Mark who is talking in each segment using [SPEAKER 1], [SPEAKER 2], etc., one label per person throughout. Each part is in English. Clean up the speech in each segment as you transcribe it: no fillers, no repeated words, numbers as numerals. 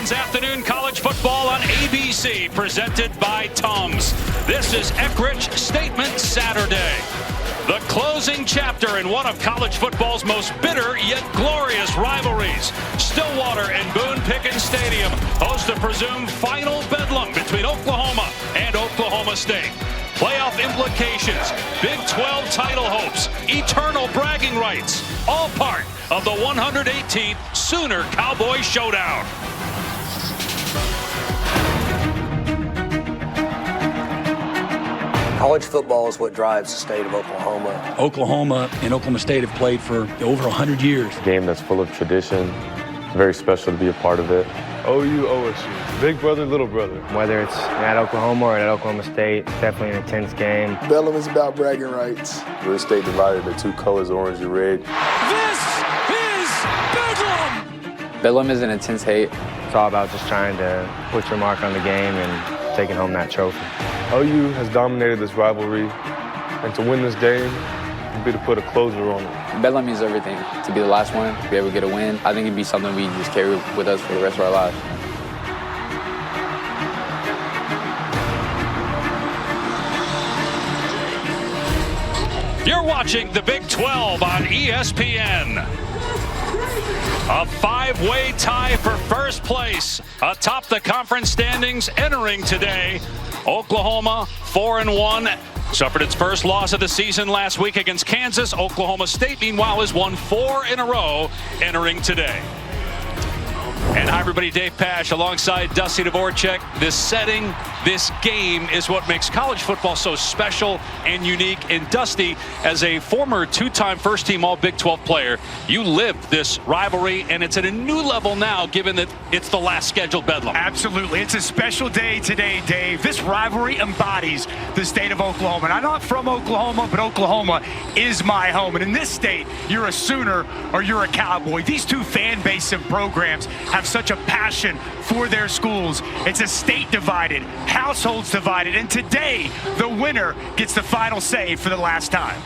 [SPEAKER 1] begins afternoon college football on ABC, presented by Tums. This is Eckrich Statement Saturday. The closing chapter in one of college football's most bitter yet glorious rivalries. Stillwater and Boone-Pickens Stadium host the presumed final bedlam between Oklahoma and Oklahoma State. Playoff implications, Big 12 title hopes, eternal bragging rights, all part of the 118th Sooner Cowboys showdown.
[SPEAKER 2] College football is what drives the state of Oklahoma.
[SPEAKER 3] Oklahoma and Oklahoma State have played for over 100 years.
[SPEAKER 4] A game that's full of tradition, very special to be a part of it.
[SPEAKER 5] OU, OSU, big brother, little brother.
[SPEAKER 6] Whether it's at Oklahoma or at Oklahoma State, it's definitely an intense game.
[SPEAKER 7] Bedlam is about bragging rights.
[SPEAKER 4] The state divided into two colors, orange and red.
[SPEAKER 1] This is Bedlam!
[SPEAKER 8] Bedlam is an intense hate.
[SPEAKER 6] It's all about just trying to put your mark on the game and taking home that trophy.
[SPEAKER 5] OU has dominated this rivalry, and to win this game would be to put a closer on it.
[SPEAKER 8] Bedlam means everything. To be the last one, to be able to get a win, I think it'd be something we just carry with us for the rest of our lives.
[SPEAKER 1] You're watching the Big 12 on ESPN. A five-way tie for first place atop the conference standings entering today. Oklahoma 4-1. Suffered its first loss of the season last week against Kansas. Oklahoma State, meanwhile, has won 4 in a row entering today. And hi, everybody. Dave Pasch alongside Dusty Dvorak. This setting, this game is what makes college football so special and unique. And Dusty, as a former two-time first-team All-Big 12 player, you lived this rivalry, and it's at a new level now, given that it's the last scheduled bedlam.
[SPEAKER 9] Absolutely. It's a special day today, Dave. This rivalry embodies the state of Oklahoma. And I'm not from Oklahoma, but Oklahoma is my home. And in this state, you're a Sooner or you're a Cowboy. These two fan base and programs have such a passion for their schools. It's a state divided, households divided, and today the winner gets the final say for the last time.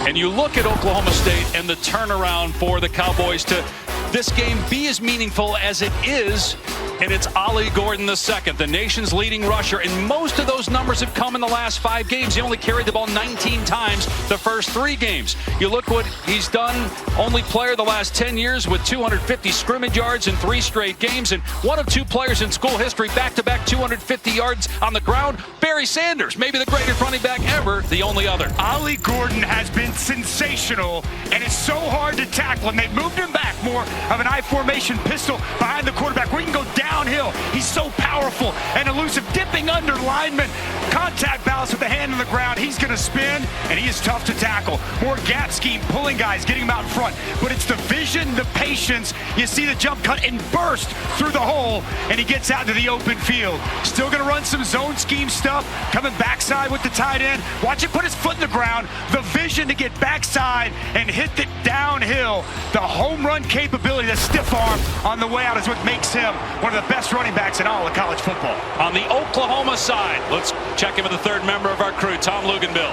[SPEAKER 1] And you look at Oklahoma State and the turnaround for the Cowboys to this game be as meaningful as it is, and it's Ollie Gordon II, the nation's leading rusher, and most of those numbers have come in the last 5 games. He only carried the ball 19 times the first 3 games. You look what he's done, only player the last 10 years with 250 scrimmage yards in 3 straight games, and one of 2 players in school history back-to-back 250 yards on the ground. Barry Sanders, maybe the greatest running back ever, the only other.
[SPEAKER 9] Ollie Gordon has been sensational, and it's so hard to tackle him. They've moved him back more of an I-formation pistol behind the quarterback where he can go downhill. He's so powerful and elusive, dipping under linemen. Contact balance with the hand on the ground. He's going to spin, and he is tough to tackle. More gap scheme, pulling guys, getting them out in front. But it's the vision, the patience. You see the jump cut and burst through the hole, and he gets out to the open field. Still going to run some zone scheme stuff, coming backside with the tight end. Watch him put his foot in the ground. The vision to get backside and hit it downhill. The home run capability, the stiff arm on the way out is what makes him one of the best running backs in all of college football.
[SPEAKER 1] On the Oklahoma side, let's check in with the third member of our crew, Tom Luganbill.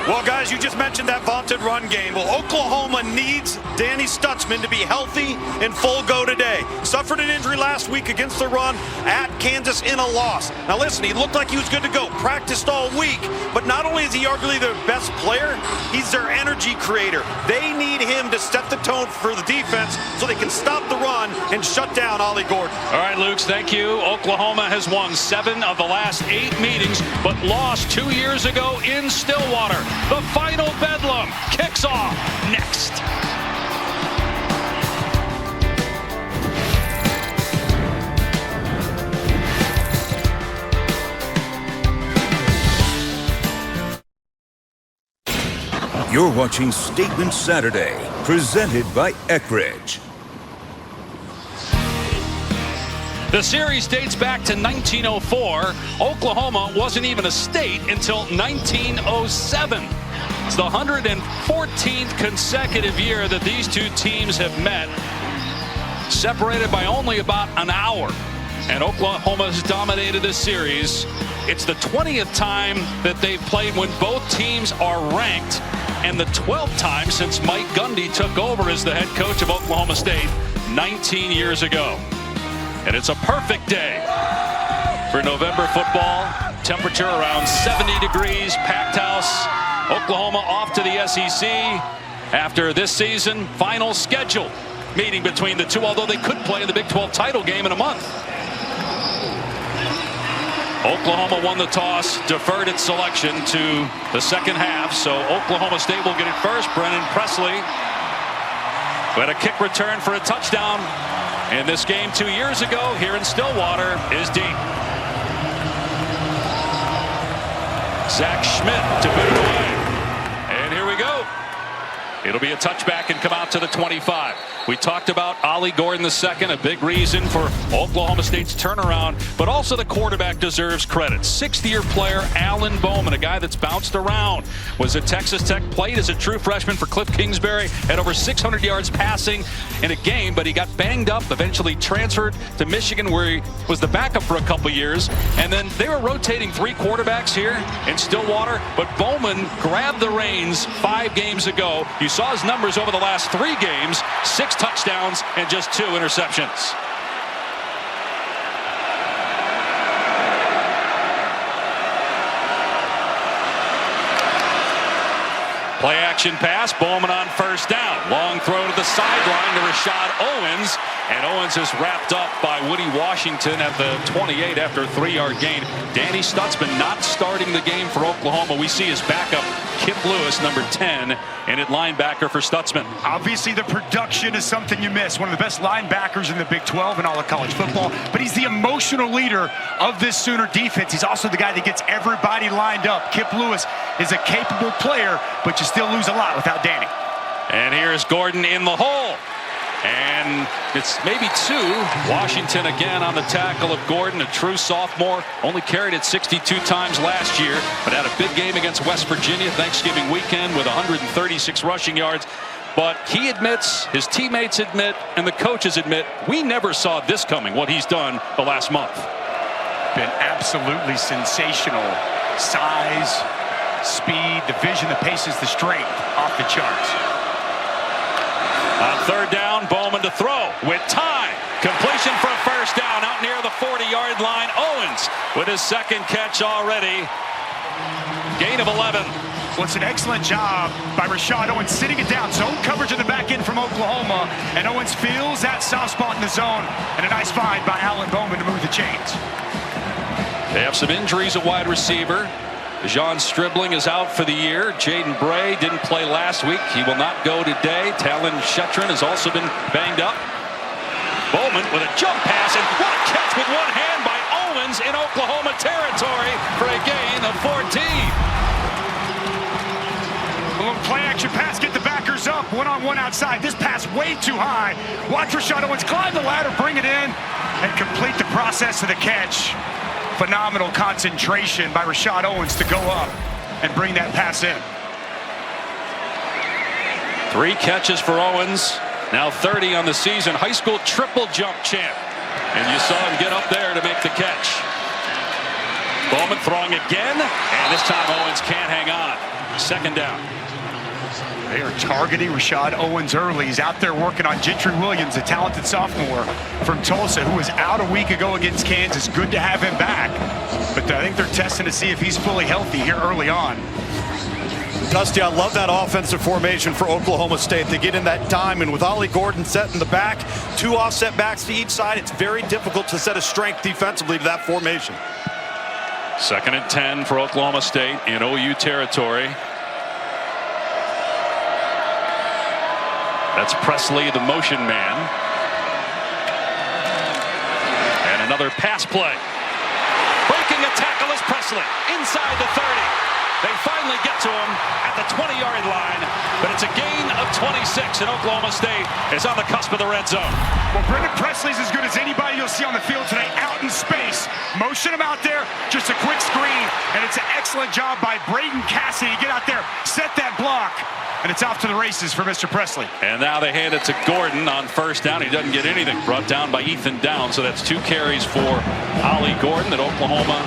[SPEAKER 10] Well, guys, you just mentioned that vaunted run game. Well, Oklahoma needs Danny Stutzman to be healthy and full go today. Suffered an injury last week against the run at Kansas in a loss. Now, listen, he looked like he was good to go. Practiced all week. But not only is he arguably their best player, he's their energy creator. They need him to set the tone for the defense so they can stop the run and shut down Ollie Gordon.
[SPEAKER 1] All right, Lukes, thank you. Oklahoma has won 7 of the last 8 meetings, but lost 2 years ago in Stillwater. The final bedlam kicks off next.
[SPEAKER 11] You're watching Statement Saturday, presented by Eckrich.
[SPEAKER 1] The series dates back to 1904. Oklahoma wasn't even a state until 1907. It's the 114th consecutive year that these two teams have met, separated by only about an hour. And Oklahoma has dominated this series. It's the 20th time that they've played when both teams are ranked, and the 12th time since Mike Gundy took over as the head coach of Oklahoma State 19 years ago. And it's a perfect day for November football. Temperature around 70 degrees, packed house. Oklahoma off to the SEC after this season. Final schedule meeting between the two, although they could play the Big 12 title game in a month. Oklahoma won the toss, deferred its selection to the second half, so Oklahoma State will get it first. Brennan Presley, who had a kick return for a touchdown in this game 2 years ago here in Stillwater, is deep. Zach Schmidt to boot it away. And here we go. It'll be a touchback and come out to the 25. We talked about Ollie Gordon II, a big reason for Oklahoma State's turnaround, but also the quarterback deserves credit. Sixth-year player Alan Bowman, a guy that's bounced around, was at Texas Tech, played as a true freshman for Cliff Kingsbury, had over 600 yards passing in a game, but he got banged up, eventually transferred to Michigan, where he was the backup for a couple years, and then they were rotating 3 quarterbacks here in Stillwater, but Bowman grabbed the reins 5 games ago. You saw his numbers over the last 3 games, 6 touchdowns and just 2 interceptions. Play action pass, Bowman on first down. Long throw to the sideline to Rashad Owens, and Owens is wrapped up by Woody Washington at the 28 after a 3-yard gain. Danny Stutzman not starting the game for Oklahoma. We see his backup, Kip Lewis, number 10, in at linebacker for Stutzman.
[SPEAKER 9] Obviously, the production is something you miss. One of the best linebackers in the Big 12 and all of college football, but he's the emotional leader of this Sooner defense. He's also the guy that gets everybody lined up. Kip Lewis is a capable player, but you still lose a lot without Danny.
[SPEAKER 1] And here's Gordon in the hole. And it's maybe 2. Washington again on the tackle of Gordon, a true sophomore. Only carried it 62 times last year, but had a big game against West Virginia Thanksgiving weekend with 136 rushing yards. But he admits, his teammates admit, and the coaches admit, we never saw this coming, what he's done the last month.
[SPEAKER 9] Been absolutely sensational. Size, speed, the vision, the pace is the strength, off the charts.
[SPEAKER 1] On third down, Bowman to throw with time. Completion for a first down out near the 40-yard line. Owens with his second catch already. Gain of 11.
[SPEAKER 9] Well, it's an excellent job by Rashad Owens sitting it down. Zone coverage in the back end from Oklahoma. And Owens feels that soft spot in the zone. And a nice find by Alan Bowman to move the chains.
[SPEAKER 1] They have some injuries at wide receiver. John Stribling is out for the year. Jaden Bray didn't play last week. He will not go today. Talon Shetron has also been banged up. Bowman with a jump pass, and what a catch with one hand by Owens in Oklahoma territory for a gain of 14.
[SPEAKER 9] A little play action pass, get the backers up, one-on-one outside. This pass way too high. Watch Rashad Owens climb the ladder, bring it in, and complete the process of the catch. Phenomenal concentration by Rashad Owens to go up and bring that pass in.
[SPEAKER 1] 3 catches for Owens, now 30 on the season. High school triple jump champ. And you saw him get up there to make the catch. Bowman throwing again, and this time Owens can't hang on. Second down.
[SPEAKER 9] They are targeting Rashad Owens early. He's out there working on Gentry Williams, a talented sophomore from Tulsa who was out a week ago against Kansas. Good to have him back. But I think they're testing to see if he's fully healthy here early on.
[SPEAKER 10] Dusty, I love that offensive formation for Oklahoma State. They get in that diamond with Ollie Gordon set in the back, 2 offset backs to each side. It's very difficult to set a strength defensively to that formation.
[SPEAKER 1] 2nd and 10 for Oklahoma State in OU territory. That's Presley, the motion man. And another pass play. Breaking a tackle is Presley inside the 30. They finally get to him at the 20-yard line, but it's a gain of 26, and Oklahoma State is on the cusp of the red zone.
[SPEAKER 9] Well, Brendan Presley's as good as anybody you'll see on the field today, out in space. Motion him out there, just a quick screen, and it's an excellent job by Braden Cassidy to get out there, set that block, and it's off to the races for Mr. Presley.
[SPEAKER 1] And now they hand it to Gordon on first down. He doesn't get anything. Brought down by Ethan Downs, so that's 2 carries for Ollie Gordon that Oklahoma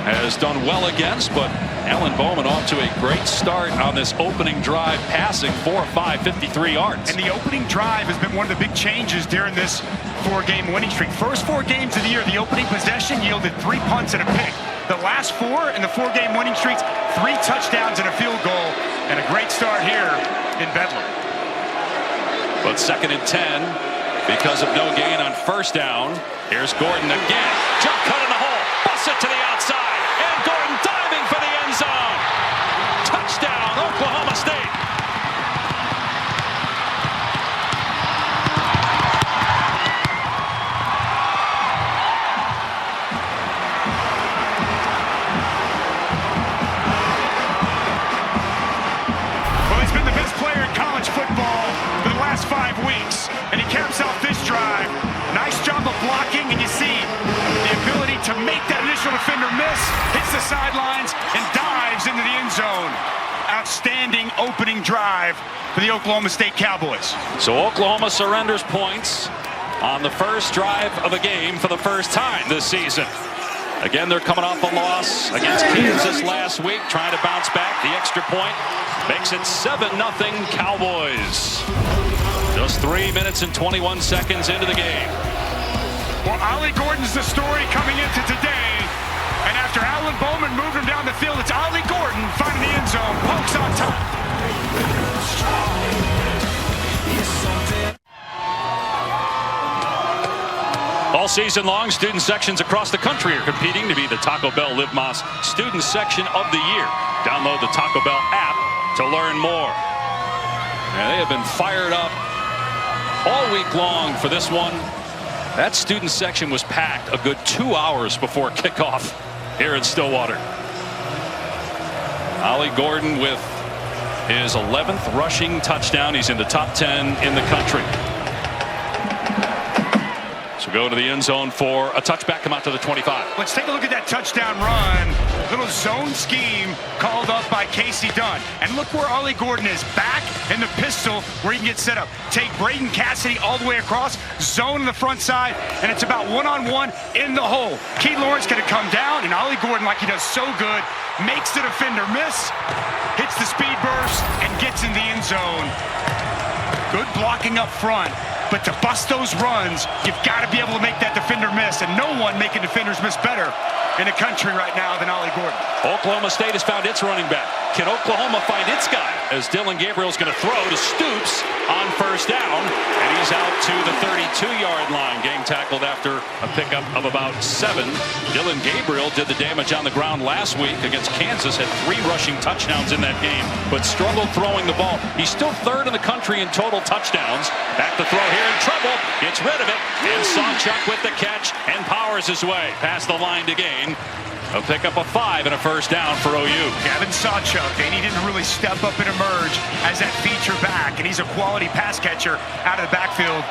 [SPEAKER 1] has done well against, but Alan Bowman off to a great start on this opening drive, passing 4 of 5, 53 yards.
[SPEAKER 9] And the opening drive has been one of the big changes during this 4-game winning streak. First 4 games of the year, the opening possession yielded 3 punts and a pick. The last 4 in the 4-game winning streaks, 3 touchdowns and a field goal, and a great start here in Bedlam.
[SPEAKER 1] But 2nd and 10 because of no gain on first down. Here's Gordon again. Jump cut in the hole. Bust it to the outside. And Gordon diving for the end zone. Touchdown, Oklahoma State.
[SPEAKER 9] Well, he's been the best player in college football for the last 5 weeks. And he caps off this drive. Nice job of blocking, and you see the ability to make that initial defender miss, hits the sidelines, and dives into the end zone. Outstanding opening drive for the Oklahoma State Cowboys.
[SPEAKER 1] So Oklahoma surrenders points on the first drive of a game for the first time this season. Again, they're coming off a loss against Kansas last week, trying to bounce back. The extra point makes it 7-0 Cowboys. Just 3 minutes and 21 seconds into the game.
[SPEAKER 9] Well, Ollie Gordon's the story coming into today. And after Alan Bowman moved him down the field, it's Ollie Gordon finding the end zone. Pokes on top.
[SPEAKER 1] All season long, student sections across the country are competing to be the Taco Bell Live Más Student Section of the Year. Download the Taco Bell app to learn more. And they have been fired up all week long for this one. That student section was packed a good 2 hours before kickoff here in Stillwater. Ollie Gordon with his 11th rushing touchdown. He's in the top 10 in the country. So go to the end zone for a touchback, come out to the 25.
[SPEAKER 9] Let's take a look at that touchdown run. Little zone scheme called up by Casey Dunn. And look where Ollie Gordon is, back in the pistol where he can get set up. Take Braden Cassidy all the way across, zone on the front side, and it's about one-on-one in the hole. Keith Lawrence going to come down, and Ollie Gordon, like he does so good, makes the defender miss, hits the speed burst, and gets in the end zone. Good blocking up front. But to bust those runs, you've got to be able to make that defender miss. And no one making defenders miss better in the country right now than Ollie Gordon.
[SPEAKER 1] Oklahoma State has found its running back. Can Oklahoma find its guy? As Dylan Gabriel's going to throw to Stoops on first down. And he's out to the 32-yard line. Game tackled after a pickup of about 7. Dylan Gabriel did the damage on the ground last week against Kansas. Had 3 rushing touchdowns in that game, but struggled throwing the ball. He's still 3rd in the country in total touchdowns. Back to throw here in trouble. Gets rid of it. And Sawchuk with the catch and powers his way past the line to gain. A pickup of 5 and a first down for OU.
[SPEAKER 9] Gavin Sawchuk, and he didn't really step up and emerge as that feature back, and he's a quality pass catcher out of the backfield.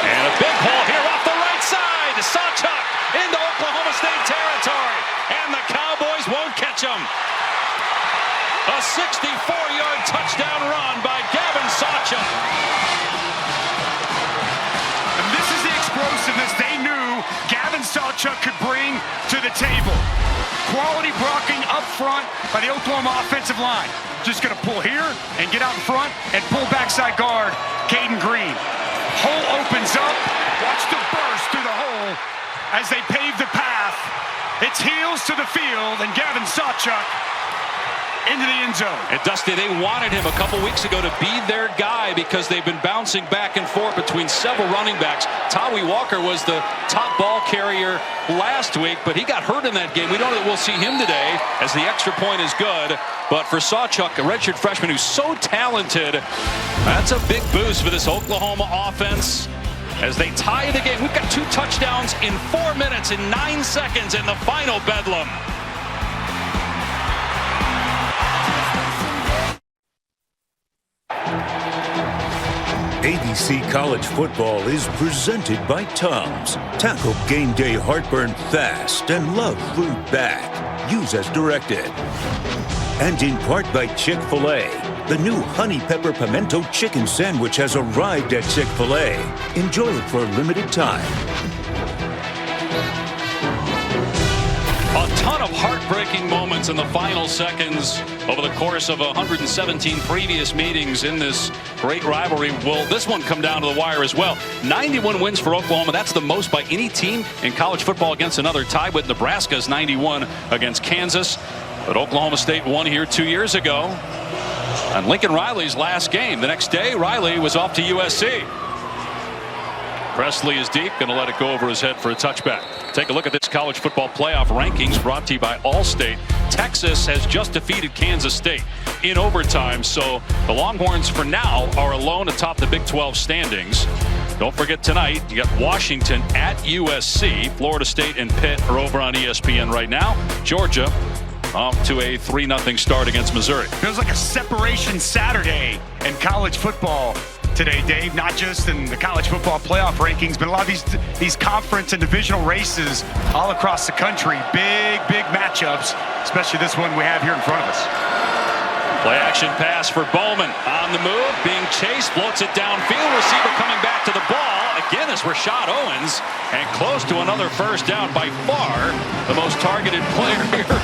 [SPEAKER 1] And a big hole here off the right side. Sawchuk into Oklahoma State territory, and the Cowboys won't catch him. A 64-yard touchdown run by Gavin Sawchuk.
[SPEAKER 9] And this is the explosiveness they knew Gavin Sawchuk could bring to the table. Quality blocking up front by the Oklahoma offensive line. Just going to pull here and get out in front and pull backside guard Caden Green. Hole opens up. Watch the burst through the hole as they pave the path. It's heels to the field, and Gavin Sawchuk into the end zone.
[SPEAKER 1] And Dusty, they wanted him a couple weeks ago to be their guy because they've been bouncing back and forth between several running backs. Tawi Walker was the top ball carrier last week, but he got hurt in that game. We don't know that we'll see him today as the extra point is good. But for Sawchuk, a redshirt freshman who's so talented, that's a big boost for this Oklahoma offense as they tie the game. We've got 2 touchdowns in 4 minutes and 9 seconds in the final Bedlam.
[SPEAKER 11] ABC College Football is presented by Tums. Tackle game day heartburn fast and love food back. Use as directed. And in part by Chick-fil-A. The new Honey Pepper Pimento Chicken Sandwich has arrived at Chick-fil-A. Enjoy it for a limited time.
[SPEAKER 1] A ton of heartbreaking moments in the final seconds over the course of 117 previous meetings in this great rivalry. Will this one come down to the wire as well? 91 wins for Oklahoma. That's the most by any team in college football against another, tied with Nebraska's 91 against Kansas. But Oklahoma State won here 2 years ago on Lincoln Riley's last game. The next day, Riley was off to USC. Presley is deep, going to let it go over his head for a touchback. Take a look at this college football playoff rankings brought to you by Allstate. Texas has just defeated Kansas State in overtime, so the Longhorns for now are alone atop the Big 12 standings. Don't forget tonight, you got Washington at USC. Florida State and Pitt are over on ESPN right now. Georgia off to a 3-0 start against Missouri.
[SPEAKER 9] Feels like a separation Saturday in college football today, Dave. Not just in the college football playoff rankings, but a lot of these conference and divisional races all across the country. Big matchups, especially this one we have here in front of us.
[SPEAKER 1] Play action pass for Bowman on the move, being chased, floats it downfield. Receiver coming back to the ball. Again is Rashad Owens, and close to another first down. By far the most targeted player here.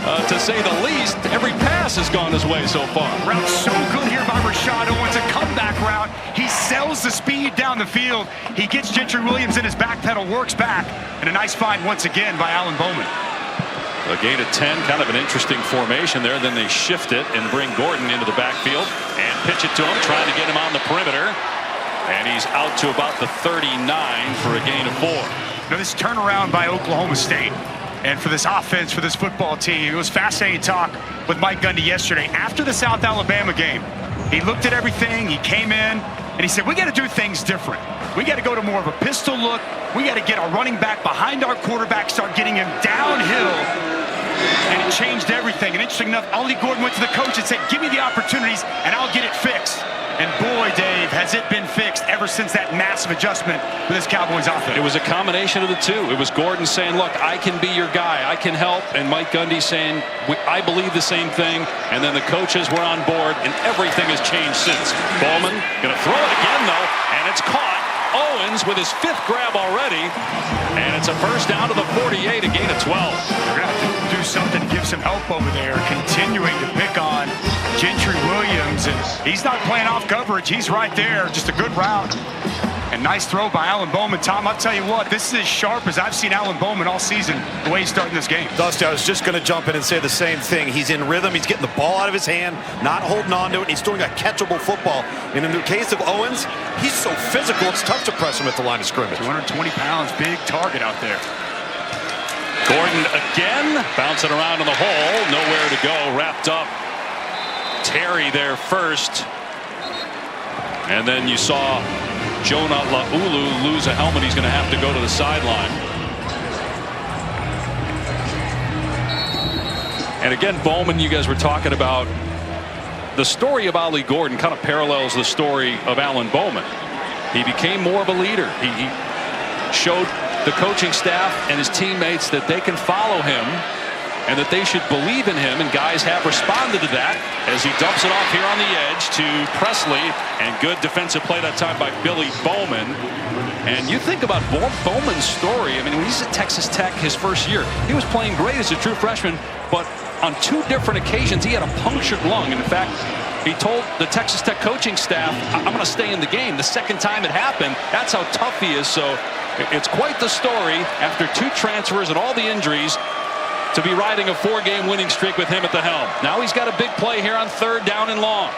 [SPEAKER 1] To say the least, every pass has gone his way so far.
[SPEAKER 9] Route so good here by Rashad Owens, a comeback route. He sells the speed down the field. He gets Gentry Williams in his back pedal, works back, and a nice find once again by Alan Bowman.
[SPEAKER 1] A gain of 10, kind of an interesting formation there. Then they shift it and bring Gordon into the backfield and pitch it to him, trying to get him on the perimeter. And he's out to about the 39 for a gain of 4.
[SPEAKER 9] Now this turnaround by Oklahoma State. And for this offense, for this football team, it was fascinating talk with Mike Gundy yesterday after the South Alabama game. He looked at everything, he came in, and he said, we got to do things different. We got to go to more of a pistol look. We got to get our running back behind our quarterback, start getting him downhill. And it changed everything. And interesting enough, Ollie Gordon went to the coach and said, give me the opportunities and I'll get it fixed. And boy, Dave, has it been fixed ever since that massive adjustment for this Cowboys offense.
[SPEAKER 1] It was a combination of the two. It was Gordon saying, look, I can be your guy, I can help, and Mike Gundy saying, I believe the same thing. And then the coaches were on board, and everything has changed since. Bowman going to throw it again, though, and it's caught. Owens with his 5th grab already, and it's a first down to the 48, a gain of 12.
[SPEAKER 9] They're going to have to do something to give some help over there, continuing to pick on Gentry Williams, and he's not playing off coverage. He's right there, just a good route. And nice throw by Alan Bowman. Tom, I'll tell you what, this is as sharp as I've seen Alan Bowman all season, the way he's starting this game.
[SPEAKER 10] Dusty, I was just going to jump in and say the same thing. He's in rhythm. He's getting the ball out of his hand, not holding on to it. He's throwing a catchable football. And in the case of Owens, he's so physical, it's tough to press him at the line of scrimmage.
[SPEAKER 9] 220 pounds, big target out there.
[SPEAKER 1] Gordon again, bouncing around in the hole, nowhere to go, wrapped up. Terry there first. And then you saw Jonah Laulu lose a helmet. He's going to have to go to the sideline. And again, Bowman, you guys were talking about the story of Ollie Gordon kind of parallels the story of Alan Bowman. He became more of a leader. He showed the coaching staff and his teammates that they can follow him and that they should believe in him, and guys have responded to that as he dumps it off here on the edge to Presley, and good defensive play that time by Billy Bowman. And you think about Bowman's story. I mean, when he's at Texas Tech his first year, he was playing great as a true freshman, but on 2 different occasions he had a punctured lung. And in fact, he told the Texas Tech coaching staff, I'm going to stay in the game. The second time it happened, that's how tough he is. So it's quite the story after 2 transfers and all the injuries to be riding a 4-game winning streak with him at the helm. Now he's got a big play here on 3rd down and long.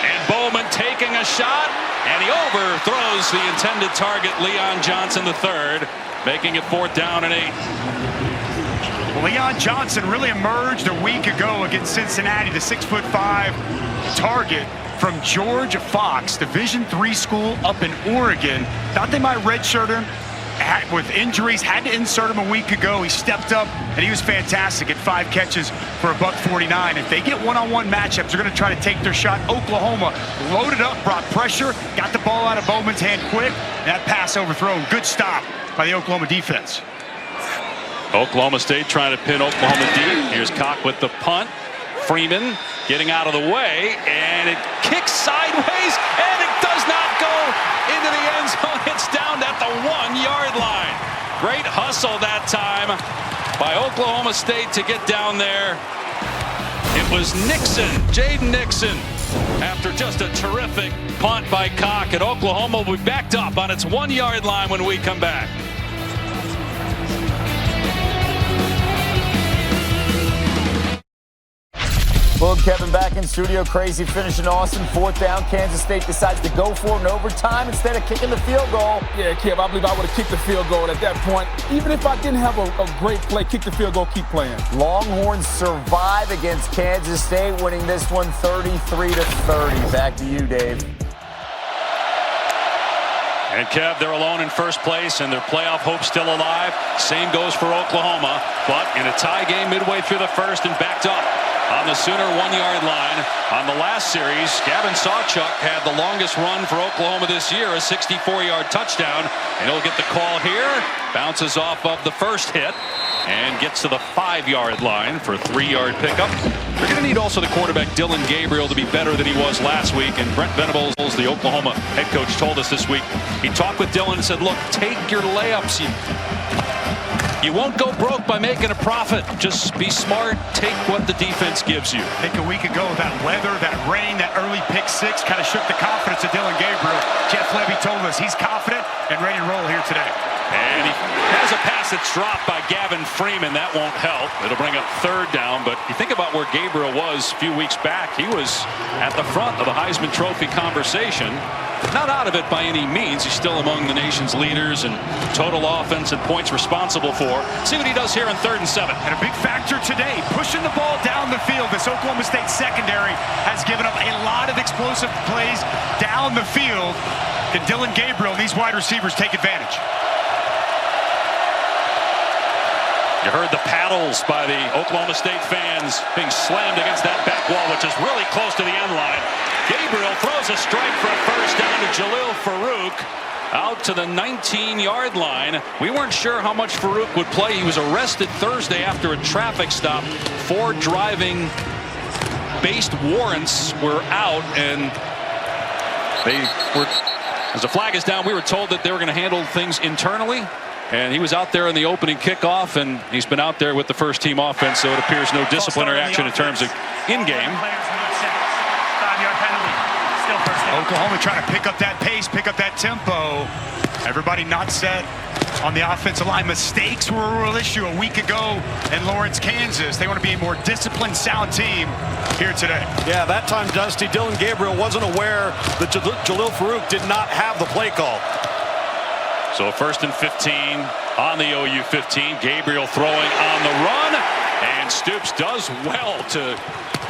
[SPEAKER 1] And Bowman taking a shot, and he overthrows the intended target, Leon Johnson III, making it 4th down and 8.
[SPEAKER 9] Well, Leon Johnson really emerged a week ago against Cincinnati, the 6'5" target from Georgia Fox, Division III school up in Oregon. Thought they might redshirt him with injuries, had to insert him a week ago. He stepped up, and he was fantastic at 5 catches for $149. If they get one-on-one matchups, they're going to try to take their shot. Oklahoma loaded up, brought pressure, got the ball out of Bowman's hand quick. That pass overthrown. Good stop by the Oklahoma defense.
[SPEAKER 1] Oklahoma State trying to pin Oklahoma deep. Here's Cock with the punt. Freeman getting out of the way, and it kicks sideways, and it does not go into the end zone. It's down at the 1-yard line. Great hustle that time by Oklahoma State to get down there. It was Nixon, Jaden Nixon, after just a terrific punt by Cock, and Oklahoma will be backed up on its 1-yard line when we come back.
[SPEAKER 12] Well, Kevin back in studio. Crazy finish in Austin. 4th down. Kansas State decides to go for it in overtime instead of kicking the field goal.
[SPEAKER 7] Yeah, Kev, I believe I would have kicked the field goal at that point. Even if I didn't have a great play, kick the field goal, keep playing.
[SPEAKER 12] Longhorns survive against Kansas State, winning this one 33-30. Back to you, Dave.
[SPEAKER 1] And Kev, they're alone in first place, and their playoff hope still alive. Same goes for Oklahoma, but in a tie game midway through the first and backed up on the Sooner 1-yard line. On the last series, Gavin Sawchuk had the longest run for Oklahoma this year, a 64-yard touchdown, and he'll get the call here. Bounces off of the first hit and gets to the 5-yard line for a 3-yard pickup. They're going to need also the quarterback Dylan Gabriel to be better than he was last week, and Brent Venables, the Oklahoma head coach, told us this week he talked with Dylan and said, look, take your layups. You won't go broke by making a profit. Just be smart. Take what the defense gives you.
[SPEAKER 9] I think a week ago, that weather, that rain, that early pick six kind of shook the confidence of Dylan Gabriel. Jeff Levy told us he's confident and ready to roll here today.
[SPEAKER 1] And he has a pass that's dropped by Gavin Freeman. That won't help. It'll bring up 3rd down. But you think about where Gabriel was a few weeks back. He was at the front of the Heisman Trophy conversation. Not out of it by any means. He's still among the nation's leaders in total offense and points responsible for. See what he does here on 3rd and 7.
[SPEAKER 9] And a big factor today, pushing the ball down the field. This Oklahoma State secondary has given up a lot of explosive plays down the field. Can Dylan Gabriel and these wide receivers take advantage?
[SPEAKER 1] You heard the paddles by the Oklahoma State fans being slammed against that back wall, which is really close to the end line. Gabriel throws a strike for a first down to Jalil Farouk out to the 19-yard line. We weren't sure how much Farouk would play. He was arrested Thursday after a traffic stop. 4 driving-based warrants were out, and as the flag is down, we were told that they were going to handle things internally. And he was out there in the opening kickoff, and he's been out there with the first team offense, so it appears no disciplinary action in terms of in-game.
[SPEAKER 9] Oklahoma trying to pick up that pace, pick up that tempo. Everybody not set on the offensive line. Mistakes were a real issue a week ago in Lawrence, Kansas. They want to be a more disciplined, sound team here today.
[SPEAKER 10] Yeah, that time, Dusty, Dylan Gabriel wasn't aware that Jalil Farouk did not have the play call.
[SPEAKER 1] So 1st and 15 on the OU 15. Gabriel throwing on the run, and Stoops does well to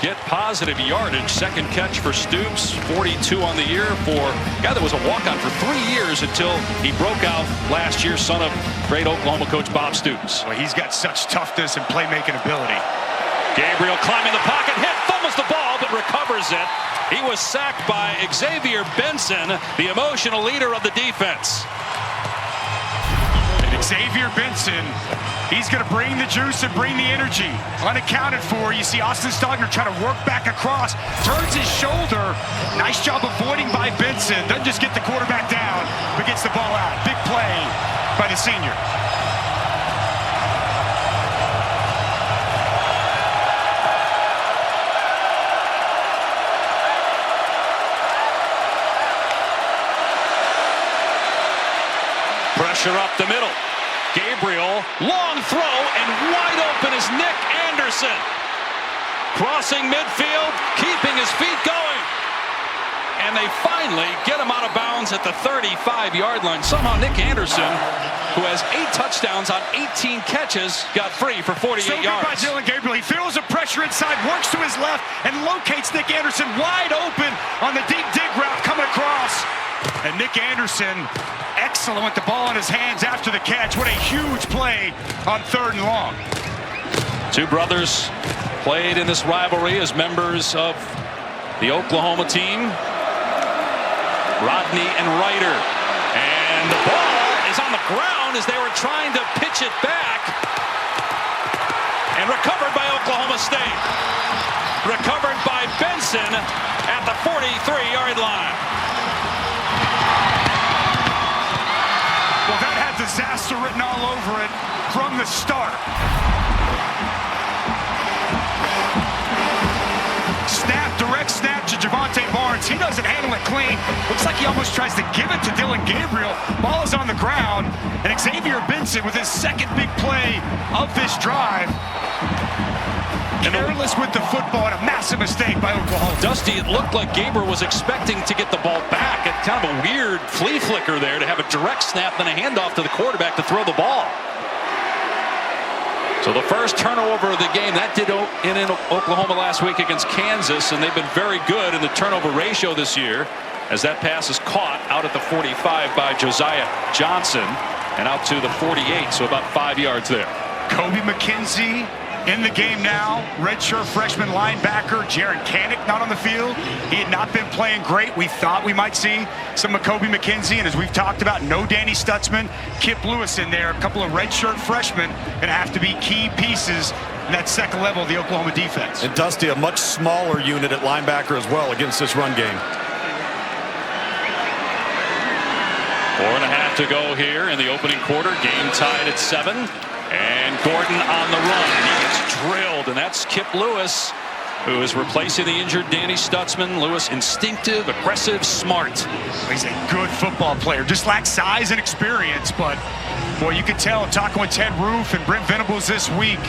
[SPEAKER 1] get positive yardage. 2nd catch for Stoops, 42 on the year for a guy that was a walk-on for 3 years until he broke out last year, son of great Oklahoma coach Bob Stoops.
[SPEAKER 9] Well, he's got such toughness and playmaking ability.
[SPEAKER 1] Gabriel climbing the pocket, fumbles the ball, but recovers it. He was sacked by Xavier Benson, the emotional leader of the defense.
[SPEAKER 9] Xavier Benson, he's going to bring the juice and bring the energy. Unaccounted for, you see Austin Stogner trying to work back across, turns his shoulder. Nice job avoiding by Benson. Doesn't just get the quarterback down, but gets the ball out. Big play by the senior.
[SPEAKER 1] Pressure up the middle. Gabriel, long throw, and wide open is Nick Anderson. Crossing midfield, keeping his feet going. And they finally get him out of bounds at the 35-yard line. Somehow Nick Anderson, who has 8 touchdowns on 18 catches, got free for 48
[SPEAKER 9] so
[SPEAKER 1] yards.
[SPEAKER 9] By Dylan Gabriel. He feels the pressure inside, works to his left, and locates Nick Anderson wide open on the deep dig route coming across. And Nick Anderson, excellent with the ball in his hands after the catch. What a huge play on 3rd and long.
[SPEAKER 1] 2 brothers played in this rivalry as members of the Oklahoma team, Rodney and Ryder. And the ball is on the ground as they were trying to pitch it back. And recovered by Oklahoma State. Recovered by Johnson at the 43-yard line.
[SPEAKER 9] Well, that had disaster written all over it from the start. Direct snap to Javonte Barnes. He doesn't handle it clean. Looks like he almost tries to give it to Dylan Gabriel. Ball is on the ground. And Xavier Benson with his second big play of this drive. Careless with the football and a massive mistake by Oklahoma.
[SPEAKER 1] Dusty, it looked like Gabriel was expecting to get the ball back. It's kind of a weird flea flicker there to have a direct snap and a handoff to the quarterback to throw the ball. So the first turnover of the game, that did in Oklahoma last week against Kansas, and they've been very good in the turnover ratio this year as that pass is caught out at the 45 by Josiah Johnson and out to the 48, so about 5 yards there.
[SPEAKER 9] Kobe McKenzie in the game now. Redshirt freshman linebacker Jaron Kanik not on the field. He had not been playing great. We thought we might see some of Kobe McKenzie, and as we've talked about, no Danny Stutzman, Kip Lewis in there. A couple of redshirt freshmen going to have to be key pieces in that second level of the Oklahoma defense.
[SPEAKER 10] And Dusty, a much smaller unit at linebacker as well against this run game.
[SPEAKER 1] 4.5 to go here in the opening quarter. Game tied at 7. And Gordon on the run. He gets drilled, and that's Kip Lewis, who is replacing the injured Danny Stutzman. Lewis, instinctive, aggressive, smart.
[SPEAKER 9] He's a good football player. Just lacks size and experience, but boy, you could tell talking with Ted Roof and Brent Venables this week,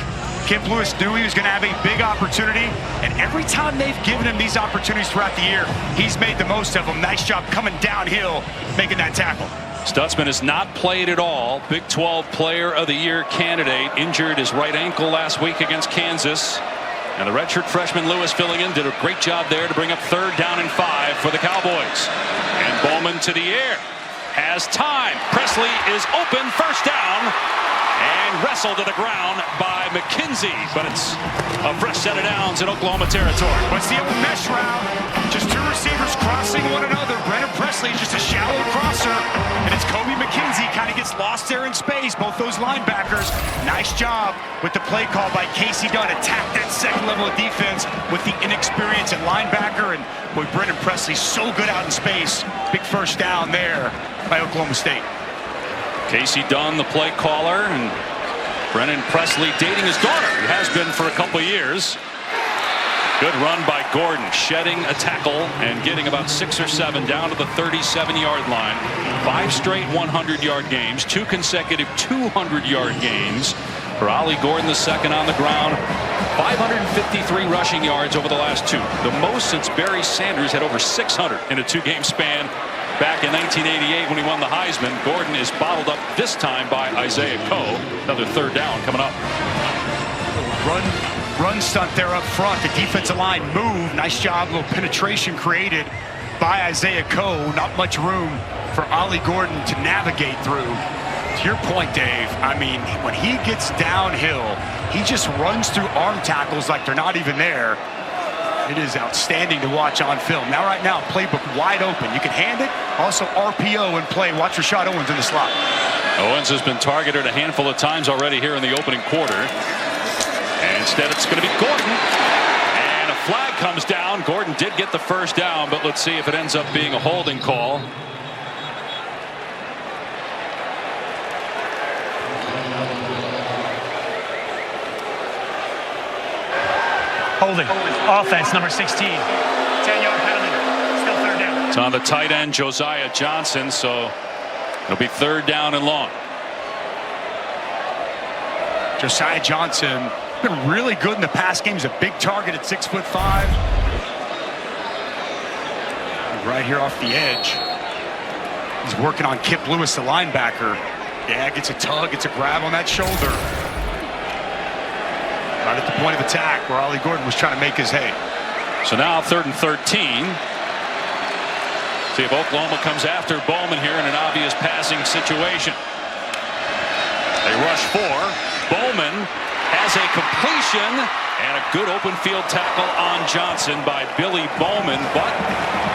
[SPEAKER 9] Kip Lewis knew he was going to have a big opportunity, and every time they've given him these opportunities throughout the year, he's made the most of them. Nice job coming downhill, making that tackle.
[SPEAKER 1] Stutzman has not played at all. Big 12 Player of the Year candidate. Injured his right ankle last week against Kansas. And the redshirt freshman Lewis filling in did a great job there to bring up 3rd down and 5 for the Cowboys. And Bowman to the air. Has time. Presley is open. 1st down. And wrestled to the ground by McKenzie. But it's a fresh set of downs in Oklahoma territory.
[SPEAKER 9] What's the old mesh route? Just 2 receivers crossing one another. Brennan Presley is just a shallow crosser. And it's Kobe McKenzie kind of gets lost there in space. Both those linebackers. Nice job with the play call by Casey Dunn. Attack that second level of defense with the inexperience at linebacker. And boy, Brennan Presley so good out in space. Big 1st down there by Oklahoma State.
[SPEAKER 1] Casey Dunn, the play caller, and Brennan Presley dating his daughter, who has been for a couple of years. Good run by Gordon, shedding a tackle and getting about 6 or 7 down to the 37-yard line. 5 straight 100-yard games, 2 consecutive 200-yard games for Ollie Gordon, the second on the ground. 553 rushing yards over the last 2. The most since Barry Sanders had over 600 in a 2-game span. Back in 1988 when he won the Heisman. Gordon is bottled up this time by Isaiah Coe. Another 3rd down coming up.
[SPEAKER 9] Run stunt there up front. The defensive line moved. Nice job. A little penetration created by Isaiah Coe. Not much room for Ollie Gordon to navigate through. To your point, Dave, I mean, when he gets downhill, he just runs through arm tackles like they're not even there. It is outstanding to watch on film. Now, right now, playbook wide open. You can hand it. Also, RPO and play. Watch Rashad Owens in the slot.
[SPEAKER 1] Owens has been targeted a handful of times already here in the opening quarter. And instead, it's going to be Gordon. And a flag comes down. Gordon did get the 1st down, but let's see if it ends up being a holding call.
[SPEAKER 13] Holding. Offense, number 16. 10-yard penalty. Still 3rd down.
[SPEAKER 1] It's on the tight end, Josiah Johnson, so it'll be 3rd down and long.
[SPEAKER 9] Josiah Johnson been really good in the pass game. He's a big target at 6'5". Right here off the edge. He's working on Kip Lewis, the linebacker. Yeah, gets a tug, gets a grab on that shoulder. Right at the point of attack where Ollie Gordon was trying to make his hay.
[SPEAKER 1] So now 3rd and 13. See if Oklahoma comes after Bowman here in an obvious passing situation. They rush 4. Bowman has a completion and a good open field tackle on Johnson by Billy Bowman, but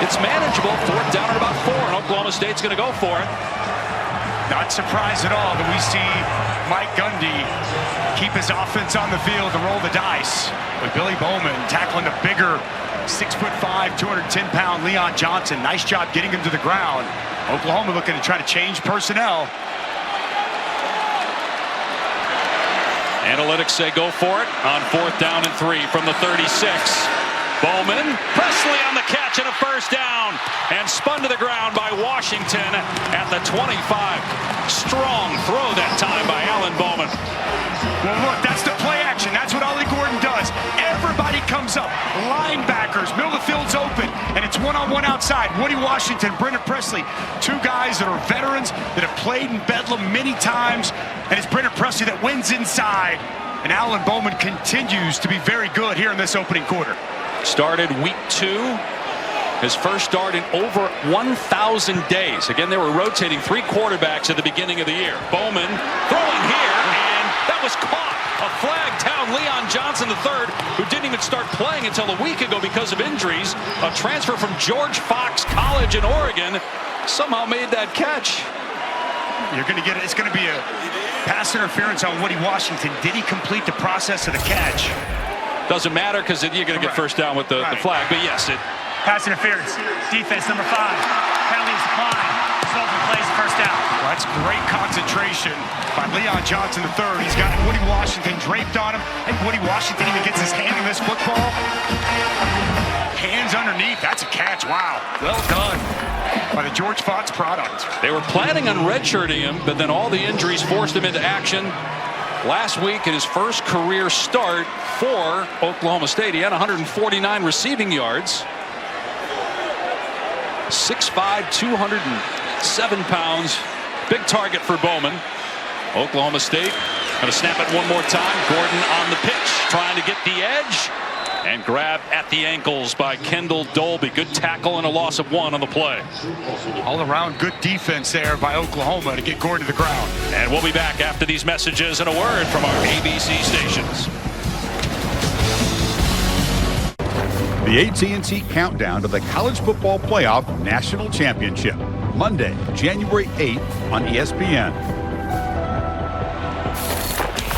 [SPEAKER 1] it's manageable. 4th down at about 4, and Oklahoma State's going to go for it.
[SPEAKER 9] Not surprised at all that we see Mike Gundy keep his offense on the field and roll the dice with Billy Bowman tackling the bigger 6'5", 210-pound Leon Johnson. Nice job getting him to the ground. Oklahoma looking to try to change personnel.
[SPEAKER 1] Analytics say go for it on 4th down and 3 from the 36. Bowman, Presley on the catch and a first down, and spun to the ground by Washington at the 25. Strong throw that time by Alan Bowman.
[SPEAKER 9] Well, look, that's the play action. That's what Ollie Gordon does. Everybody comes up. Linebackers, middle of the field's open, and it's one-on-one outside. Woody Washington, Brendan Presley, two guys that are veterans that have played in Bedlam many times, and it's Brendan Presley that wins inside. And Alan Bowman continues to be very good here in this opening quarter.
[SPEAKER 1] Started week 2. His first start in over 1,000 days. Again, they were rotating 3 quarterbacks at the beginning of the year. Bowman throwing here, and that was caught. A flag down. Leon Johnson III, who didn't even start playing until a week ago because of injuries. A transfer from George Fox College in Oregon somehow made that catch.
[SPEAKER 9] You're going to get it. It's going to be a pass interference on Woody Washington. Did he complete the process of the catch?
[SPEAKER 1] Doesn't matter because you're going to get first down with the flag. But yes, it.
[SPEAKER 13] Pass interference. Defense number 5. Penalty is declined. Sullivan plays the first down.
[SPEAKER 9] Well, that's great concentration by Leon Johnson III. He's got Woody Washington draped on him. I think Woody Washington even gets his hand in this football. Hands underneath. That's a catch. Wow. Well done by the George Fox product.
[SPEAKER 1] They were planning on redshirting him, but then all the injuries forced him into action. Last week in his first career start for Oklahoma State, he had 149 receiving yards. 6'5", 207 pounds. Big target for Bowman. Oklahoma State going to snap it one more time. Gordon on the pitch, trying to get the edge. And grabbed at the ankles by Kendall Dolby. Good tackle and a loss of 1 on the play.
[SPEAKER 9] All around good defense there by Oklahoma to get Gordon to the ground.
[SPEAKER 1] And we'll be back after these messages and a word from our ABC stations.
[SPEAKER 14] The AT&T Countdown to the College Football Playoff National Championship. Monday, January 8th on ESPN.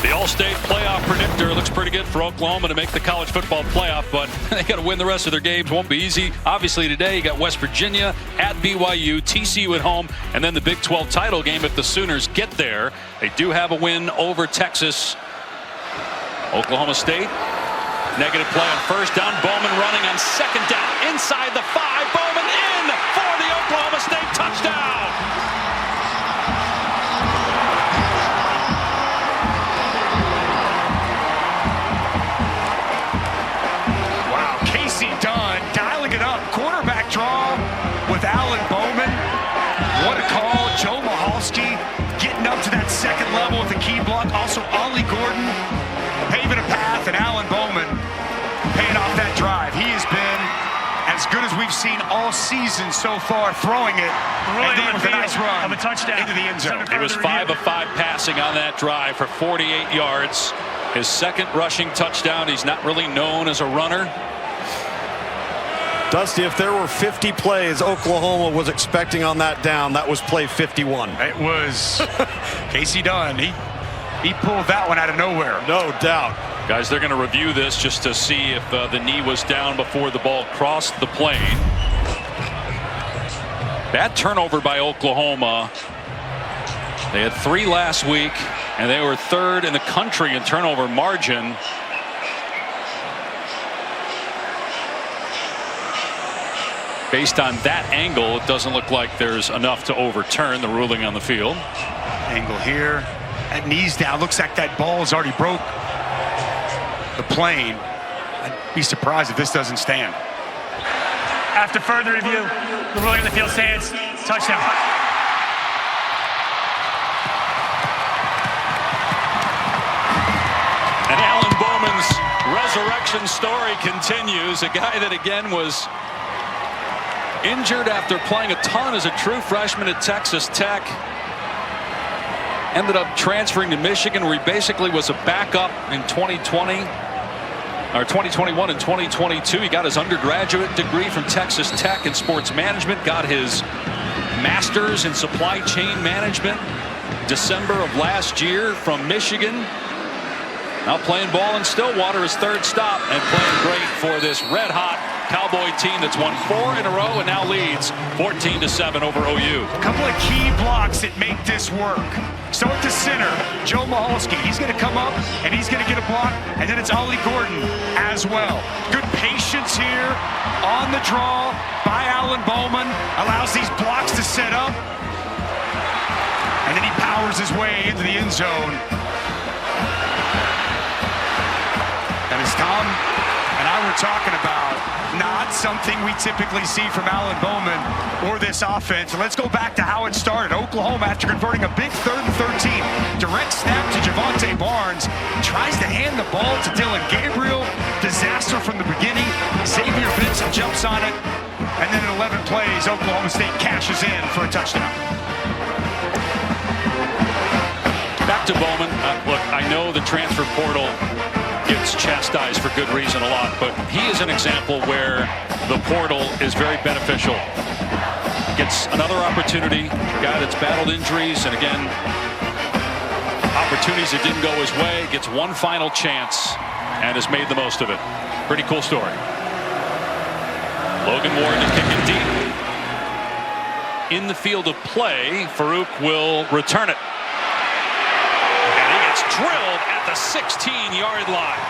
[SPEAKER 1] The All-State Playoff Predictor looks pretty good for Oklahoma to make the college football playoff, but they got to win the rest of their games. Won't be easy. Obviously today you got West Virginia at BYU, TCU at home, and then the Big 12 title game if the Sooners get there. They do have a win over Texas. Oklahoma State, negative play on first down. Bowman running on second down. Inside the 5. Bowman in for the Oklahoma State touchdown.
[SPEAKER 9] Dialing it up. Quarterback draw with Alan Bowman. What a call. Joe Mahalski getting up to that second level with a key block. Also, Ollie Gordon paving a path, and Alan Bowman paying off that drive. He has been as good as we've seen all season so far, throwing it and then with a nice run
[SPEAKER 13] of a touchdown
[SPEAKER 9] into the end zone.
[SPEAKER 1] It was 5 of 5 passing on that drive for 48 yards. His second rushing touchdown. He's not really known as a runner.
[SPEAKER 10] Dusty, if there were 50 plays Oklahoma was expecting on that down, that was play 51.
[SPEAKER 9] It was Casey Dunn. He pulled that one out of nowhere.
[SPEAKER 10] No doubt.
[SPEAKER 1] Guys, they're going to review this just to see if the knee was down before the ball crossed the plane. Bad turnover by Oklahoma. They had 3 last week, and they were 3rd in the country in turnover margin. Based on that angle, it doesn't look like there's enough to overturn the ruling on the field.
[SPEAKER 9] Angle here. That knee's down. Looks like that ball's already broke the plane. I'd be surprised if this doesn't stand.
[SPEAKER 13] After further review, the ruling on the field stands. Touchdown.
[SPEAKER 1] And Alan Bowman's resurrection story continues. A guy that again was injured after playing a ton as a true freshman at Texas Tech. Ended up transferring to Michigan, where he basically was a backup in 2020 or 2021 and 2022. He got his undergraduate degree from Texas Tech in sports management, got his master's in supply chain management December of last year from Michigan. Now playing ball in Stillwater, his 3rd stop, and playing great for this red-hot Cowboy team that's won 4 in a row and now leads 14-7 over OU.
[SPEAKER 9] A couple of key blocks that make this work. So at the center, Joe Mahalski, he's going to come up and he's going to get a block, and then it's Ollie Gordon as well. Good patience here on the draw by Alan Bowman, allows these blocks to set up, and then he powers his way into the end zone. And as Tom and I were talking about, not something we typically see from Alan Bowman or this offense. Let's go back to how it started. Oklahoma, after converting a big 3rd and 13, direct snap to Javonte Barnes, tries to hand the ball to Dylan Gabriel. Disaster from the beginning. Xavier Benson jumps on it, and then in 11 plays, Oklahoma State cashes in for a touchdown.
[SPEAKER 1] Back to Bowman. Look, I know the transfer portal gets chastised for good reason a lot, but he is an example where the portal is very beneficial. Gets another opportunity, a guy that's battled injuries, and again, opportunities that didn't go his way, gets one final chance and has made the most of it. Pretty cool story. Logan Ward to kick it deep. In the field of play, Farouk will return it. And he gets drilled at the 16-yard line.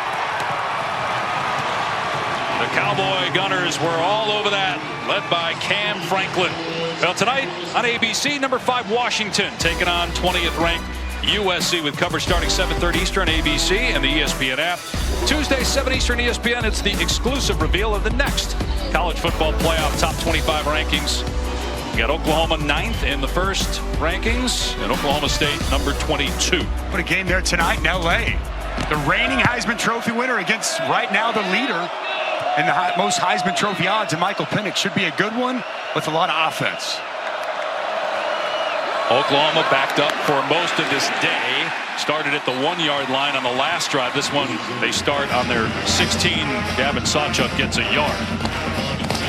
[SPEAKER 1] The Cowboy Gunners were all over that, led by Cam Franklin. Well, tonight on ABC, number 5 Washington taking on 20th ranked USC with coverage starting 7:30 Eastern ABC and the ESPN app. Tuesday, 7 Eastern ESPN, it's the exclusive reveal of the next college football playoff top 25 rankings. You got Oklahoma 9th in the first rankings and Oklahoma State number 22.
[SPEAKER 9] What a game there tonight in L.A. The reigning Heisman Trophy winner against right now the leader and the most Heisman Trophy odds, and Michael Penix. Should be a good one with a lot of offense.
[SPEAKER 1] Oklahoma backed up for most of this day. Started at the 1-yard line on the last drive. This one, they start on their 16. Gavin Sawchuk gets a yard.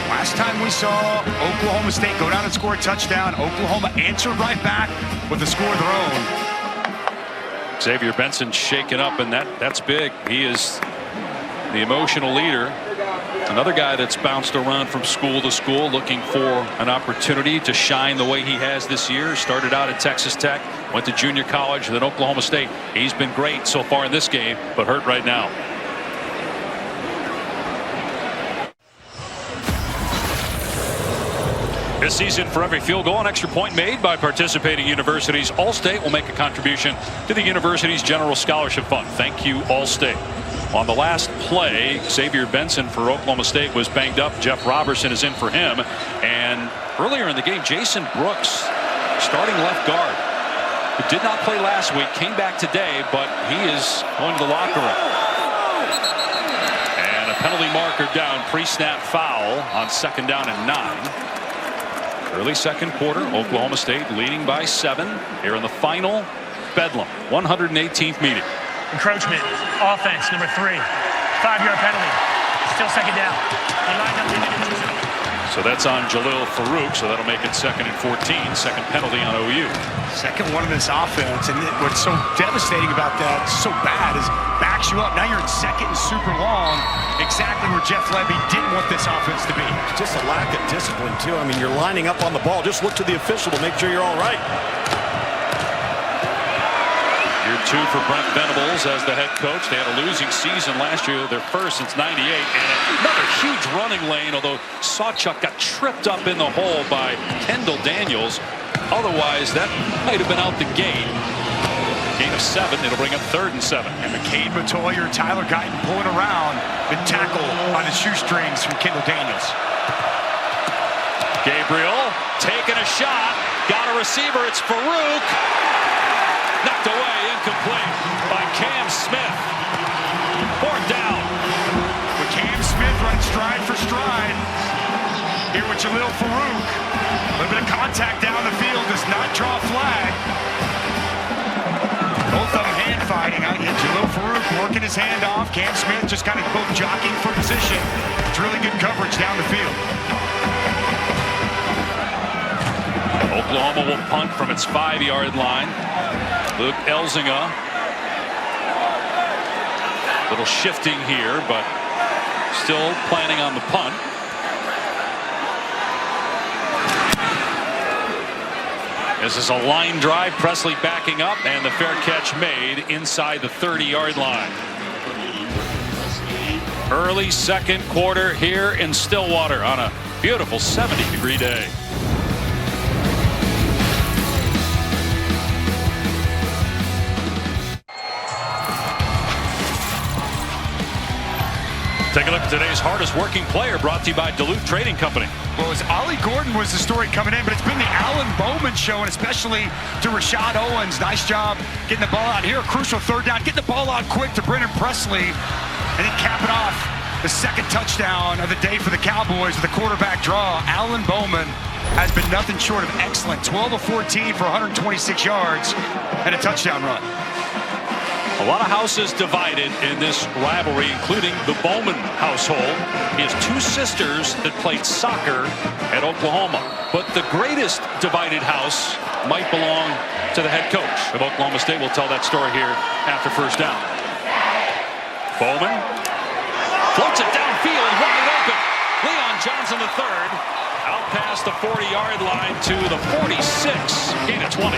[SPEAKER 9] Last time we saw Oklahoma State go down and score a touchdown, Oklahoma answered right back with a score of their own.
[SPEAKER 1] Xavier Benson shaken up, and that's big. He is the emotional leader. Another guy that's bounced around from school to school looking for an opportunity to shine the way he has this year. Started out at Texas Tech, went to junior college, then Oklahoma State. He's been great so far in this game, but hurt right now. This season, for every field goal and extra point made by participating universities, All-State will make a contribution to the university's general scholarship fund. Thank you, All-State. On the last play, Xavier Benson for Oklahoma State was banged up. Jeff Robertson is in for him. And earlier in the game, Jason Brooks, starting left guard, who did not play last week, came back today, but he is going to the locker room. And a penalty marker down, pre-snap foul on 2nd down and 9. Early second quarter, Oklahoma State leading by 7 here in the final Bedlam 118th meeting.
[SPEAKER 13] Encroachment, offense, number 3. 5-yard penalty. Still 2nd down. He lined up individuals.
[SPEAKER 1] So that's on Jalil Farouk, so that'll make it 2nd and 14. Second penalty on OU.
[SPEAKER 9] Second one of this offense, and what's so devastating about that, so bad, is backs you up. Now you're in 2nd and super long, exactly where Jeff Lebby didn't want this offense to be.
[SPEAKER 10] Just a lack of discipline, too. I mean, you're lining up on the ball. Just look to the official to make sure you're all right.
[SPEAKER 1] Year 2 for Brent Venables as the head coach. They had a losing season last year, their first since '98, and another huge running lane, although Sawchuk got tripped up in the hole by Kendall Daniels. Otherwise, that might have been out the gate. Gain of 7, it'll bring up 3rd and 7.
[SPEAKER 9] And McCade Matoyer, Tyler Guyton pulling around. The tackle on the shoestrings from Kendall Daniels.
[SPEAKER 1] Gabriel taking a shot, got a receiver, it's Farouk. Knocked away, incomplete by Cam Smith. 4th down.
[SPEAKER 9] With Cam Smith running stride for stride. Here with Jalil Farouk. A little bit of contact down the field, does not draw a flag. Both of them hand fighting. Jalil Farouk working his hand off. Cam Smith just kind of both jockeying for position. It's really good coverage down the field.
[SPEAKER 1] Oklahoma will punt from its 5-yard line. Luke Elzinga. Little shifting here, but still planning on the punt. This is a line drive. Presley backing up, and the fair catch made inside the 30-yard line. Early second quarter here in Stillwater on a beautiful 70-degree day. Take a look at today's hardest working player, brought to you by Duluth Trading Company.
[SPEAKER 9] Well, Ollie Gordon was the story coming in, but it's been the Alan Bowman show, and especially to Rashad Owens. Nice job getting the ball out here. A crucial third down. Getting the ball out quick to Brennan Presley, and then capping off the second touchdown of the day for the Cowboys with a quarterback draw. Alan Bowman has been nothing short of excellent. 12 of 14 for 126 yards and a touchdown run.
[SPEAKER 1] A lot of houses divided in this rivalry, including the Bowman household. He has two sisters that played soccer at Oklahoma. But the greatest divided house might belong to the head coach of Oklahoma State. We'll tell that story here after first down. Bowman floats it downfield, wide open. Leon Johnson III out past the 40-yard line to the 46, gain of 20.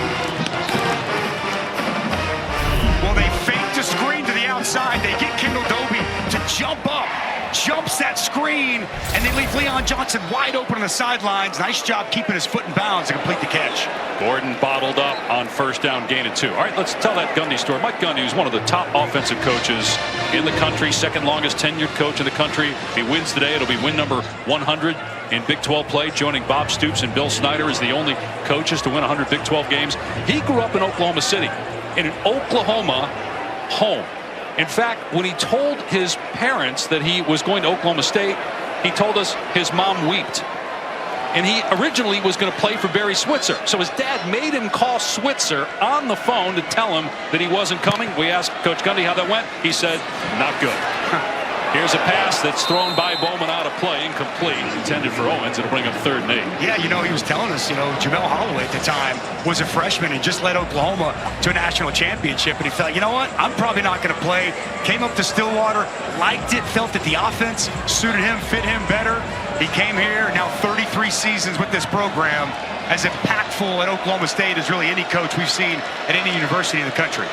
[SPEAKER 9] Well, they faked a screen to the outside. They get Kendall Dobie to jump up, jumps that screen, and they leave Leon Johnson wide open on the sidelines. Nice job keeping his foot in bounds to complete the catch.
[SPEAKER 1] Gordon bottled up on first down, gain of 2. All right, let's tell that Gundy story. Mike Gundy is one of the top offensive coaches in the country, second longest tenured coach in the country. If he wins today, it'll be win number 100 in Big 12 play, joining Bob Stoops and Bill Snyder as the only coaches to win 100 Big 12 games. He grew up in Oklahoma City, in an Oklahoma home. In fact, when he told his parents that he was going to Oklahoma State, he told us his mom wept. And he originally was going to play for Barry Switzer. So his dad made him call Switzer on the phone to tell him that he wasn't coming. We asked Coach Gundy how that went. He said, not good. Here's a pass that's thrown by Bowman out of play, incomplete, intended for Owens. It'll bring up 3rd and 8.
[SPEAKER 9] Yeah, you know, he was telling us, Jamel Holloway at the time was a freshman and just led Oklahoma to a national championship. And he felt, you know what, I'm probably not going to play. Came up to Stillwater, liked it, felt that the offense suited him, fit him better. He came here, now 33 seasons with this program, as impactful at Oklahoma State as really any coach we've seen at any university in the country.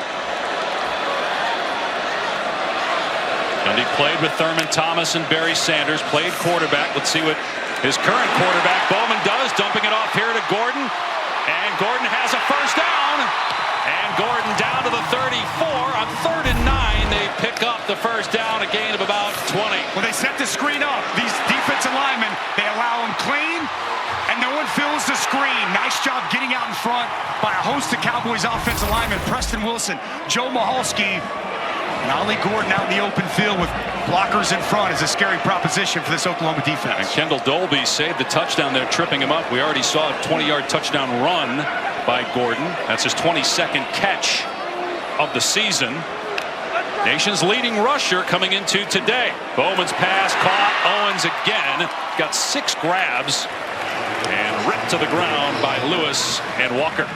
[SPEAKER 1] And he played with Thurman Thomas and Barry Sanders, played quarterback. Let's see what his current quarterback, Bowman, does. Dumping it off here to Gordon. And Gordon has a first down. And Gordon down to the 34. On 3rd and 9, they pick up the first down, a gain of about 20.
[SPEAKER 9] Well, they set the screen up. These defensive linemen, they allow them clean, and no one fills the screen. Nice job getting out in front by a host of Cowboys offensive linemen. Preston Wilson, Joe Mahalski, and Ollie Gordon out in the open field with blockers in front is a scary proposition for this Oklahoma defense.
[SPEAKER 1] And Kendall Dolby saved the touchdown there, tripping him up. We already saw a 20-yard touchdown run by Gordon. That's his 22nd catch of the season. Nation's leading rusher coming into today. Bowman's pass caught. Owens again got 6 grabs and ripped to the ground by Lewis and Walker.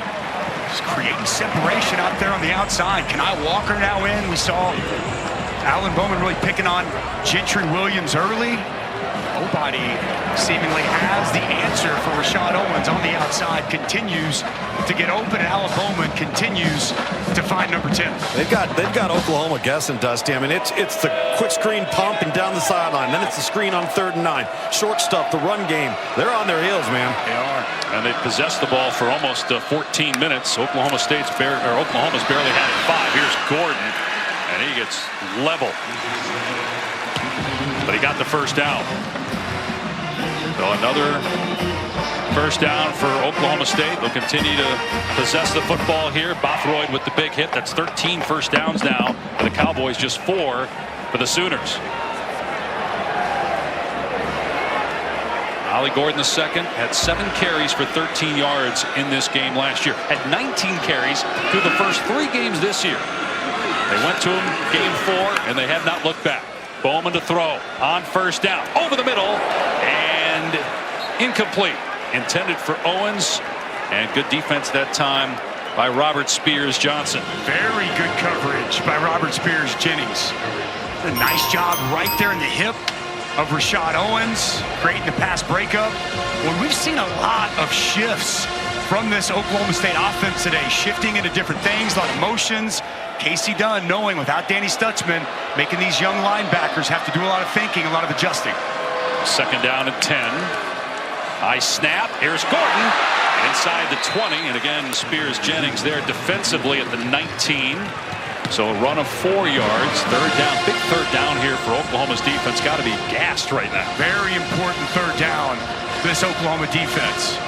[SPEAKER 9] Just creating separation out there on the outside. Kenai Walker now in. We saw Alan Bowman really picking on Gentry Williams early. Nobody seemingly has the answer for Rashad Owens on the outside. Continues to get open, and Alan Bowman continues to find number 10.
[SPEAKER 10] They've got Oklahoma guessing, Dusty. I mean, it's the quick screen pump and down the sideline. Then it's the screen on 3rd and 9. Short stuff, the run game. They're on their heels, man.
[SPEAKER 1] They are. And they possessed the ball for almost 14 minutes. Oklahoma's barely had it 5. Here's Gordon, and he gets level. But he got the first down. So another first down for Oklahoma State. They'll continue to possess the football here. Bothroyd with the big hit. That's 13 first downs now for the Cowboys, just 4 for the Sooners. Ollie Gordon II had 7 carries for 13 yards in this game last year. Had 19 carries through the first 3 games this year. They went to him game 4, and they have not looked back. Bowman to throw on first down. Over the middle, and incomplete. Intended for Owens, and good defense that time by Robert Spears Johnson.
[SPEAKER 9] Very good coverage by Robert Spears Jennings. A nice job right there in the hip of Rashad Owens, creating the pass breakup. When we've seen a lot of shifts from this Oklahoma State offense today, shifting into different things, a lot of motions. Casey Dunn knowing without Danny Stutzman, making these young linebackers have to do a lot of thinking, a lot of adjusting.
[SPEAKER 1] Second down and 10. High snap. Here's Gordon inside the 20. And again, Spears Jennings there defensively at the 19. So a run of 4 yards. Third down. Big third down here for Oklahoma's defense. Got to be gassed right now.
[SPEAKER 9] Very important third down for this Oklahoma defense.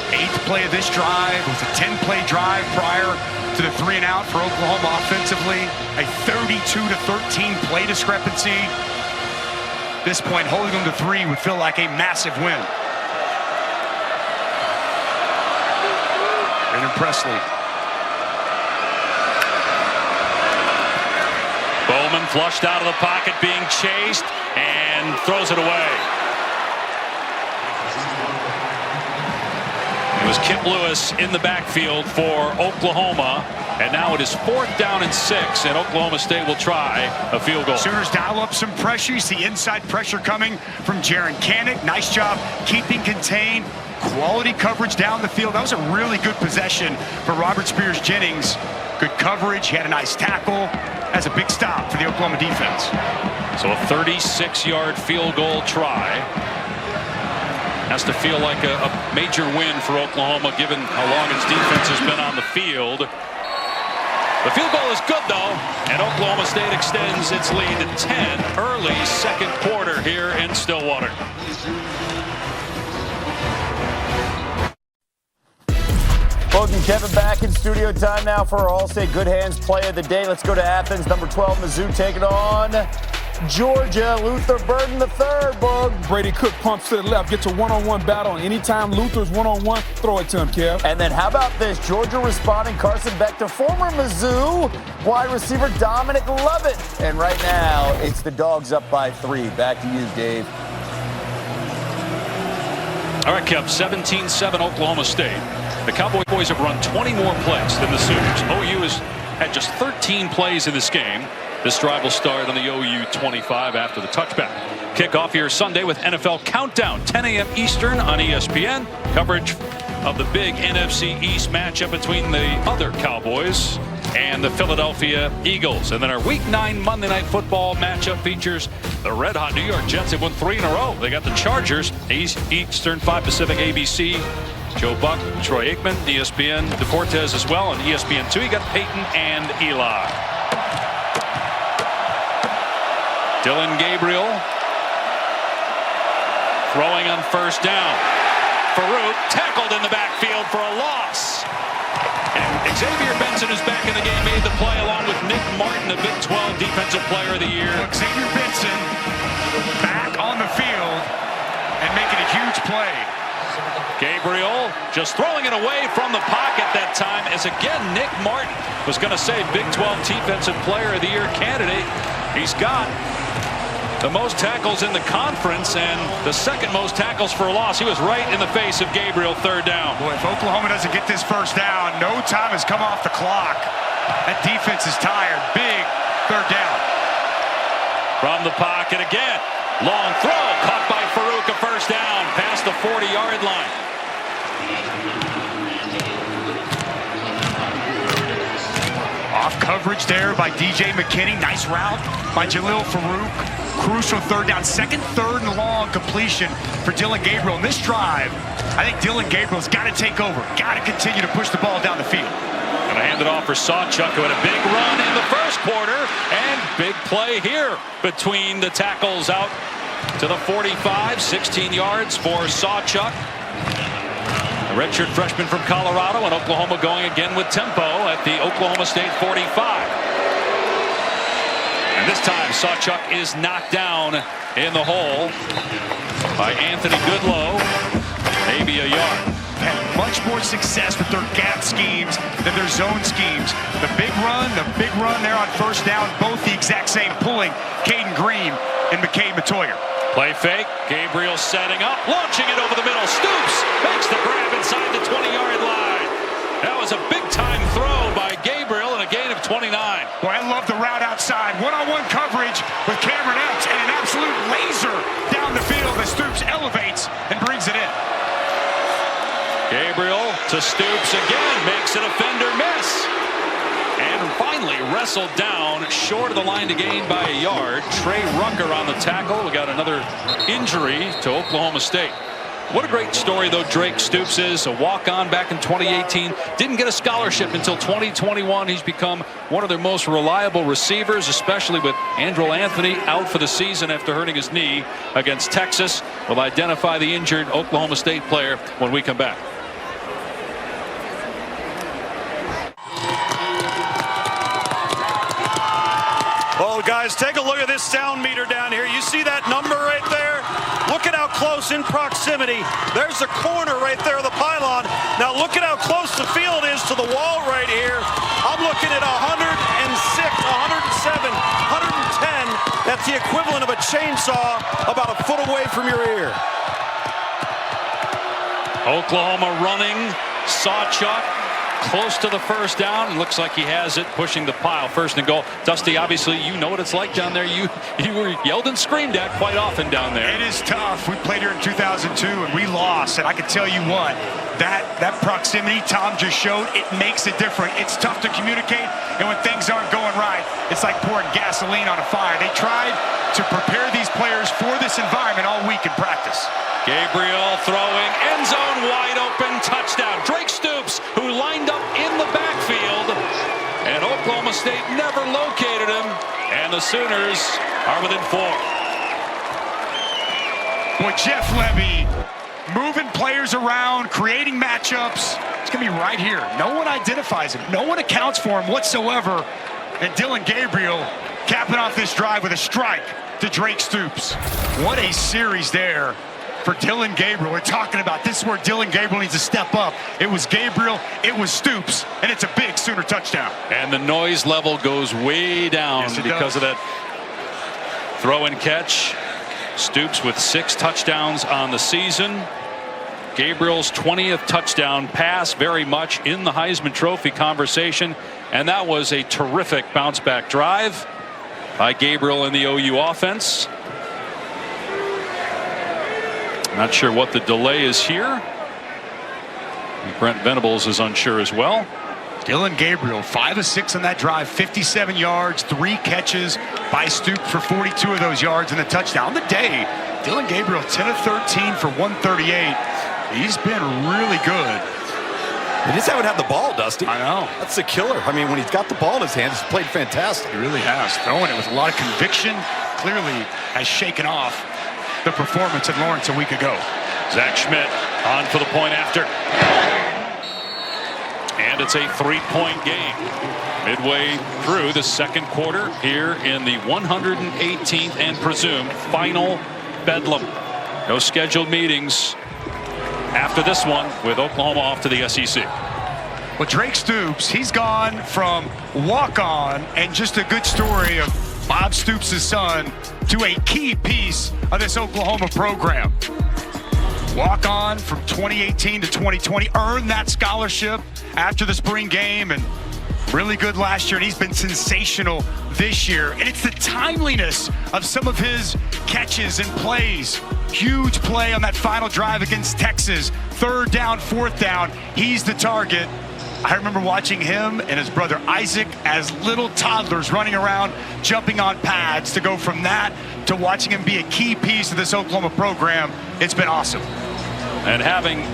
[SPEAKER 9] 8th play of this drive. It was a 10-play drive prior to the 3-and-out for Oklahoma offensively. A 32-13 play discrepancy. At this point, holding them to 3 would feel like a massive win. Brandon Presley.
[SPEAKER 1] Bowman flushed out of the pocket, being chased, and throws it away. It was Kip Lewis in the backfield for Oklahoma, and now it is 4th down and 6, and Oklahoma State will try a field goal.
[SPEAKER 9] Sooners dial up some pressure. You see inside pressure coming from Jaron Kanik. Nice job keeping contained. Quality coverage down the field. That was a really good possession for Robert Spears Jennings. Good coverage. He had a nice tackle. That's a big stop for the Oklahoma defense.
[SPEAKER 1] So a 36-yard field goal try. Has to feel like a major win for Oklahoma given how long its defense has been on the field. The field goal is good though, and Oklahoma State extends its lead to 10 early second quarter here in Stillwater.
[SPEAKER 12] Boog and Kevin back in studio time now for our All-State Good Hands play of the day. Let's go to Athens. Number 12, Mizzou taking on Georgia. Luther Burden III, Boog.
[SPEAKER 7] Brady Cook pumps to the left, gets a one-on-one battle. Anytime Luther's one-on-one, throw it to him, Kev.
[SPEAKER 12] And then how about this? Georgia responding. Carson Beck to former Mizzou wide receiver Dominic Lovett. And right now, it's the Dogs up by 3. Back to you, Dave.
[SPEAKER 1] All right, Kev, 17-7 Oklahoma State. The Cowboys have run 20 more plays than the Sooners. OU has had just 13 plays in this game. This drive will start on the OU 25 after the touchback. Kickoff here Sunday with NFL Countdown, 10 a.m. Eastern on ESPN. Coverage of the big NFC East matchup between the other Cowboys and the Philadelphia Eagles. And then our Week 9 Monday Night Football matchup features the red-hot New York Jets. Have won 3 in a row. They got the Chargers, Eastern, 5 Pacific, ABC. Joe Buck, Troy Aikman, ESPN, DeFortes as well on ESPN2. You got Peyton and Eli. Dylan Gabriel throwing on first down. Farouk tackled in the backfield for a loss. And Xavier Benson, who's back in the game, made the play along with Nick Martin, the Big 12 Defensive Player of the Year.
[SPEAKER 9] Xavier Benson back on the field and making a huge play.
[SPEAKER 1] Gabriel just throwing it away from the pocket that time, as again Nick Martin was going to say Big 12 Defensive Player of the Year candidate. He's got the most tackles in the conference and the second most tackles for a loss. He was right in the face of Gabriel. Third down.
[SPEAKER 9] Boy, if Oklahoma doesn't get this first down, no time has come off the clock. That defense is tired. Big third down.
[SPEAKER 1] From the pocket again. Long throw caught by Farouk, a first down past the 40-yard line.
[SPEAKER 9] Off coverage there by DJ McKinney. Nice route by Jalil Farouk. Crucial third down. Second, third, and long completion for Dylan Gabriel. In this drive, I think Dylan Gabriel's got to take over. Got to continue to push the ball down the field.
[SPEAKER 1] Gonna hand it off for Sawchuk, who had a big run in the first quarter, and big play here between the tackles out to the 45, 16 yards for Sawchuk. A redshirt freshman from Colorado, and Oklahoma going again with tempo at the Oklahoma State 45. And this time Sawchuk is knocked down in the hole by Anthony Goodlow, maybe a yard.
[SPEAKER 9] Had much more success with their gap schemes than their zone schemes. The big run there on first down, both the exact same, pulling Caden Green and McKay Matoyer.
[SPEAKER 1] Play fake, Gabriel setting up, launching it over the middle. Stoops makes the grab inside the 20-yard line. That was a big-time throw by Gabriel and a gain of 29.
[SPEAKER 9] Boy, I love the route outside. One-on-one coverage with Cameron Epps and an absolute laser down the field as Stoops elevates and brings it in.
[SPEAKER 1] Gabriel to to Stoops again, makes an offender miss. And finally wrestled down short of the line to gain by a yard. Trey Rucker on the tackle. We got another injury to Oklahoma State. What a great story, though, Drake Stoops is. A walk-on back in 2018. Didn't get a scholarship until 2021. He's become one of their most reliable receivers, especially with Andrew Anthony out for the season after hurting his knee against Texas. We'll identify the injured Oklahoma State player when we come back.
[SPEAKER 10] Well, guys, take a look at this sound meter down here. You see that number right there? Look at how close in proximity. There's the corner right there of the pylon. Now look at how close the field is to the wall right here. I'm looking at 106, 107, 110. That's the equivalent of a chainsaw about a foot away from your ear.
[SPEAKER 1] Oklahoma running, Sawchuck close to the first down. Looks like he has it, pushing the pile. First and goal. Dusty, obviously you know what it's like down there. You were yelled and screamed at quite often down there.
[SPEAKER 9] It is tough. We played here in 2002 and we lost, and I can tell you what, that proximity Tom just showed, it makes it different. It's tough to communicate, and when things aren't going right, it's like pouring gasoline on a fire. They tried to prepare these players for this environment all week in practice.
[SPEAKER 1] Gabriel throwing, end zone wide open, touchdown. Drake Stoops, who lined up in the backfield, and Oklahoma State never located him, and the Sooners are within 4.
[SPEAKER 9] Boy, Jeff Levy moving players around, creating matchups. It's going to be right here. No one identifies him. No one accounts for him whatsoever. And Dylan Gabriel capping off this drive with a strike to Drake Stoops. What a series there for Dylan Gabriel. We're talking about this is where Dylan Gabriel needs to step up. It was Gabriel, it was Stoops, and it's a big Sooner touchdown.
[SPEAKER 1] And the noise level goes way down because of that throw and catch. Stoops with 6 touchdowns on the season. Gabriel's 20th touchdown pass, very much in the Heisman Trophy conversation. And that was a terrific bounce back drive by Gabriel in the OU offense. Not sure what the delay is here. Brent Venables is unsure as well.
[SPEAKER 9] Dylan Gabriel, 5 of 6 on that drive, 57 yards, 3 catches by Stoops for 42 of those yards and a touchdown. On the day, Dylan Gabriel 10 of 13 for 138. He's been really good.
[SPEAKER 15] He just haven't had the ball, Dusty.
[SPEAKER 9] I know.
[SPEAKER 15] That's the killer. I mean, when he's got the ball in his hands, he's played fantastic.
[SPEAKER 9] He really has. Throwing it with a lot of conviction. Clearly has shaken off the performance at Lawrence a week ago.
[SPEAKER 1] Zach Schmidt on for the point after. And it's a 3-point game. Midway through the second quarter here in the 118th and presumed final Bedlam. No scheduled meetings after this one with Oklahoma off to the SEC.
[SPEAKER 9] Well, Drake Stoops, he's gone from walk-on and just a good story of Bob Stoops' son to a key piece of this Oklahoma program. Walk on from 2018 to 2020, earned that scholarship after the spring game, and really good last year, and he's been sensational this year. And it's the timeliness of some of his catches and plays. Huge play on that final drive against Texas. 3rd down, 4th down, he's the target. I remember watching him and his brother Isaac as little toddlers running around, jumping on pads to go from that to watching him be a key piece of this Oklahoma program. It's been awesome.
[SPEAKER 1] And having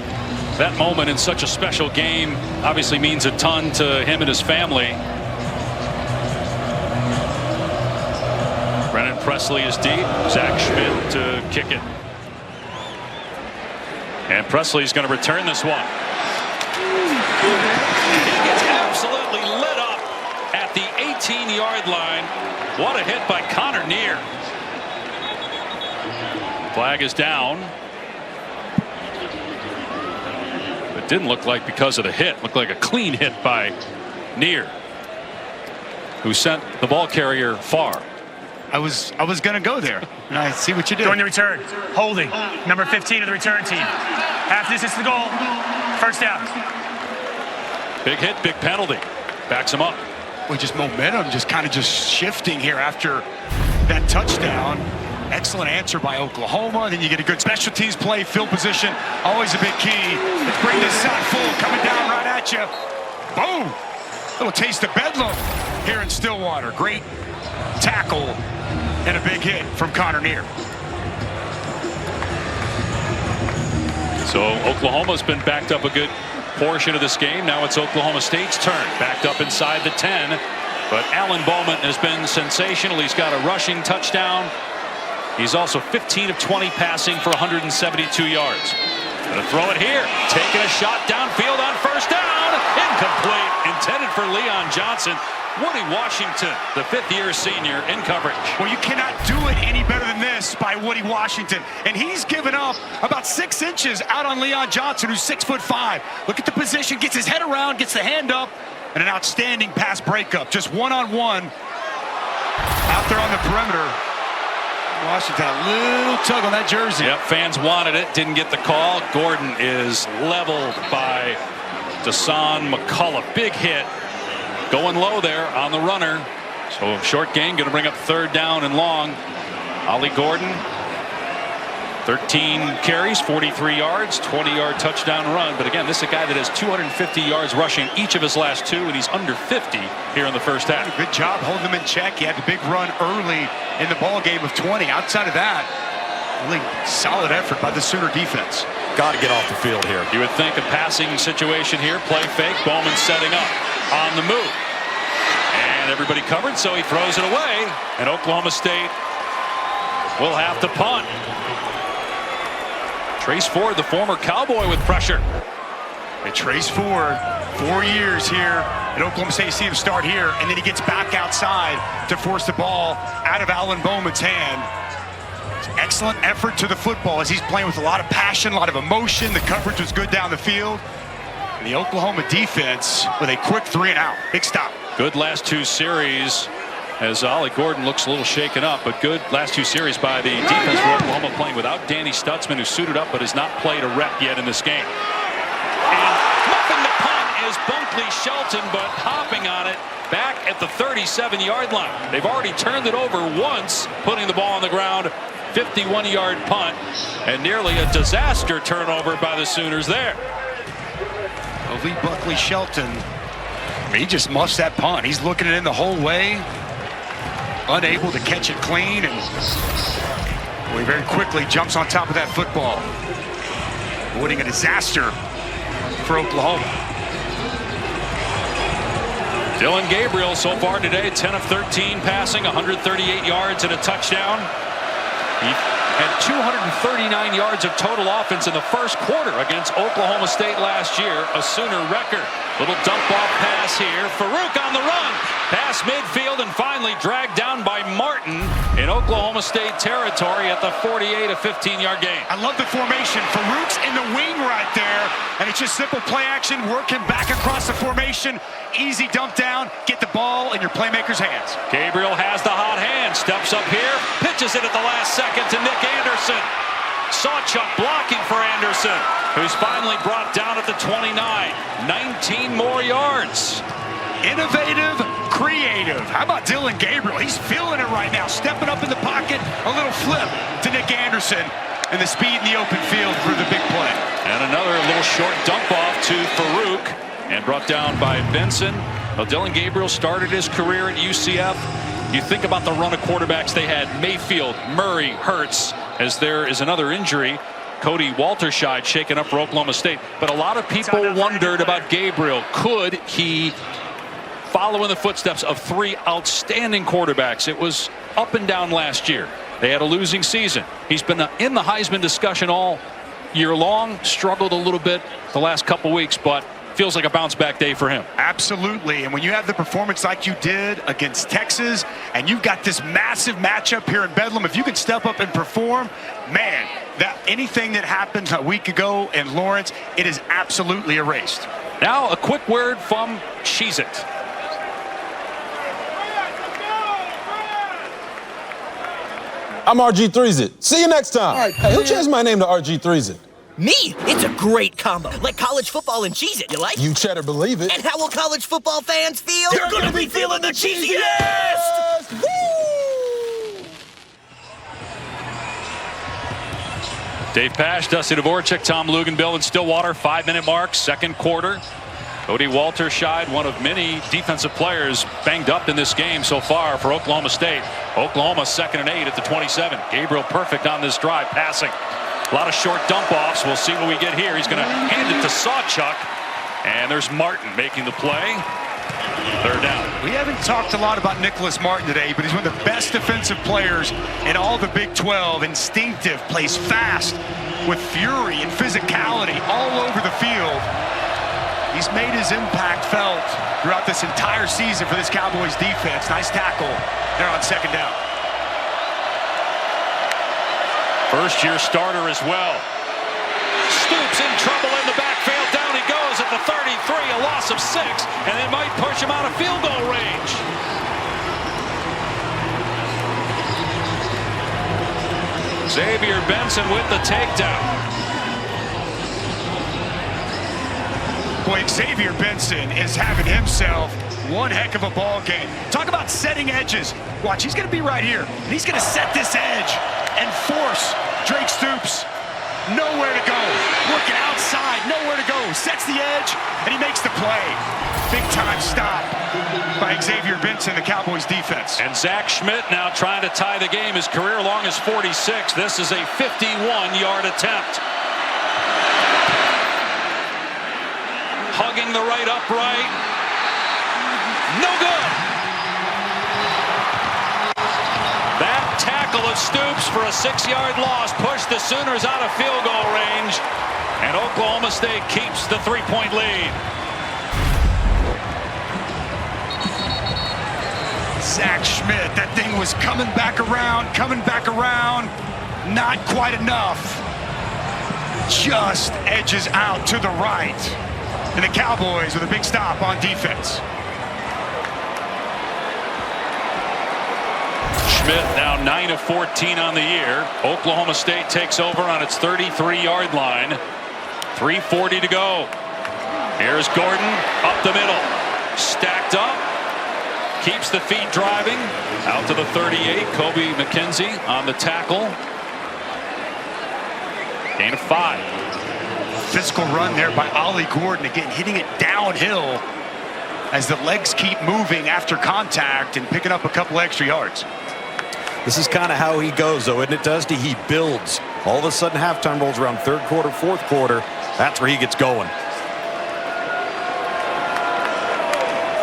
[SPEAKER 1] that moment in such a special game obviously means a ton to him and his family. Brennan Presley is deep. Zach Schmidt to kick it. And Presley's going to return this one. He gets absolutely lit up at the 18-yard line. What a hit by Connor Neer. Flag is down. It didn't look like because of the hit. Looked like a clean hit by Neer, who sent the ball carrier far.
[SPEAKER 9] I was going to go there. And I see what you did.
[SPEAKER 13] During the return, holding, number 15 of the return team. Half distance to the goal, 1st down.
[SPEAKER 1] Big hit, big penalty. Backs him up.
[SPEAKER 9] Well, just momentum, just kind of shifting here after that touchdown. Excellent answer by Oklahoma. Then you get a good special teams play, field position, always a big key. Let's bring this sack full, coming down right at you. Boom! Little taste of bedlam here in Stillwater. Great tackle and a big hit from Connor Neer.
[SPEAKER 1] So Oklahoma's been backed up a good portion of this game. Now it's Oklahoma State's turn. Backed up inside the 10. But Alan Bowman has been sensational. He's got a rushing touchdown. He's also 15 of 20 passing for 172 yards. Gonna throw it here. Taking a shot downfield on first down. Incomplete. Intended for Leon Johnson. Woody Washington, the fifth-year senior, in coverage.
[SPEAKER 9] Well, you cannot do it any better than this by Woody Washington. And he's given up about 6 inches out on Leon Johnson, who's 6'5". Look at the position, gets his head around, gets the hand up, and an outstanding pass breakup. Just one-on-one out there on the perimeter. Washington, a little tug on that jersey.
[SPEAKER 1] Yep, fans wanted it, didn't get the call. Gordon is leveled by Dasan McCullough. Big hit. Going low there on the runner. So short gain, going to bring up third down and long. Ollie Gordon, 13 carries, 43 yards, 20-yard touchdown run. But again, this is a guy that has 250 yards rushing each of his last 2, and he's under 50 here in the first half.
[SPEAKER 9] Good job holding him in check. He had the big run early in the ball game of 20. Outside of that, really solid effort by the Sooner defense.
[SPEAKER 15] Got to get off the field here.
[SPEAKER 1] You would think a passing situation here. Play fake. Bowman setting up on the move. And everybody covered, so he throws it away. And Oklahoma State will have to punt. Trace Ford, the former Cowboy, with pressure.
[SPEAKER 9] And Trace Ford, 4 years here at Oklahoma State. You see him start here, and then he gets back outside to force the ball out of Alan Bowman's hand. Excellent effort to the football as he's playing with a lot of passion, a lot of emotion. The coverage was good down the field. And the Oklahoma defense with a quick 3-and-out. Big stop.
[SPEAKER 1] Good last 2 series as Ollie Gordon looks a little shaken up, but good last 2 series by the defense for Oklahoma, playing without Danny Stutzman, who suited up but has not played a rep yet in this game. And muffing the punt is Bunkley Shelton, but hopping on it back at the 37-yard line. They've already turned it over once, putting the ball on the ground. 51-yard punt, and nearly a disaster turnover by the Sooners there.
[SPEAKER 9] Lee Buckley Shelton, he just muffs that punt. He's looking it in the whole way, unable to catch it clean, and he very quickly jumps on top of that football, avoiding a disaster for Oklahoma.
[SPEAKER 1] Dylan Gabriel so far today, 10 of 13 passing, 138 yards and a touchdown. He had 239 yards of total offense in the first quarter against Oklahoma State last year, a Sooner record. Little dump off pass here. Farouk on the run. Pass midfield and finally dragged down by Martin in Oklahoma State territory at the 48, a 15-yard gain.
[SPEAKER 9] I love the formation. Farouk's in the wing right there, and it's just simple play action. Work him back across the formation. Easy dump down. Get the ball in your playmaker's hands.
[SPEAKER 1] Gabriel has the hot hand. Steps up here. Pitches it at the last second to Nick Anderson. Sawchuk blocking for Anderson, who's finally brought down at the 29. 19 more yards.
[SPEAKER 9] Innovative, creative. How about Dylan Gabriel? He's feeling it right now. Stepping up in the pocket. A little flip to Nick Anderson. And the speed in the open field for the big play.
[SPEAKER 1] And another little short dump off to Farouk. And brought down by Benson. Well, Dylan Gabriel started his career at UCF. You think about the run of quarterbacks they had. Mayfield, Murray, Hurts. As there is another injury, Cody Walterscheid shaken up for Oklahoma State. But a lot of people wondered about Gabriel. Could he follow in the footsteps of 3 outstanding quarterbacks? It was up and down last year. They had a losing season. He's been in the Heisman discussion all year long. Struggled a little bit the last couple weeks, but feels like a bounce-back day for him.
[SPEAKER 9] Absolutely, and when you have the performance like you did against Texas, and you've got this massive matchup here in Bedlam, if you can step up and perform, man, that anything that happened a week ago in Lawrence, it is absolutely erased.
[SPEAKER 1] Now, a quick word from Cheez-It.
[SPEAKER 16] I'm RG3Z. See you next time. Right, hey, who changed my name to RG3Z?
[SPEAKER 17] Me? It's a great combo. Like college football and Cheez-It, you like?
[SPEAKER 16] You cheddar believe it.
[SPEAKER 17] And how will college football fans feel?
[SPEAKER 16] They're gonna be feeling the cheesiest! Woo!
[SPEAKER 1] Dave Pasch, Dusty Dvorak, Tom Luganbill in Stillwater. 5-minute mark, second quarter. Cody Walter-Scheid, one of many defensive players banged up in this game so far for Oklahoma State. Oklahoma 2nd and 8 at the 27. Gabriel Perfect on this drive, passing. A lot of short dump-offs. We'll see what we get here. He's going to hand it to Sawchuk. And there's Martin making the play. Third down.
[SPEAKER 9] We haven't talked a lot about Nicholas Martin today, but he's one of the best defensive players in all the Big 12. Instinctive, plays fast with fury and physicality all over the field. He's made his impact felt throughout this entire season for this Cowboys defense. Nice tackle there on second down.
[SPEAKER 1] First-year starter as well. Stoops in trouble in the backfield. Down he goes at the 33, a loss of 6, and they might push him out of field goal range. Xavier Benson with the takedown.
[SPEAKER 9] Boy, Xavier Benson is having himself one heck of a ball game. Talk about setting edges. Watch, he's going to be right here. And he's going to set this edge and force Drake Stoops nowhere to go. Working outside, nowhere to go. Sets the edge, and he makes the play. Big time stop by Xavier Benson, the Cowboys defense.
[SPEAKER 1] And Zach Schmidt now trying to tie the game. His career long is 46. This is a 51-yard attempt. Hugging the right upright. No good. That tackle of Stoops for a 6-yard loss pushed the Sooners out of field goal range. And Oklahoma State keeps the 3-point lead.
[SPEAKER 9] Zach Schmidt, that thing was coming back around. Not quite enough. Just edges out to the right. And the Cowboys with a big stop on defense.
[SPEAKER 1] Schmidt now 9 of 14 on the year. Oklahoma State takes over on its 33-yard line. 3:40 to go. Here's Gordon up the middle. Stacked up. Keeps the feet driving. Out to the 38. Kobe McKenzie on the tackle. Gain of 5.
[SPEAKER 9] Physical run there by Ollie Gordon, again hitting it downhill as the legs keep moving after contact and picking up a couple extra yards.
[SPEAKER 15] This is kind of how he goes, though, isn't it, Dusty? He builds. All of a sudden, halftime rolls around, third quarter, fourth quarter. That's where he gets going.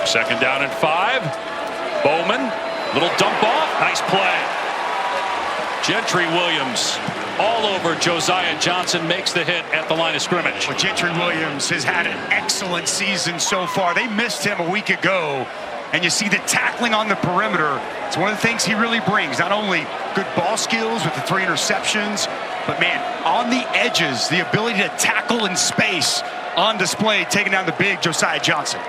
[SPEAKER 1] Second down and 5. Bowman, little dump off, nice play. Gentry Williams all over Josiah Johnson, makes the hit at the line of scrimmage.
[SPEAKER 9] Well, Gentry Williams has had an excellent season so far. They missed him a week ago, and you see the tackling on the perimeter. It's one of the things he really brings. Not only good ball skills with the 3 interceptions, but man, on the edges, the ability to tackle in space on display, taking down the big Josiah Johnson.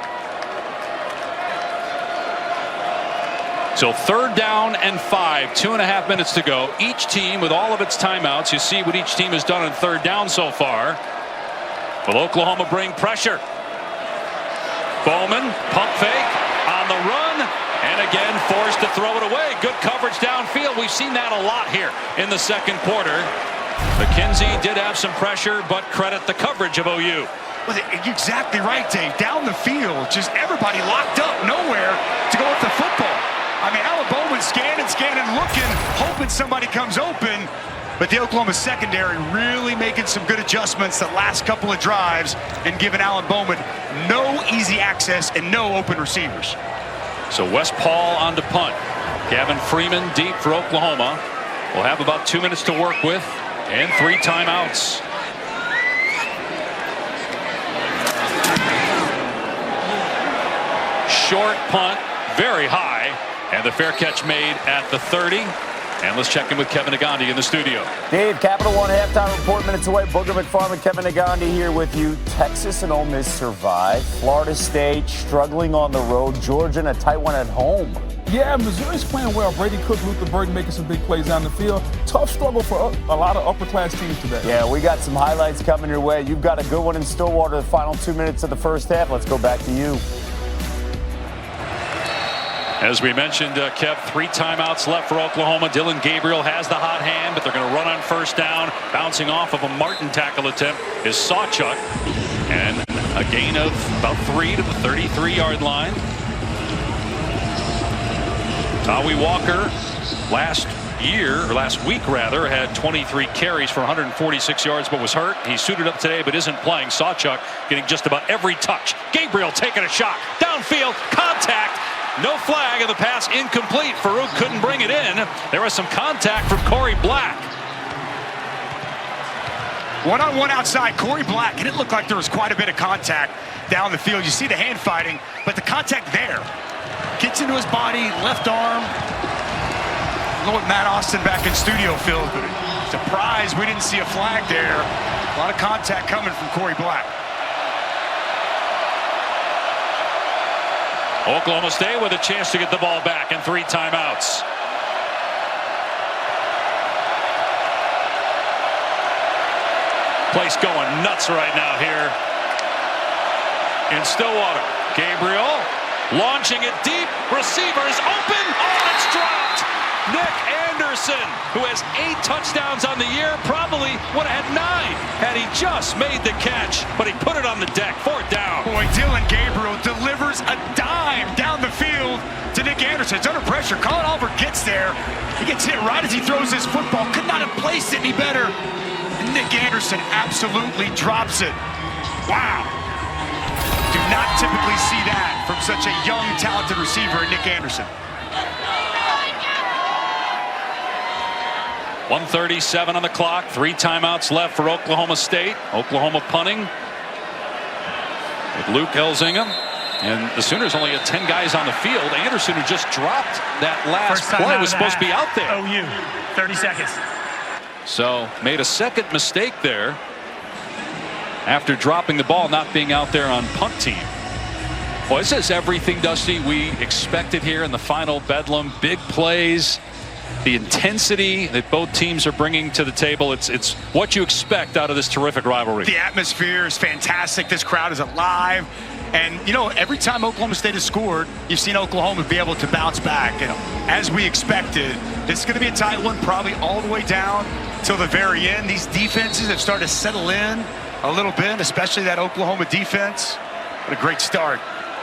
[SPEAKER 1] So third down and 5, 2.5 minutes to go. Each team with all of its timeouts. You see what each team has done on third down so far. Will Oklahoma bring pressure? Bowman, pump fake on the run, and again forced to throw it away. Good coverage downfield. We've seen that a lot here in the second quarter. McKenzie did have some pressure, but credit the coverage of OU.
[SPEAKER 9] Well, you're exactly right, Dave. Down the field, just everybody locked up, nowhere to go with the football. I mean, Alan Bowman scanning, looking, hoping somebody comes open. But the Oklahoma secondary really making some good adjustments the last couple of drives and giving Alan Bowman no easy access and no open receivers.
[SPEAKER 1] So Wes Paul on to punt. Gavin Freeman deep for Oklahoma. We'll have about 2 minutes to work with and 3 timeouts. Short punt, very high. And the fair catch made at the 30. And let's check in with Kevin Negandhi in the studio.
[SPEAKER 12] Dave, Capital One halftime report minutes away. Booger McFarland, Kevin Negandhi here with you. Texas and Ole Miss survive. Florida State struggling on the road. Georgia in a tight one at home.
[SPEAKER 7] Yeah, Missouri's playing well. Brady Cook, Luther Burden making some big plays down the field. Tough struggle for a lot of upper-class teams today.
[SPEAKER 12] Yeah, we got some highlights coming your way. You've got a good one in Stillwater the final 2 minutes of the first half. Let's go back to you.
[SPEAKER 1] As we mentioned, Kev, 3 timeouts left for Oklahoma. Dillon Gabriel has the hot hand, but they're going to run on first down. Bouncing off of a Martin tackle attempt is Sawchuk. And a gain of about 3 to the 33-yard line. Tawi Walker last week had 23 carries for 146 yards, but was hurt. He suited up today, but isn't playing. Sawchuk getting just about every touch. Gabriel taking a shot. Downfield, contact. No flag, and the pass incomplete. Farouk couldn't bring it in. There was some contact from Corey Black.
[SPEAKER 9] One-on-one outside, Corey Black, and it looked like there was quite a bit of contact down the field. You see the hand fighting, but the contact there. Gets into his body, left arm. I don't know what Matt Austin back in studio feels, but surprised we didn't see a flag there. A lot of contact coming from Corey Black.
[SPEAKER 1] Oklahoma State with a chance to get the ball back and 3 timeouts. Place going nuts right now here in Stillwater. Gabriel launching it deep. Receiver is open. Oh, it's dropped. Nick Anderson, who has 8 touchdowns on the year, probably would have had 9 had he just made the catch, but he put it on the deck. 4th down.
[SPEAKER 9] Boy, Dillon Gabriel delivers a dime down the field to Nick Anderson. It's under pressure. Colin Oliver gets there. He gets hit right as he throws his football. Could not have placed it any better. And Nick Anderson absolutely drops it. Wow. Do not typically see that from such a young, talented receiver, Nick Anderson.
[SPEAKER 1] 1:37 on the clock. 3 timeouts left for Oklahoma State. Oklahoma punting with Luke Elzingham. And the Sooners only had 10 guys on the field. Anderson, who just dropped that last play, was supposed to be out there.
[SPEAKER 13] OU, 30 seconds.
[SPEAKER 1] So made a second mistake there after dropping the ball, not being out there on punt team. Well, this is everything, Dusty, we expected here in the final Bedlam. Big plays. The intensity that both teams are bringing to the table, it's what you expect out of this terrific rivalry.
[SPEAKER 9] The atmosphere is fantastic. This crowd is alive. And, you know, every time Oklahoma State has scored, you've seen Oklahoma be able to bounce back. And as we expected, it's going to be a tight one, probably all the way down till the very end. These defenses have started to settle in a little bit, especially that Oklahoma defense. What a great start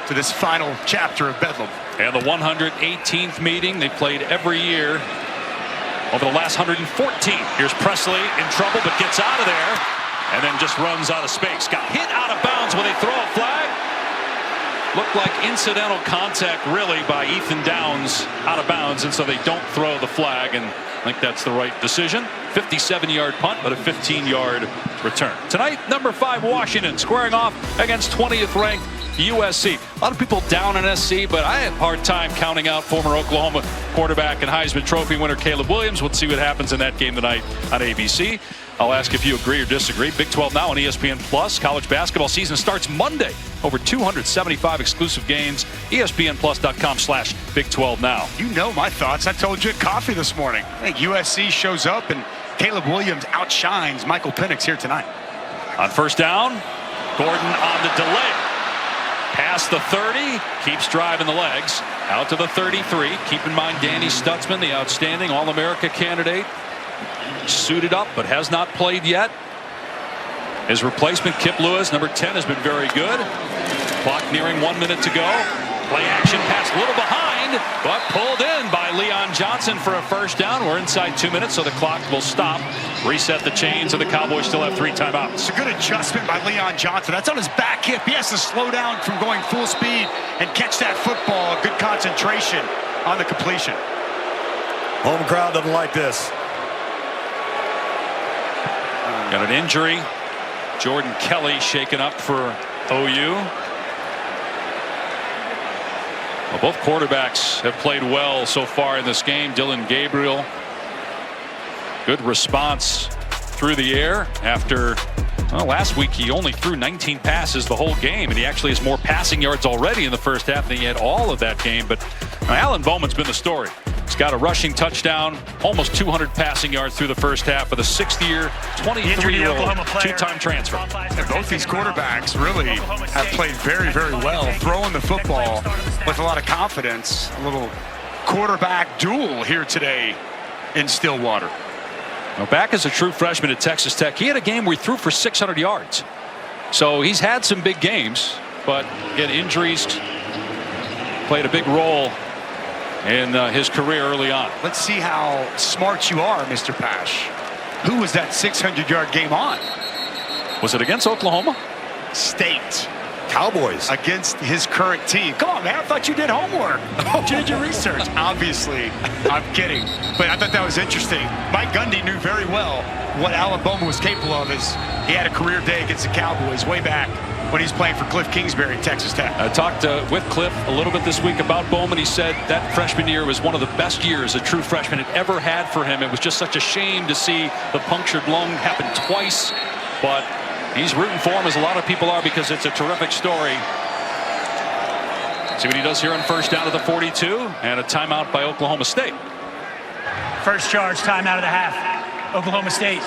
[SPEAKER 9] to this final chapter of Bedlam.
[SPEAKER 1] And the 118th meeting they played every year over the last 114. Here's Presley in trouble, but gets out of there and then just runs out of space. Got hit out of bounds when they throw a flag. Looked like incidental contact really by Ethan Downs out of bounds, and so they don't throw the flag, and I think that's the right decision. 57-yard punt, but a 15-yard return. Tonight, number 5 Washington squaring off against 20th ranked USC. A lot of people down on SC, but I have a hard time counting out former Oklahoma quarterback and Heisman Trophy winner Caleb Williams. We'll see what happens in that game tonight on ABC. I'll ask if you agree or disagree. Big 12 now on ESPN Plus. College basketball season starts Monday. Over 275 exclusive games. ESPNplus.com/Big 12 now.
[SPEAKER 9] You know my thoughts. I told you at coffee this morning. I think USC shows up and Caleb Williams outshines Michael Penix here tonight.
[SPEAKER 1] On first down, Gordon on the delay. Past the 30, keeps driving the legs. Out to the 33. Keep in mind Danny Stutzman, the outstanding All-America candidate. Suited up, but has not played yet. His replacement, Kip Lewis, number 10, has been very good. Clock nearing 1 minute to go. Play action pass, a little behind, but pulled in by Leon Johnson for a first down. We're inside 2 minutes, so the clock will stop. Reset the chains, and the Cowboys still have 3 timeouts.
[SPEAKER 9] It's a good adjustment by Leon Johnson. That's on his back hip. He has to slow down from going full speed and catch that football. Good concentration on the completion.
[SPEAKER 15] Home crowd doesn't like this.
[SPEAKER 1] Got an injury. Jordan Kelly shaken up for OU. Well, both quarterbacks have played well so far in this game. Dillon Gabriel, good response through the air after, well, last week he only threw 19 passes the whole game, and he actually has more passing yards already in the first half than he had all of that game. But Alan Bowman's been the story. He's got a rushing touchdown, almost 200 passing yards through the first half with a sixth-year, 23-year-old two-time transfer.
[SPEAKER 9] And both these quarterbacks really have played very, very well, throwing the football with a lot of confidence. A little quarterback duel here today in Stillwater.
[SPEAKER 1] Now, back as a true freshman at Texas Tech, he had a game where he threw for 600 yards. So he's had some big games, but again, injuries played a big role in his career early on.
[SPEAKER 9] Let's see how smart you are, Mr. Pash. Who was that 600-yard game on?
[SPEAKER 1] Was it against Oklahoma
[SPEAKER 9] State?
[SPEAKER 15] Cowboys.
[SPEAKER 9] Against his current team. Come on, man. I thought you did homework. You did your research. Obviously, I'm kidding. But I thought that was interesting. Mike Gundy knew very well what Alabama was capable of as he had a career day against the Cowboys way back when he's playing for Cliff Kingsbury at Texas Tech.
[SPEAKER 1] I talked with Cliff a little bit this week about Bowman. He said that freshman year was one of the best years a true freshman had ever had for him. It was just such a shame to see the punctured lung happen twice, but he's rooting for him, as a lot of people are, because it's a terrific story. See what he does here on first down to the 42, and a timeout by Oklahoma State.
[SPEAKER 13] First charge, timeout of the half. Oklahoma State,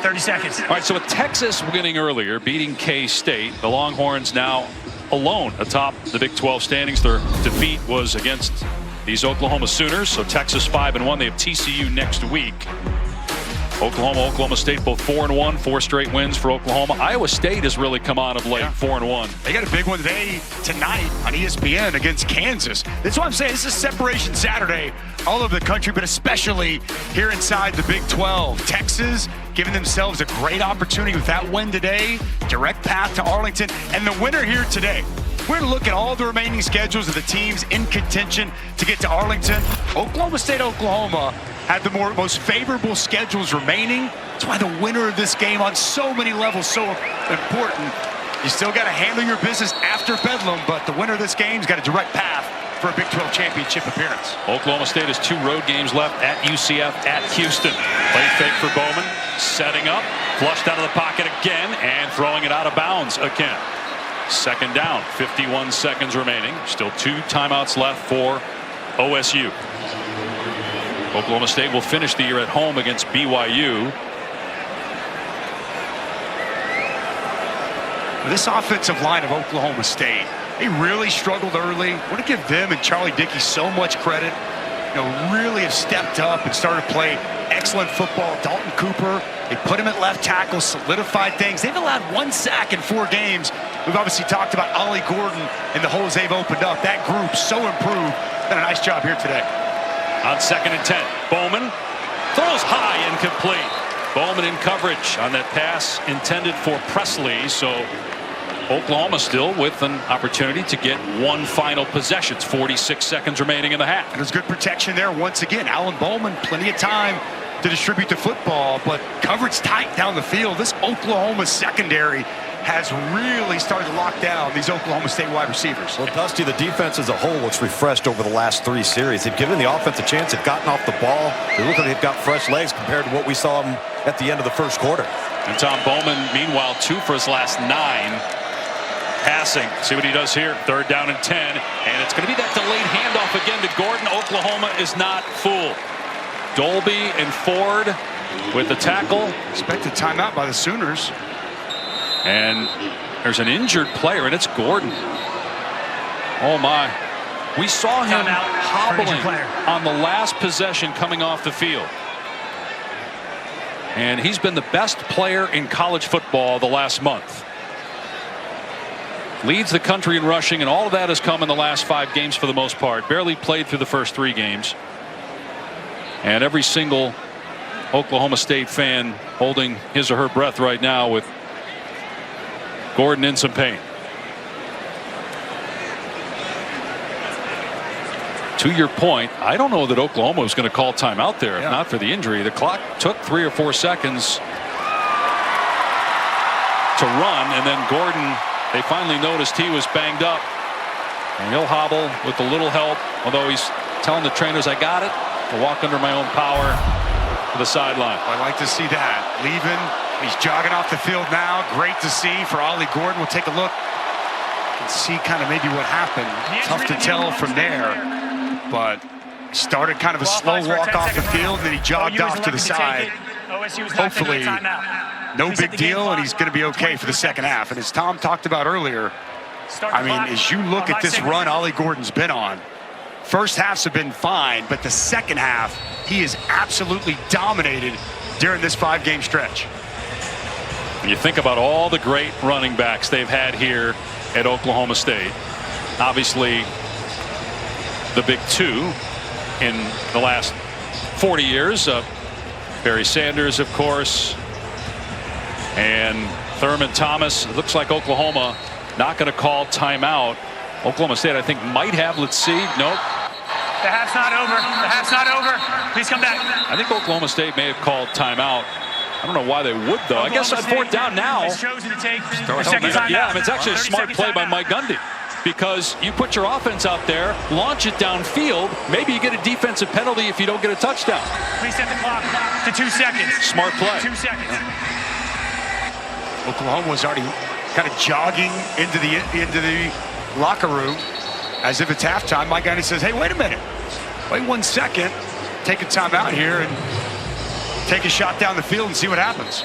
[SPEAKER 13] 30 seconds.
[SPEAKER 1] All right, so with Texas winning earlier, beating K-State, the Longhorns now alone atop the Big 12 standings. Their defeat was against these Oklahoma Sooners, so Texas 5-1. They have TCU next week. Oklahoma State, both 4-1, 4 straight wins for Oklahoma. Iowa State has really come on of late, 4-1.
[SPEAKER 9] They got a big one tonight on ESPN against Kansas. That's what I'm saying. This is Separation Saturday all over the country, but especially here inside the Big 12. Texas giving themselves a great opportunity with that win today. Direct path to Arlington. And the winner here today. We're going to look at all the remaining schedules of the teams in contention to get to Arlington. Oklahoma State, Oklahoma have the most favorable schedules remaining. That's why the winner of this game on so many levels so important. You still got to handle your business after Bedlam, but the winner of this game's got a direct path for a Big 12 championship appearance.
[SPEAKER 1] Oklahoma State has 2 road games left at UCF, at Houston. Play fake for Bowman, setting up, flushed out of the pocket again, and throwing it out of bounds again. Second down, 51 seconds remaining. Still 2 timeouts left for OSU. Oklahoma State will finish the year at home against BYU.
[SPEAKER 9] This offensive line of Oklahoma State, they really struggled early. I want to give them and Charlie Dickey so much credit. You know, really have stepped up and started to play excellent football. Dalton Cooper, they put him at left tackle, solidified things. They've allowed 1 sack in 4 games. We've obviously talked about Ollie Gordon and the holes they've opened up. That group so improved. Done a nice job here today.
[SPEAKER 1] On 2nd and 10, Bowman throws high, incomplete. Bowman in coverage on that pass intended for Presley, so Oklahoma still with an opportunity to get 1 final possession. 46 seconds remaining in the half.
[SPEAKER 9] And there's good protection there once again. Alan Bowman, plenty of time to distribute the football, but coverage tight down the field. This Oklahoma secondary has really started to lock down these Oklahoma State wide receivers.
[SPEAKER 15] Well, Dusty, the defense as a whole looks refreshed over the last 3 series. They've given the offense a chance. They've gotten off the ball. They look like they've got fresh legs compared to what we saw them at the end of the first quarter.
[SPEAKER 1] And Tom Bowman, meanwhile, 2 for his last 9 passing. See what he does here. 3rd down and 10. And it's going to be that delayed handoff again to Gordon. Oklahoma is not fooled. Dolby and Ford with the tackle.
[SPEAKER 9] Expected timeout by the Sooners.
[SPEAKER 1] And there's an injured player, and it's Gordon. Oh, my. We saw him hobbling on the last possession coming off the field. And he's been the best player in college football the last month. Leads the country in rushing, and all of that has come in the last 5 games for the most part. Barely played through the first 3 games. And every single Oklahoma State fan holding his or her breath right now with Gordon in some pain. To your point, I don't know that Oklahoma was going to call timeout there if not for the injury. The clock took 3 or 4 seconds to run, and then Gordon, they finally noticed he was banged up, and he'll hobble with a little help, although he's telling the trainers, I got it, to walk under my own power to the sideline.
[SPEAKER 9] I like to see that. Leaving, he's jogging off the field now. Great to see for Ollie Gordon. We'll take a look and see kind of maybe what happened. Tough to tell from there, but Started kind of a slow walk off the field, then he jogged off to the side. Hopefully, no big deal, and he's going to be okay for the second half. And as Tom talked about earlier, I mean, as you look at this run Ollie Gordon's been on, first halves have been fine, but the second half, he is absolutely dominated during this 5-game stretch.
[SPEAKER 1] When you think about all the great running backs they've had here at Oklahoma State, obviously the big two in the last 40 years, Barry Sanders, of course, and Thurman Thomas. It looks like Oklahoma not going to call timeout. Oklahoma State, I think, might have. Let's see. Nope.
[SPEAKER 13] The half's not over. The half's not over. Please come back.
[SPEAKER 1] I think Oklahoma State may have called timeout. I don't know why they would, though. I guess on fourth down now.
[SPEAKER 13] Chosen to take
[SPEAKER 1] Yeah, I mean, it's actually a smart play by Mike Gundy, because you put your offense out there, launch it downfield. Maybe you get a defensive penalty if you don't get a touchdown.
[SPEAKER 13] Please set the clock to 2 seconds.
[SPEAKER 1] Smart play.
[SPEAKER 13] 2 seconds.
[SPEAKER 9] Oklahoma was already kind of jogging into the locker room as if it's halftime. Mike Gundy says, hey, wait a minute. Wait 1 second. Take a time out here and take a shot down the field and see what happens.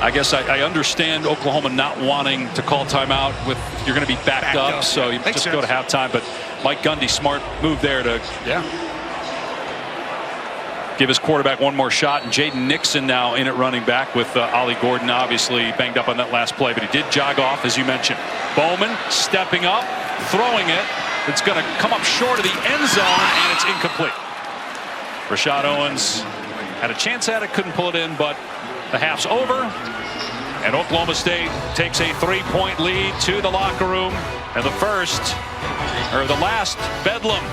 [SPEAKER 1] I guess I understand Oklahoma not wanting to call timeout with you're going to be backed up, so you just go to halftime. But Mike Gundy, smart move there to give his quarterback one more shot. And Jaden Nixon now in at running back with Ollie Gordon obviously banged up on that last play, but he did jog off, as you mentioned. Bowman stepping up, throwing it. It's going to come up short of the end zone, and it's incomplete. Rashad Owens had a chance at it, couldn't pull it in, but the half's over, and Oklahoma State takes a 3-point lead to the locker room. And the last bedlam.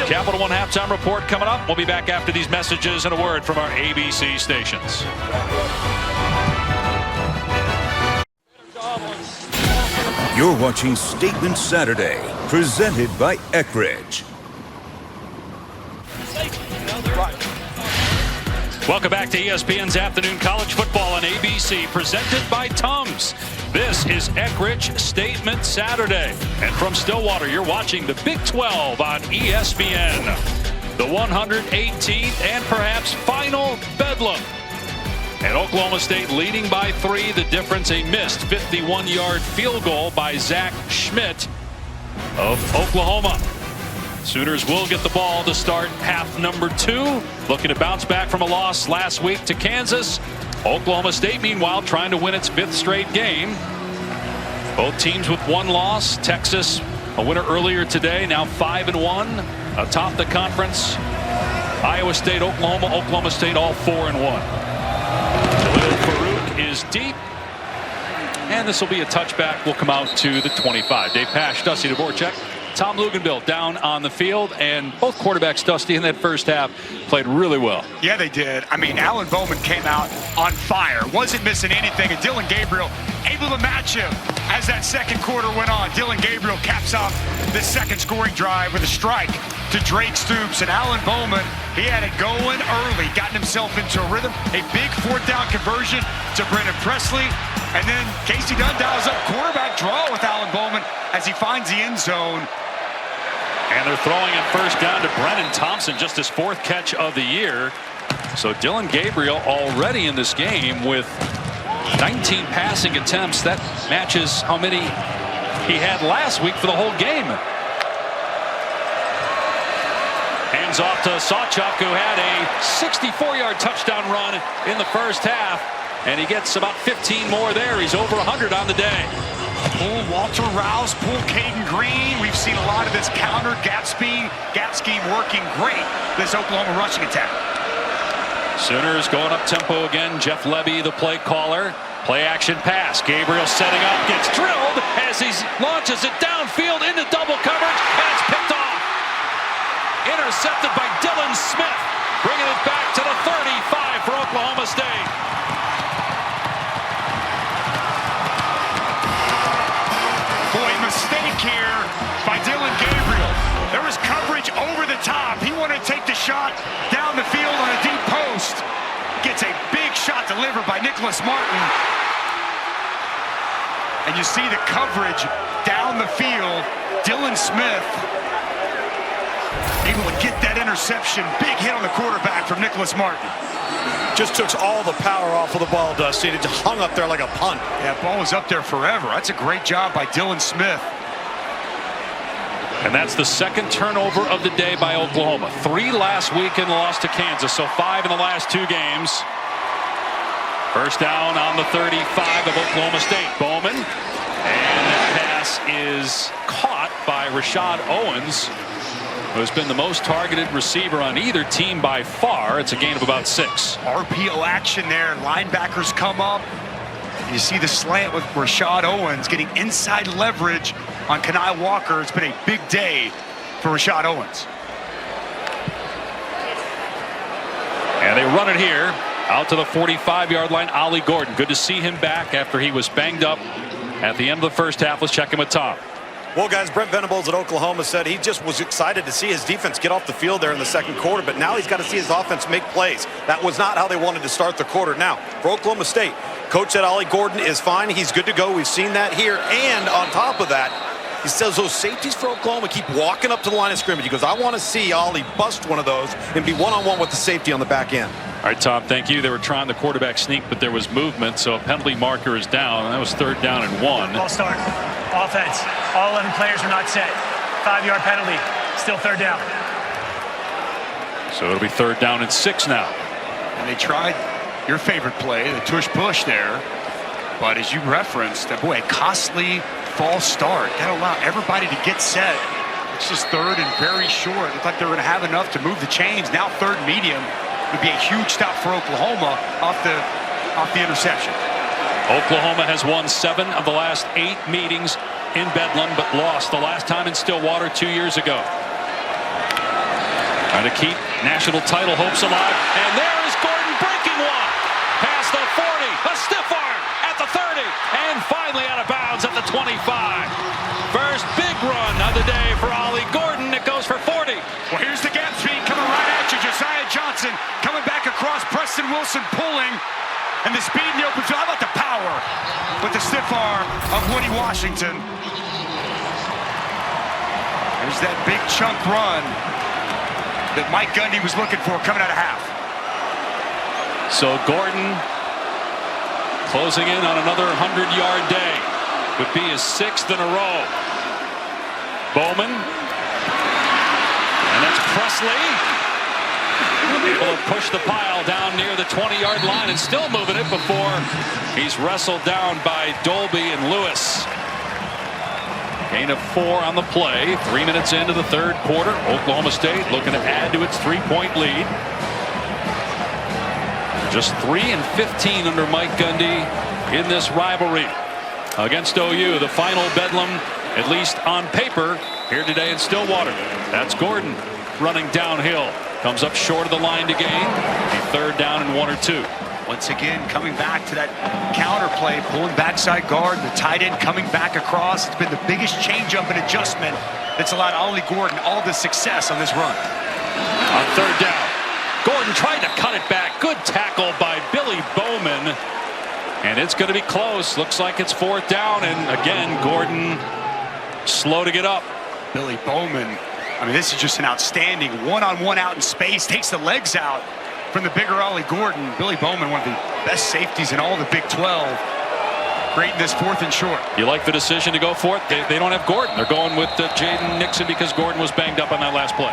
[SPEAKER 1] Capital One halftime report coming up. We'll be back after these messages and a word from our ABC stations.
[SPEAKER 11] You're watching Statement Saturday, presented by Eckridge.
[SPEAKER 1] Welcome back to ESPN's Afternoon College Football on ABC, presented by Tums. This is Eckridge Statement Saturday. And from Stillwater, you're watching the Big 12 on ESPN. The 118th and perhaps final bedlam. And Oklahoma State leading by 3. The difference, a missed 51-yard field goal by Zach Schmidt of Oklahoma. Sooners will get the ball to start half number 2. Looking to bounce back from a loss last week to Kansas. Oklahoma State, meanwhile, trying to win its 5th straight game. Both teams with 1 loss. Texas, a winner earlier today, now 5-1 atop the conference. Iowa State, Oklahoma State, all 4-1. Khalil Farouk is deep. And this will be a touchback. Will come out to the 25. Dave Pasch, Dusty Dvorak, Tom Luginbill down on the field, and both quarterbacks, Dusty, in that first half played really well.
[SPEAKER 9] Yeah, they did. I mean, Alan Bowman came out on fire, wasn't missing anything, and Dylan Gabriel able to match him as that second quarter went on. Dylan Gabriel caps off the second scoring drive with a strike to Drake Stoops, and Alan Bowman, he had it going early, gotten himself into a rhythm, a big 4th down conversion to Brendan Presley, and then Casey Dunn dials up quarterback draw with Alan Bowman as he finds the end zone.
[SPEAKER 1] And they're throwing it first down to Brennan Thompson, just his 4th catch of the year. So Dylan Gabriel already in this game with 19 passing attempts. That matches how many he had last week for the whole game. Hands off to Sawchuk, who had a 64-yard touchdown run in the first half. And he gets about 15 more there. He's over 100 on the day.
[SPEAKER 9] Pull Walter Rouse, pull Caden Green. We've seen a lot of this counter gap scheme working great, this Oklahoma rushing attack.
[SPEAKER 1] Sooners going up tempo again. Jeff Lebby, the play caller. Play action pass. Gabriel setting up, gets drilled as he launches it downfield into double coverage, and it's picked off. Intercepted by Dylan Smith, bringing it back to the 35 for Oklahoma State.
[SPEAKER 9] Mistake here by Dylan Gabriel. There was coverage over the top. He wanted to take the shot down the field on a deep post. Gets a big shot delivered by Nicholas Martin. And you see the coverage down the field. Dylan Smith Able to get that interception. Big hit on the quarterback from Nicholas Martin.
[SPEAKER 10] Just took all the power off of the ball, Dusty. It just hung up there like a punt.
[SPEAKER 9] Yeah, ball was up there forever. That's a great job by Dylan Smith.
[SPEAKER 1] And that's the second turnover of the day by Oklahoma. 3 last week in the loss to Kansas, so 5 in the last 2 games. First down on the 35 of Oklahoma State. Bowman. And that pass is caught by Rashad Owens, who's been the most targeted receiver on either team by far. It's a gain of about 6.
[SPEAKER 9] RPO action there. Linebackers come up. You see the slant with Rashad Owens getting inside leverage on Kenai Walker. It's been a big day for Rashad Owens.
[SPEAKER 1] And they run it here out to the 45-yard line. Ollie Gordon. Good to see him back after he was banged up at the end of the first half. Let's check in with Tom.
[SPEAKER 10] Well, guys, Brent Venables at Oklahoma said he just was excited to see his defense get off the field there in the second quarter, but now he's got to see his offense make plays. That was not how they wanted to start the quarter. Now, for Oklahoma State, coach said Ollie Gordon is fine. He's good to go. We've seen that here. And on top of that, he says those safeties for Oklahoma keep walking up to the line of scrimmage. He goes, I want to see Ollie bust one of those and be one-on-one with the safety on the back end.
[SPEAKER 1] All right, Tom, thank you. They were trying the quarterback sneak, but there was movement, so a penalty marker is down, and that was 3rd down and 1.
[SPEAKER 13] Ball start. Offense. All 11 players are not set. 5-yard penalty. Still 3rd down.
[SPEAKER 1] So it'll be 3rd down and 6 now.
[SPEAKER 9] And they tried your favorite play, the tush push there. But as you referenced, boy, a costly false start. Got to allow everybody to get set. It's just 3rd and very short. It looked like they were going to have enough to move the chains. Now 3rd medium would be a huge stop for Oklahoma off the interception.
[SPEAKER 1] Oklahoma has won 7 of the last 8 meetings in Bedlam, but lost the last time in Stillwater 2 years ago. Trying to keep national title hopes alive. And there is Gordon breaking one. Past the 40, a stiff arm at the 30, and finally out of bounds at the 25. First big run of the day for Ollie Gordon. It goes for 40.
[SPEAKER 9] Well, here's the gap speed coming right at you. Josiah Johnson coming back across. Preston Wilson pulling. And the speed in the open field. How about the power with the stiff arm of Woody Washington? There's that big chunk run that Mike Gundy was looking for coming out of half.
[SPEAKER 1] So Gordon closing in on another 100-yard day. Would be his 6th in a row. Bowman. And that's Presley. Able to push the pile down near the 20-yard line and still moving it before he's wrestled down by Dolby and Lewis. Gain of 4 on the play. 3 minutes into the 3rd quarter. Oklahoma State looking to add to its 3-point lead. Just 3 and 15 under Mike Gundy in this rivalry against OU. The final Bedlam, at least on paper, here today in Stillwater. That's Gordon running downhill. Comes up short of the line to gain. A 3rd down and 1 or 2.
[SPEAKER 9] Once again, coming back to that counter play, pulling backside guard, the tight end coming back across. It's been the biggest changeup and adjustment that's allowed Ollie Gordon all the success on this run.
[SPEAKER 1] On 3rd down, Gordon tried to cut it back. Good tackle by Billy Bowman. And it's going to be close. Looks like it's 4th down. And again, Gordon slow to get up.
[SPEAKER 9] Billy Bowman. I mean, this is just an outstanding one-on-one out in space. Takes the legs out from the bigger Ollie Gordon. Billy Bowman, one of the best safeties in all the Big 12. Great in this 4th and short.
[SPEAKER 1] You like the decision to go for it? They don't have Gordon. They're going with Jaden Nixon because Gordon was banged up on that last play.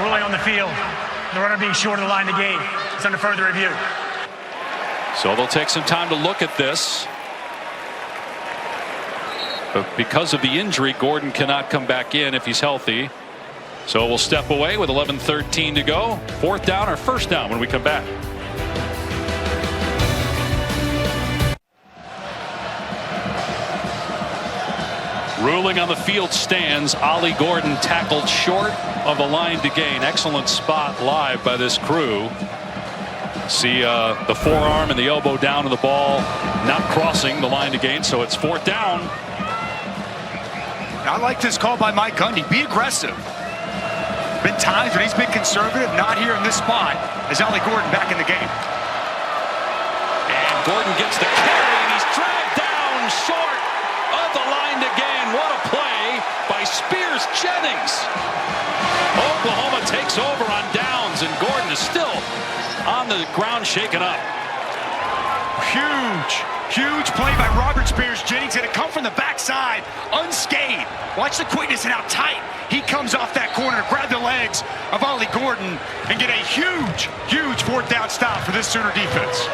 [SPEAKER 13] Ruling on the field. The runner being short of the line to gain. It's under further review.
[SPEAKER 1] So they'll take some time to look at this. But because of the injury, Gordon cannot come back in if he's healthy. So we'll step away with 11:13 to go. 4th down or 1st down when we come back. Ruling on the field stands. Ollie Gordon tackled short of the line to gain. Excellent spot live by this crew. See the forearm and the elbow down to the ball, not crossing the line to gain, so it's 4th down.
[SPEAKER 9] I like this call by Mike Gundy. Be aggressive. Been times when he's been conservative, not here in this spot. Is Ollie Gordon back in the game?
[SPEAKER 1] And Gordon gets the carry, and he's dragged down short of the line to gain. What a play by Spears Jennings. Oklahoma takes over on downs, and Gordon is still on the ground shaken up.
[SPEAKER 9] Huge play by Robert Spears-Jennings, and it come from the backside, unscathed. Watch the quickness and how tight he comes off that corner to grab the legs of Ollie Gordon and get a huge fourth down stop for this Sooner defense.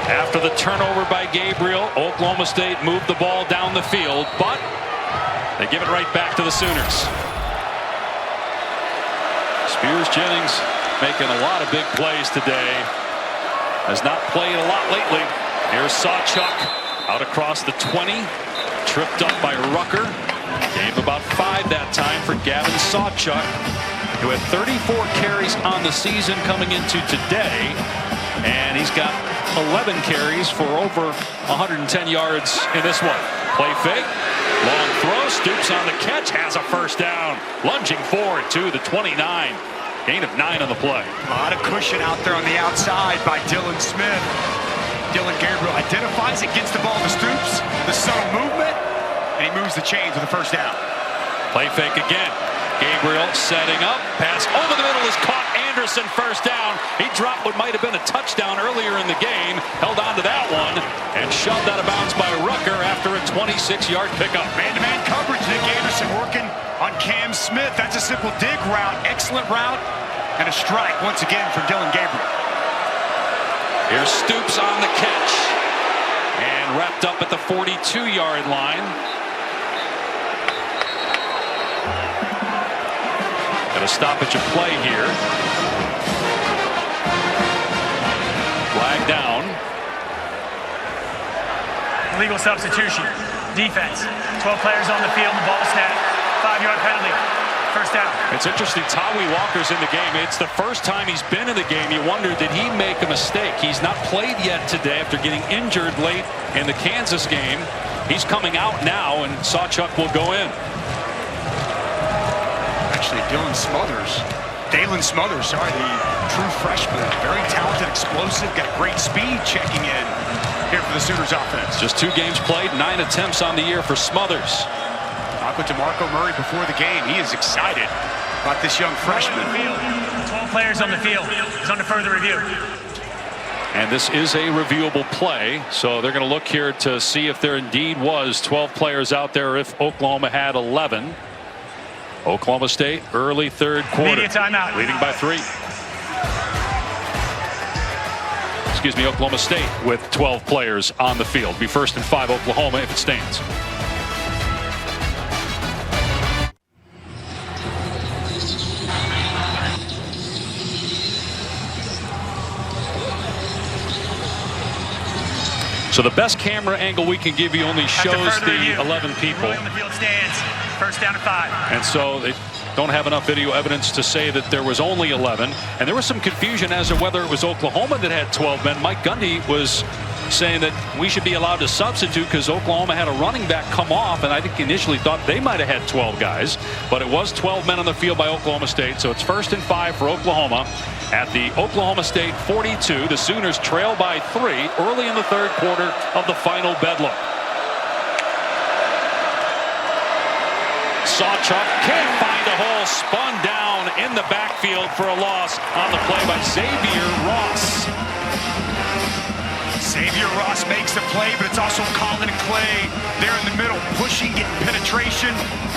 [SPEAKER 1] After the turnover by Gabriel, Oklahoma State moved the ball down the field, but they give it right back to the Sooners. Spears-Jennings making a lot of big plays today. Has not played a lot lately. Here's Sawchuk out across the 20. Tripped up by Rucker. Gave about 5 that time for Gavin Sawchuk, who had 34 carries on the season coming into today. And he's got 11 carries for over 110 yards in this one. Play fake. Long throw. Stoops on the catch. Has a first down. Lunging forward to the 29. Gain of 9 on the play.
[SPEAKER 9] A lot of cushion out there on the outside by Dylan Smith. Dylan Gabriel identifies it, gets the ball to Stoops, the subtle movement, and he moves the chains with a first down.
[SPEAKER 1] Play fake again. Gabriel setting up. Pass over the middle is caught. Anderson first down. He dropped what might have been a touchdown earlier in the game. Held on to that one and shoved out of bounds by Rucker after a 26-yard pickup.
[SPEAKER 9] Man-to-man coverage. Nick Anderson working on Cam Smith. That's a simple dig route. Excellent route. And a strike once again for Dylan Gabriel.
[SPEAKER 1] Here's Stoops on the catch. And wrapped up at the 42-yard line. Got a stoppage of play here. Flag down.
[SPEAKER 13] Illegal substitution. Defense. 12 players on the field. The ball snapped. 5-yard penalty. First down.
[SPEAKER 1] It's interesting. Tawi Walker's in the game. It's the first time he's been in the game. You wonder, did he make a mistake? He's not played yet today after getting injured late in the Kansas game. He's coming out now, and Sawchuk will go in.
[SPEAKER 9] Actually, Dalen Smothers, the true freshman. Very talented, explosive, got great speed checking in here for the Sooners offense.
[SPEAKER 1] Just 2 games played, 9 attempts on the year for Smothers.
[SPEAKER 9] Talked with DeMarco Murray before the game. He is excited about this young freshman.
[SPEAKER 13] 12 players on the field. He's under further review.
[SPEAKER 1] And this is a reviewable play, so they're going to look here to see if there indeed was 12 players out there, if Oklahoma had 11. Oklahoma State, early third quarter.
[SPEAKER 13] Media timeout.
[SPEAKER 1] Leading by 3. Excuse me, Oklahoma State with 12 players on the field. Be 1st and 5 Oklahoma if it stands. So the best camera angle we can give you only shows the 11 people.
[SPEAKER 13] On the field stands. First down and 5.
[SPEAKER 1] And so they don't have enough video evidence to say that there was only 11. And there was some confusion as to whether it was Oklahoma that had 12 men. Mike Gundy was saying that we should be allowed to substitute because Oklahoma had a running back come off, and I think initially thought they might have had 12 guys, but it was 12 men on the field by Oklahoma State. So it's 1st and 5 for Oklahoma at the Oklahoma State 42. The Sooners trail by 3 early in the third quarter of the final Bedlam. Sawchuk can't find a hole, spun down in the backfield for a loss on the play by Xavier Ross.
[SPEAKER 9] Xavier Ross makes the play, but it's also Colin Clay there in the middle, pushing, getting penetration.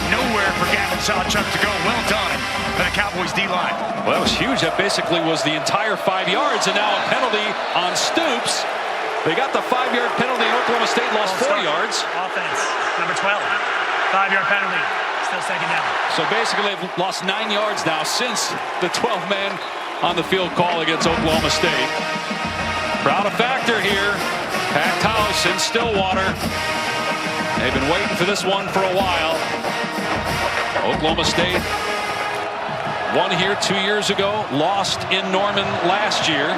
[SPEAKER 9] Nowhere for Gavin Sawchuk to go. Well done by the Cowboys D-line.
[SPEAKER 1] Well, that was huge. That basically was the entire 5 yards, and now a penalty on Stoops. They got the 5-yard penalty, and Oklahoma State lost 4 yards.
[SPEAKER 13] Offense, number 12. 5-yard penalty. Still second down.
[SPEAKER 1] So basically, they've lost 9 yards now since the 12 men on the field call against Oklahoma State. Crowd a factor here. Packed house in Stillwater. They've been waiting for this one for a while. Oklahoma State won here 2 years ago, lost in Norman last year,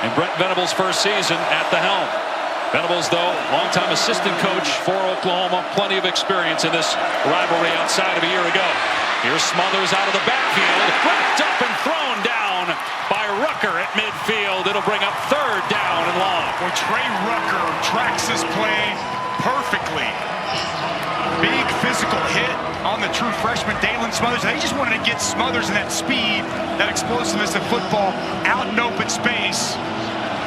[SPEAKER 1] and Brent Venables' first season at the helm. Venables, though, longtime assistant coach for Oklahoma, plenty of experience in this rivalry outside of a year ago. Here's Smothers out of the backfield, wrapped up and thrown down by Rucker at midfield. It'll bring up 3rd down and long.
[SPEAKER 9] Well, Trey Rucker tracks his play perfectly. Big physical hit on the true freshman, Dalen Smothers. They just wanted to get Smothers in that speed, that explosiveness of football out in open space.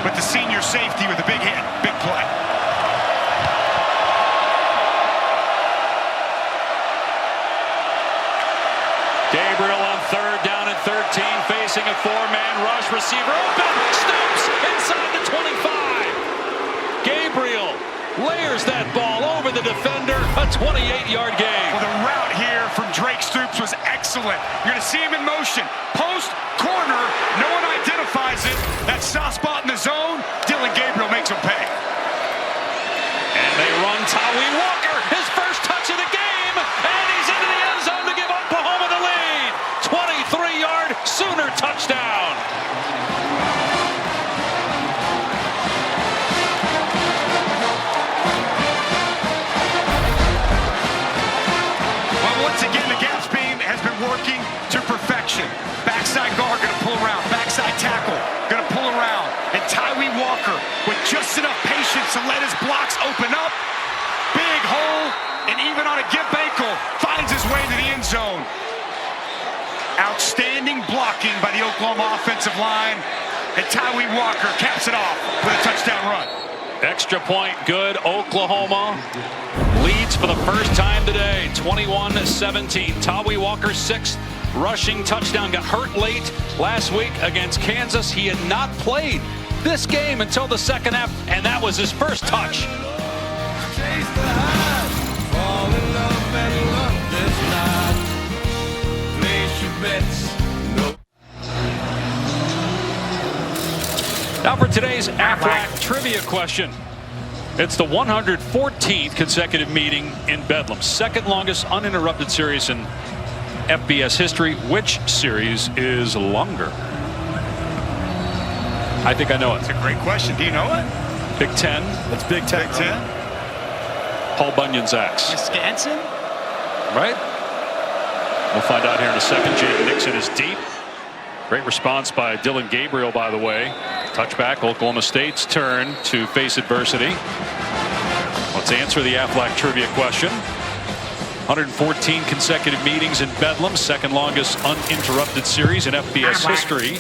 [SPEAKER 9] But the senior safety with a big hit, big play.
[SPEAKER 1] Gabriel on third down and 13, facing a four-man rush. Receiver open, Stoops inside the 25. Gabriel layers that ball over the defender, a 28-yard gain.
[SPEAKER 9] Well, the route here from Drake Stoops was excellent. You're going to see him in motion. Post, corner, no one identifies it. That soft spot in the zone, Dylan Gabriel makes him pay.
[SPEAKER 1] And they run Tawi Walker, his first touch of the game, and he's into the end zone to give Oklahoma the lead. 23-yard Sooner touchdown.
[SPEAKER 9] Well, once again, the gas beam has been working to perfection. Backside guard going to pull around. Backside tackle going to pull around. And Tawi Walker, with just enough patience to let his blocks open up. Big hole, and even on a gimp ankle, finds his way to the end zone. Outstanding blocking by the Oklahoma offensive line. And Tawi Walker caps it off with a touchdown run.
[SPEAKER 1] Extra point good. Oklahoma leads for the first time today, 21-17. Tawi Walker's sixth rushing touchdown. Got hurt late last week against Kansas. He had not played this game until the second half, and that was his first touch. Now for today's Aflac trivia question. It's the 114th consecutive meeting in Bedlam. Second longest uninterrupted series in FBS history. Which series is longer? I think I know it.
[SPEAKER 9] It's a great question. Do you know it?
[SPEAKER 1] Big Ten.
[SPEAKER 15] That's Big Ten.
[SPEAKER 9] Big Ten.
[SPEAKER 1] Paul Bunyan's axe.
[SPEAKER 9] Wisconsin?
[SPEAKER 1] Right? We'll find out here in a second. Jake Nixon is deep. Great response by Dylan Gabriel, by the way. Touchback, Oklahoma State's turn to face adversity. Let's answer the Aflac trivia question. 114 consecutive meetings in Bedlam, second longest uninterrupted series in FBS history.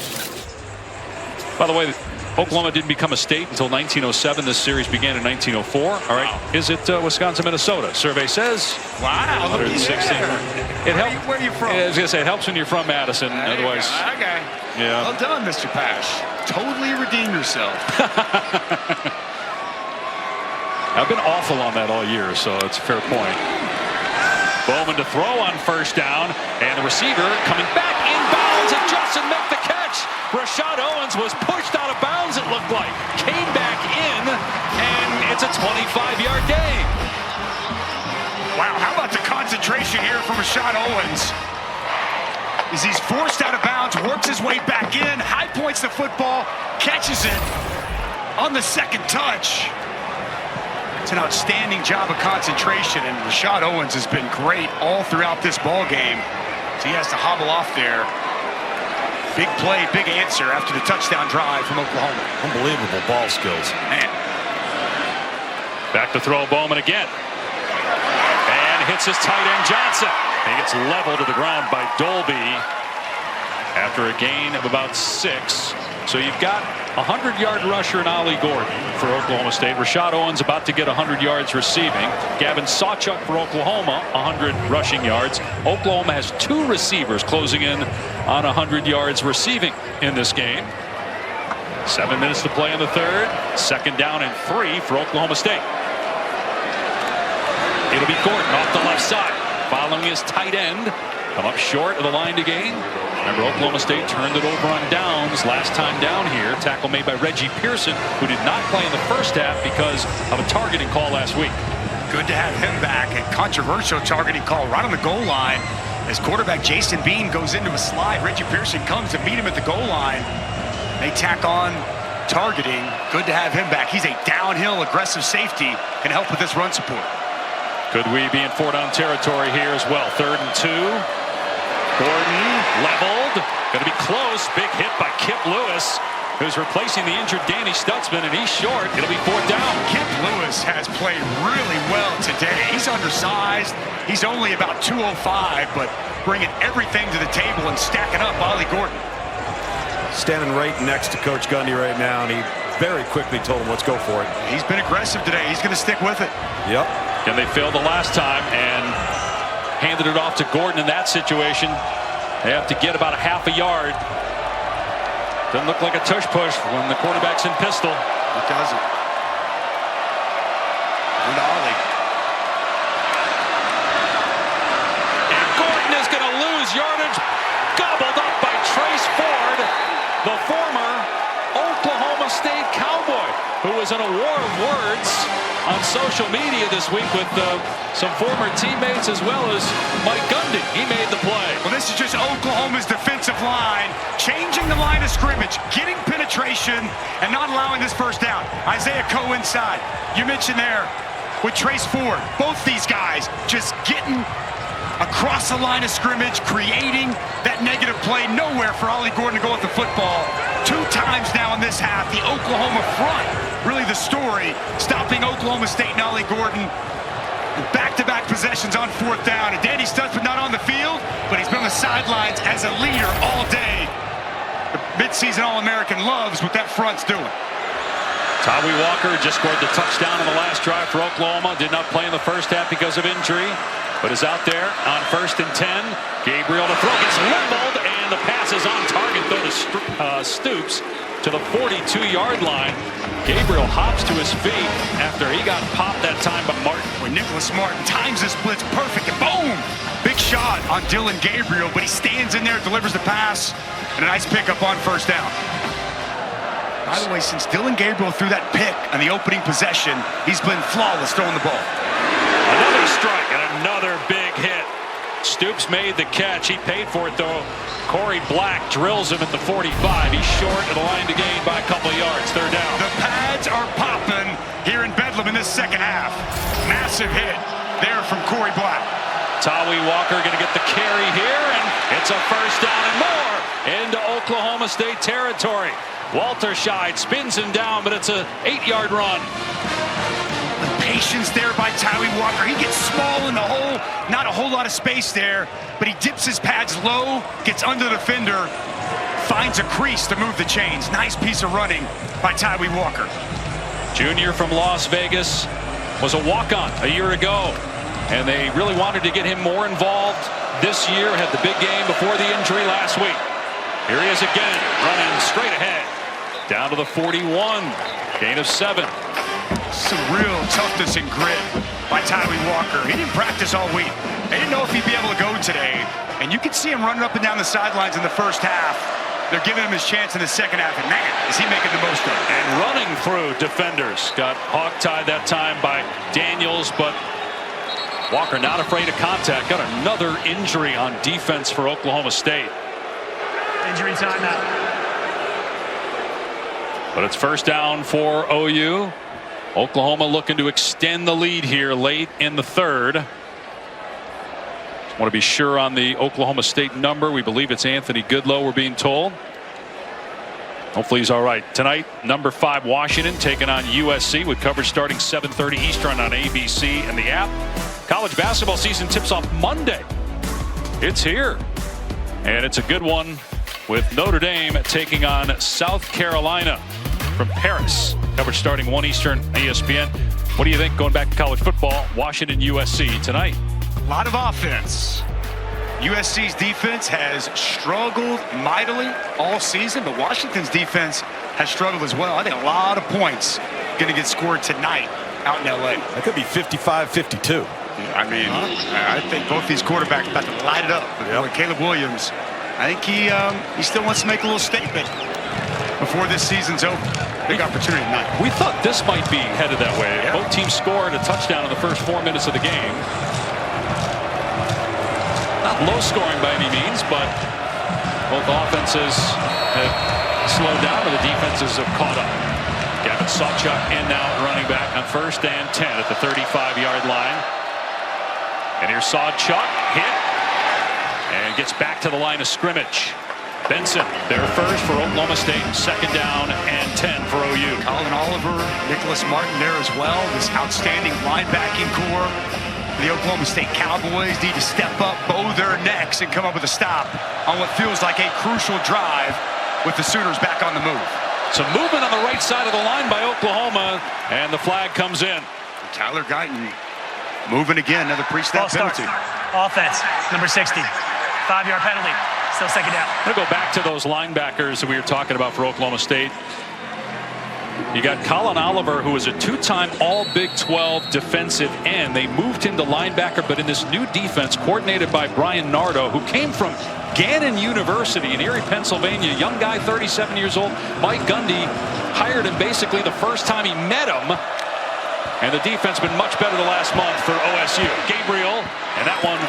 [SPEAKER 1] By the way, Oklahoma didn't become a state until 1907. This series began in 1904. All right, is it Wisconsin, Minnesota? Survey says.
[SPEAKER 9] Wow,
[SPEAKER 1] 116. It helps.
[SPEAKER 9] Where are you from?
[SPEAKER 1] I was gonna say it helps when you're from Madison. Otherwise,
[SPEAKER 9] okay.
[SPEAKER 1] Yeah.
[SPEAKER 9] Well done, Mr. Pash. Totally redeem yourself.
[SPEAKER 1] I've been awful on that all year, so it's a fair point. Bowman to throw on first down, and the receiver coming back in bounds, and Justin make the catch. Rashad Owens was pushed out of bounds, it looked like. Came back in, and it's a 25-yard gain.
[SPEAKER 9] Wow, how about the concentration here from Rashad Owens? As he's forced out of bounds, works his way back in, high points the football, catches it on the second touch. It's an outstanding job of concentration, and Rashad Owens has been great all throughout this ball game. So he has to hobble off there. Big play, big answer after the touchdown drive from Oklahoma.
[SPEAKER 15] Unbelievable ball skills.
[SPEAKER 9] Man.
[SPEAKER 1] Back to throw Bowman again. And hits his tight end Johnson. He gets leveled to the ground by Dolby after a gain of about 6. So you've got a 100-yard rusher in Ollie Gordon for Oklahoma State. Rashad Owens about to get 100 yards receiving. Gavin Sawchuk for Oklahoma, 100 rushing yards. Oklahoma has 2 receivers closing in on 100 yards receiving in this game. 7 minutes to play in the third. Second down and 3 for Oklahoma State. It'll be Gordon off the left side, following his tight end. Come up short of the line to gain. Remember, Oklahoma State turned it over on downs last time down here. Tackle made by Reggie Pearson, who did not play in the first half because of a targeting call last week.
[SPEAKER 9] Good to have him back. A controversial targeting call right on the goal line. As quarterback Jason Bean goes into a slide, Reggie Pearson comes to meet him at the goal line. They tack on targeting. Good to have him back. He's a downhill aggressive safety, can help with this run support.
[SPEAKER 1] Could we be in 4-down territory here as well? 3rd and 2. Gordon leveled. Going to be close. Big hit by Kip Lewis. who's replacing the injured Danny Stutzman, and he's short. It'll be 4th down.
[SPEAKER 9] Kip Lewis has played really well today. He's undersized. He's only about 205, but bringing everything to the table and stacking up Ollie Gordon.
[SPEAKER 15] Standing right next to Coach Gundy right now, and he very quickly told him, let's go for it.
[SPEAKER 9] He's been aggressive today. He's going to stick with it.
[SPEAKER 15] Yep.
[SPEAKER 1] And they failed the last time and handed it off to Gordon in that situation. They have to get about a half a yard. Doesn't look like a tush push when the quarterback's in pistol.
[SPEAKER 9] It doesn't. And Ollie.
[SPEAKER 1] And Gordon is going to lose yardage. Gobbled up by Trace Ford, the former Oklahoma State Cowboy, who was in a war of words on social media this week with some former teammates as well as Mike Gundy. He made the play.
[SPEAKER 9] Well, this is just Oklahoma's defensive line changing the line of scrimmage, getting penetration, and not allowing this first down. Isaiah Coe inside. You mentioned there with Trace Ford. Both these guys just getting across the line of scrimmage, creating that negative play. Nowhere for Ollie Gordon to go with the football. 2 times now in this half, the Oklahoma front, really the story, stopping Oklahoma State and Ollie Gordon. Back-to-back possessions on 4th down. And Danny Stutzman not on the field, but he's been on the sidelines as a leader all day. The midseason All-American loves what that front's doing.
[SPEAKER 1] Tawee Walker just scored the touchdown in the last drive for Oklahoma. Did not play in the first half because of injury, but is out there on 1st and 10. Gabriel to throw, gets leveled, and the pass is on target, though, to Stoops to the 42-yard line. Gabriel hops to his feet after he got popped that time by Martin.
[SPEAKER 9] When Nicholas Martin times his blitz perfect, and boom! Big shot on Dylan Gabriel, but he stands in there, delivers the pass, and a nice pickup on 1st down. By the way, since Dylan Gabriel threw that pick on the opening possession, he's been flawless throwing the ball.
[SPEAKER 1] Another strike and another big hit. Stoops made the catch. He paid for it, though. Corey Black drills him at the 45. He's short of the line to gain by a couple of yards. 3rd down.
[SPEAKER 9] The pads are popping here in Bedlam in this second half. Massive hit there from Corey Black.
[SPEAKER 1] Tawee Walker going to get the carry here, and it's a 1st down and more into Oklahoma State territory. Walter Scheid spins him down, but it's an 8-yard run.
[SPEAKER 9] The patience there by Tawee Walker. He gets small in the hole, not a whole lot of space there, but he dips his pads low, gets under the defender, finds a crease to move the chains. Nice piece of running by Tawee Walker.
[SPEAKER 1] Junior from Las Vegas, was a walk-on a year ago, and they really wanted to get him more involved this year. Had the big game before the injury last week. Here he is again, running straight ahead. Down to the 41, gain of 7.
[SPEAKER 9] Some real toughness and grit by Tawee Walker. He didn't practice all week. They didn't know if he'd be able to go today. And you can see him running up and down the sidelines in the first half. They're giving him his chance in the second half, and man, is he making the most of it.
[SPEAKER 1] And running through defenders. Got hog-tied that time by Daniels, but Walker not afraid of contact. Got another injury on defense for Oklahoma State.
[SPEAKER 13] Injury timeout.
[SPEAKER 1] But it's 1st down for OU. Oklahoma looking to extend the lead here late in the 3rd. Just want to be sure on the Oklahoma State number. We believe it's Anthony Goodlow, we're being told. Hopefully he's all right. Tonight, number 5 Washington taking on USC with coverage starting 7:30 Eastern on ABC and the app. College basketball season tips off Monday. It's here. And it's a good one with Notre Dame taking on South Carolina from Paris. Coverage starting 1 Eastern, ESPN. What do you think going back to college football? Washington, USC tonight.
[SPEAKER 9] A lot of offense. USC's defense has struggled mightily all season, but Washington's defense has struggled as well. I think a lot of points going to get scored tonight out in LA.
[SPEAKER 15] That could be 55-52.
[SPEAKER 9] I mean, I think both these quarterbacks about to light it up. Yep. Caleb Williams, I think he still wants to make a little statement before this season's over. Big opportunity tonight.
[SPEAKER 1] We thought this might be headed that way. Yep. Both teams scored a touchdown in the first 4 minutes of the game. Not low scoring by any means, but both offenses have slowed down, but the defenses have caught up. Gavin Sawchuk in now running back on 1st and 10 at the 35-yard line. And here's Sawchuk, hit, and gets back to the line of scrimmage. Benson, their first for Oklahoma State, 2nd down and 10 for OU.
[SPEAKER 9] Colin Oliver, Nicholas Martin there as well. This outstanding linebacking core. The Oklahoma State Cowboys need to step up, bow their necks, and come up with a stop on what feels like a crucial drive with the Sooners back on the move.
[SPEAKER 1] Some movement on the right side of the line by Oklahoma, and the flag comes in.
[SPEAKER 9] Tyler Guyton moving again, another pre-snap penalty.
[SPEAKER 13] Offense, number 60, 5-yard penalty. Still 2nd down.
[SPEAKER 1] I'm going to go back to those linebackers that we were talking about for Oklahoma State. You got Colin Oliver, who was a 2-time All-Big 12 defensive end. They moved him to linebacker, but in this new defense coordinated by Brian Nardo, who came from Gannon University in Erie, Pennsylvania. Young guy, 37 years old. Mike Gundy hired him basically the first time he met him. And the defense been much better the last month for OSU. Gabriel, and that one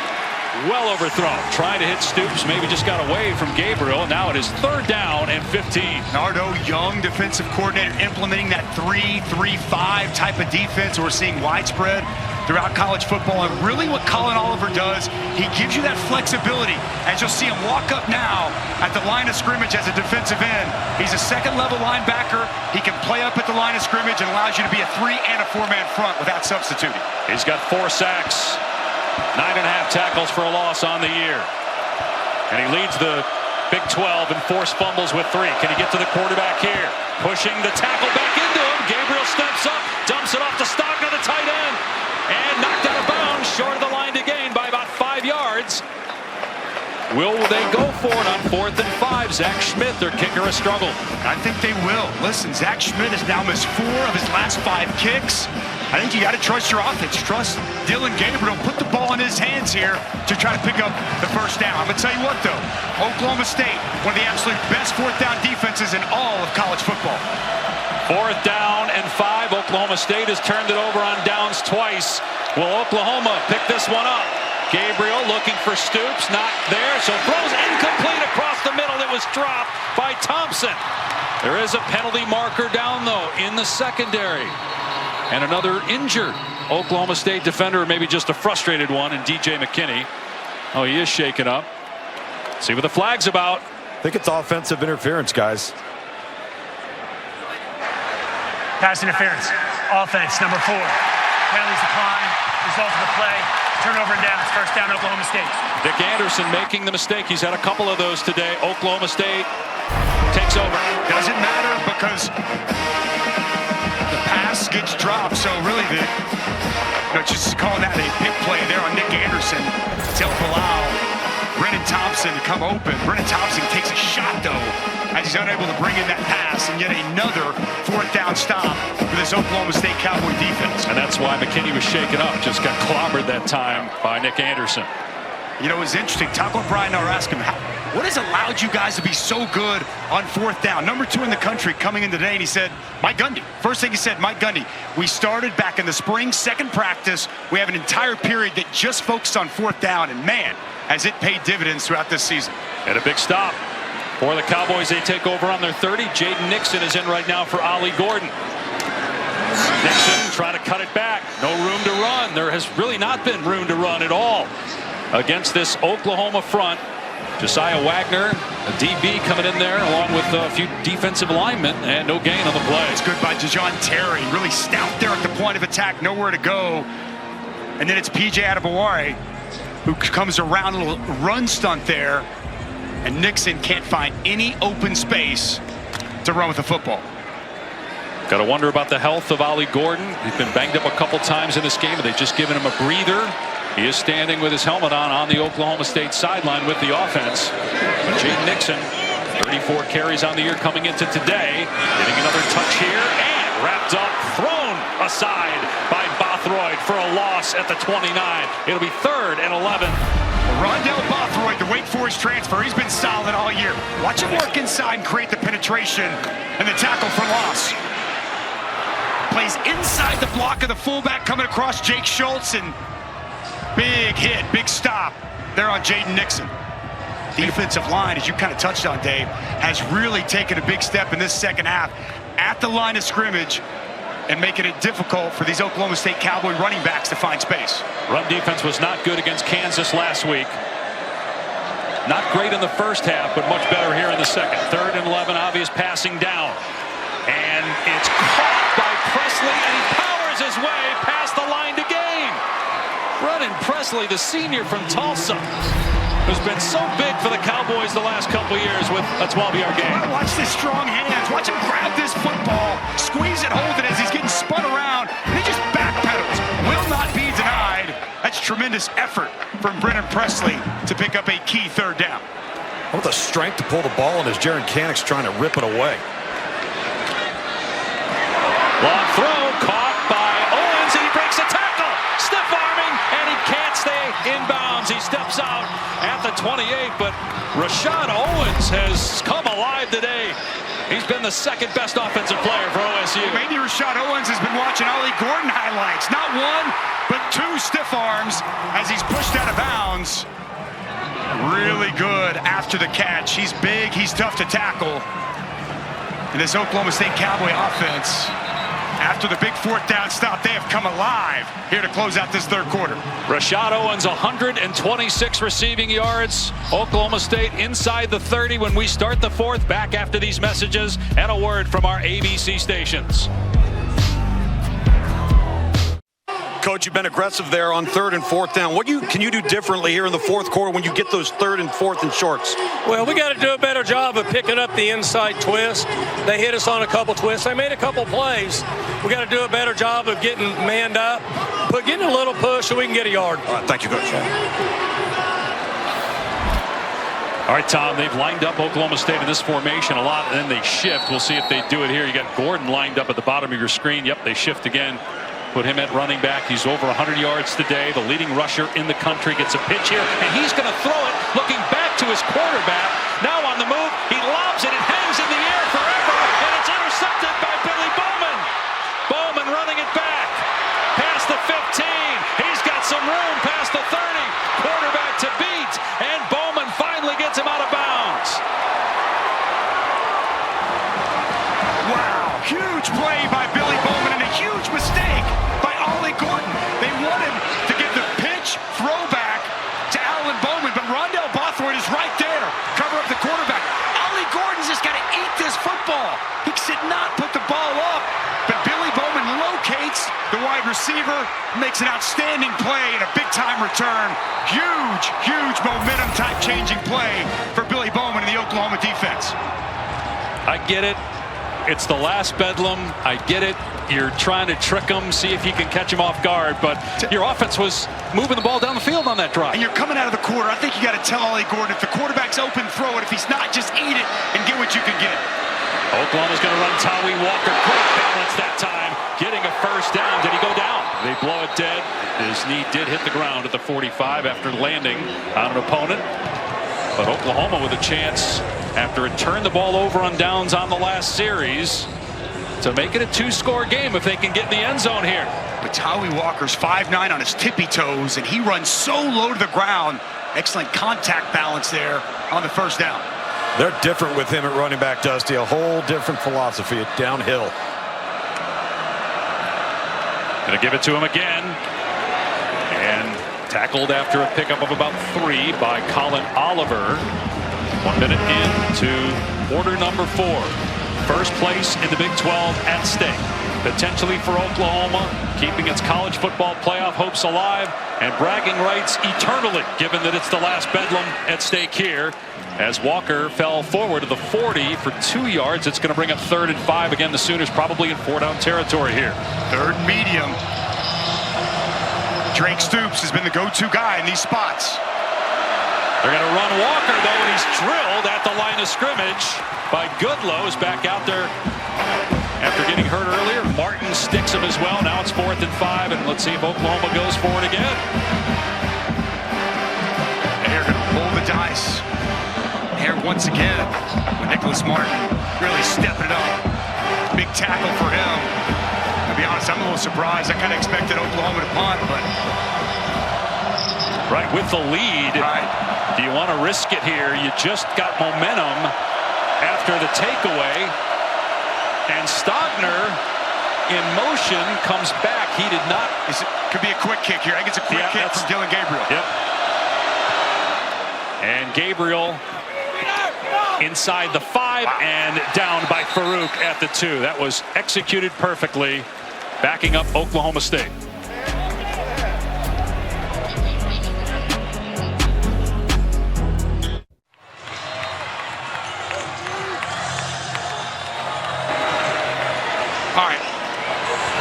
[SPEAKER 1] well overthrown. Trying to hit Stoops, maybe just got away from Gabriel. Now it is 3rd down and 15.
[SPEAKER 9] Nardo, young defensive coordinator, implementing that 3-3-5 type of defense we're seeing widespread throughout college football. And really what Colin Oliver does, he gives you that flexibility. As you'll see him walk up now at the line of scrimmage as a defensive end. He's a 2nd-level linebacker. He can play up at the line of scrimmage and allows you to be a 3- and a 4-man front without substituting.
[SPEAKER 1] He's got 4 sacks. 9.5 tackles for a loss on the year. And he leads the Big 12 in forced fumbles with 3. Can he get to the quarterback here? Pushing the tackle back into him. Gabriel steps up, dumps it off to Stockton, the tight end, and knocked out of bounds short of the line to gain by about 5 yards. Will they go for it on 4th and 5? Zach Schmidt, their kicker, has struggled.
[SPEAKER 9] I think they will. Listen, Zach Schmidt has now missed 4 of his last 5 kicks. I think you got to trust your offense. Trust Dylan Gabriel. Put the ball in his hands here to try to pick up the 1st down. I'm going to tell you what, though. Oklahoma State, one of the absolute best 4th down defenses in all of college football.
[SPEAKER 1] 4th down and 5. Oklahoma State has turned it over on downs twice. Will Oklahoma pick this one up? Gabriel looking for Stoops, not there, so throws incomplete across the middle. It was dropped by Thompson. There is a penalty marker down, though, in the secondary. And another injured Oklahoma State defender, or maybe just a frustrated one, in DJ McKinney. Oh, he is shaken up. See what the flag's about.
[SPEAKER 15] I think it's offensive interference, guys.
[SPEAKER 13] Pass interference. Offense, number 4. Penalties decline. Result of the play. Turnover and downs. 1st down, Oklahoma State.
[SPEAKER 1] Dick Anderson making the mistake. He's had a couple of those today. Oklahoma State takes over.
[SPEAKER 9] Doesn't matter because the pass gets dropped. So really, just calling that a big play there on Nick Anderson to allow Brennan Thompson to come open. Brennan Thompson takes a shot, though, as he's unable to bring in that pass, and yet another 4th down stop for this Oklahoma State Cowboy defense.
[SPEAKER 1] And that's why McKinney was shaken up. Just got clobbered that time by Nick Anderson.
[SPEAKER 9] You know, it was interesting. Taco Brian, I asked him, what has allowed you guys to be so good on 4th down? Number 2 in the country coming in today, and he said, Mike Gundy. First thing he said, Mike Gundy. We started back in the spring, 2nd practice. We have an entire period that just focused on 4th down, and man, has it paid dividends throughout this season.
[SPEAKER 1] And a big stop for the Cowboys. They take over on their 30. Jaden Nixon is in right now for Ollie Gordon. Nixon trying to cut it back. No room to run. There has really not been room to run at all against this Oklahoma front. Josiah Wagner, a DB coming in there along with a few defensive linemen, and no gain on the play.
[SPEAKER 9] It's good by Dejon Terry. Really stout there at the point of attack. Nowhere to go. And then it's PJ Adebaware who comes around, a little run stunt there. And Nixon can't find any open space to run with the football.
[SPEAKER 1] Got to wonder about the health of Ollie Gordon. He's been banged up a couple times in this game, but they've just given him a breather. He is standing with his helmet on the Oklahoma State sideline with the offense. But Jaden Nixon, 34 carries on the year coming into today. Getting another touch here and wrapped up, thrown aside by Bothroyd for a loss at the 29. It'll be 3rd and 11.
[SPEAKER 9] Rondell Bothroyd, the Wake Forest transfer, he's been solid all year. Watch him work inside and create the penetration and the tackle for loss. Plays inside the block of the fullback coming across Jake Schultz, and big hit, big stop there on Jaden Nixon. Defensive line, as you kind of touched on, Dave, has really taken a big step in this 2nd half at the line of scrimmage and making it difficult for these Oklahoma State Cowboy running backs to find space.
[SPEAKER 1] Run defense was not good against Kansas last week. Not great in the first half, but much better here in the second. 3rd and 11, obvious passing down. And it's caught by Presley, and he powers his way past the line to gain. Brennan Presley, the senior from Tulsa, who's been so big for the Cowboys the last couple of years with a 12-yard gain.
[SPEAKER 9] Watch this strong hands. Watch him grab this football, squeeze it, hold it as he's getting spun around, and he just backpedals. Will not be denied. That's tremendous effort from Brennan Presley to pick up a key 3rd down.
[SPEAKER 15] With the strength to pull the ball, and as Jaron Canick's trying to rip it away.
[SPEAKER 1] Long throw, caught by Owens, and he breaks a tackle. Stiff arming, and he can't stay in bounds. He steps out at the 28, but Rashad Owens has come alive today. He's been the 2nd best offensive player for OSU.
[SPEAKER 9] Maybe Rashad Owens has been watching Ollie Gordon highlights. Not 1, but 2 stiff arms as he's pushed out of bounds. Really good after the catch. He's big, he's tough to tackle. And this Oklahoma State Cowboy offense, after the big 4th down stop, they have come alive here to close out this 3rd quarter.
[SPEAKER 1] Rashad Owens, 126 receiving yards. Oklahoma State inside the 30 when we start the 4th. Back after these messages and a word from our ABC stations.
[SPEAKER 10] Coach, you've been aggressive there on 3rd and 4th down. What can you do differently here in the 4th quarter when you get those 3rd and 4th and shorts?
[SPEAKER 18] Well, we got to do a better job of picking up the inside twist. They hit us on a couple twists. They made a couple plays. We got to do a better job of getting manned up, but getting a little push so we can get a yard.
[SPEAKER 10] All right, thank you, Coach.
[SPEAKER 1] All right, Tom, they've lined up Oklahoma State in this formation a lot, and then they shift. We'll see if they do it here. You got Gordon lined up at the bottom of your screen. Yep, they shift again. Put him at running back. He's over 100 yards today. The leading rusher in the country gets a pitch here, and he's going to throw it, looking back to his quarterback. Now on the move, he lobs it. It hangs in the air forever, and it's intercepted by Billy Bowman. Bowman running it back past the 15. He's got some room past the 30. Quarterback to beat, and Bowman finally gets him out of bounds.
[SPEAKER 9] Wow, huge play by Billy Bowman and a huge mistake by Ollie Gordon. They wanted to get the pitch throwback to Alan Bowman, but Rondell Bothroyd is right there. Cover up the quarterback. Ollie Gordon's just got to eat this football. He should not put the ball up, but Billy Bowman locates the wide receiver, makes an outstanding play and a big-time return. Huge, huge momentum type changing play for Billy Bowman and the Oklahoma defense.
[SPEAKER 1] I get it. It's the last bedlam. I get it. You're trying to trick them, see if you can catch them off guard, but your offense was moving the ball down the field on that drive.
[SPEAKER 9] And you're coming out of the quarter. I think you got to tell Ollie Gordon, if the quarterback's open, throw it. If he's not, just eat it and get what you can get.
[SPEAKER 1] Oklahoma's going to run Tawi Walker. Great balance that time, getting a 1st down. Did he go down? They blow it dead. His knee did hit the ground at the 45 after landing on an opponent. But Oklahoma with a chance after it turned the ball over on downs on the last series to make it a 2-score game if they can get in the end zone here.
[SPEAKER 9] But Tawi Walker's 5'9" on his tippy toes, and he runs so low to the ground. Excellent contact balance there on the 1st down.
[SPEAKER 15] They're different with him at running back, Dusty. A whole different philosophy at downhill.
[SPEAKER 1] Gonna give it to him again. And tackled after a pickup of about 3 by Colin Oliver. 1 minute into quarter number 4. First place in the Big 12 at stake. Potentially for Oklahoma, keeping its college football playoff hopes alive and bragging rights eternally, given that it's the last bedlam at stake here. As Walker fell forward to the 40 for 2 yards, it's going to bring up 3rd and 5. Again, the Sooners probably in 4-down territory here.
[SPEAKER 9] 3rd and medium. Drake Stoops has been the go-to guy in these spots.
[SPEAKER 1] They're going to run Walker, though, and he's drilled at the line of scrimmage by Goodlow. Is back out there after getting hurt earlier. Martin sticks him as well. Now it's 4th and 5, and let's see if Oklahoma goes for it again.
[SPEAKER 9] They're going to roll the dice. Here once again with Nicholas Martin really stepping it up. Big tackle for him. To be honest, I'm a little surprised. I kind of expected Oklahoma to punt, but...
[SPEAKER 1] Right, with the lead.
[SPEAKER 9] Right.
[SPEAKER 1] Do you want to risk it here? You just got momentum after the takeaway. And Stogner in motion comes back. He did not.
[SPEAKER 9] Could be a quick kick here. I think it's a quick kick from Dylan Gabriel.
[SPEAKER 1] Yep. And Gabriel inside the 5 and down by Farouk at the 2. That was executed perfectly, backing up Oklahoma State.
[SPEAKER 9] All right.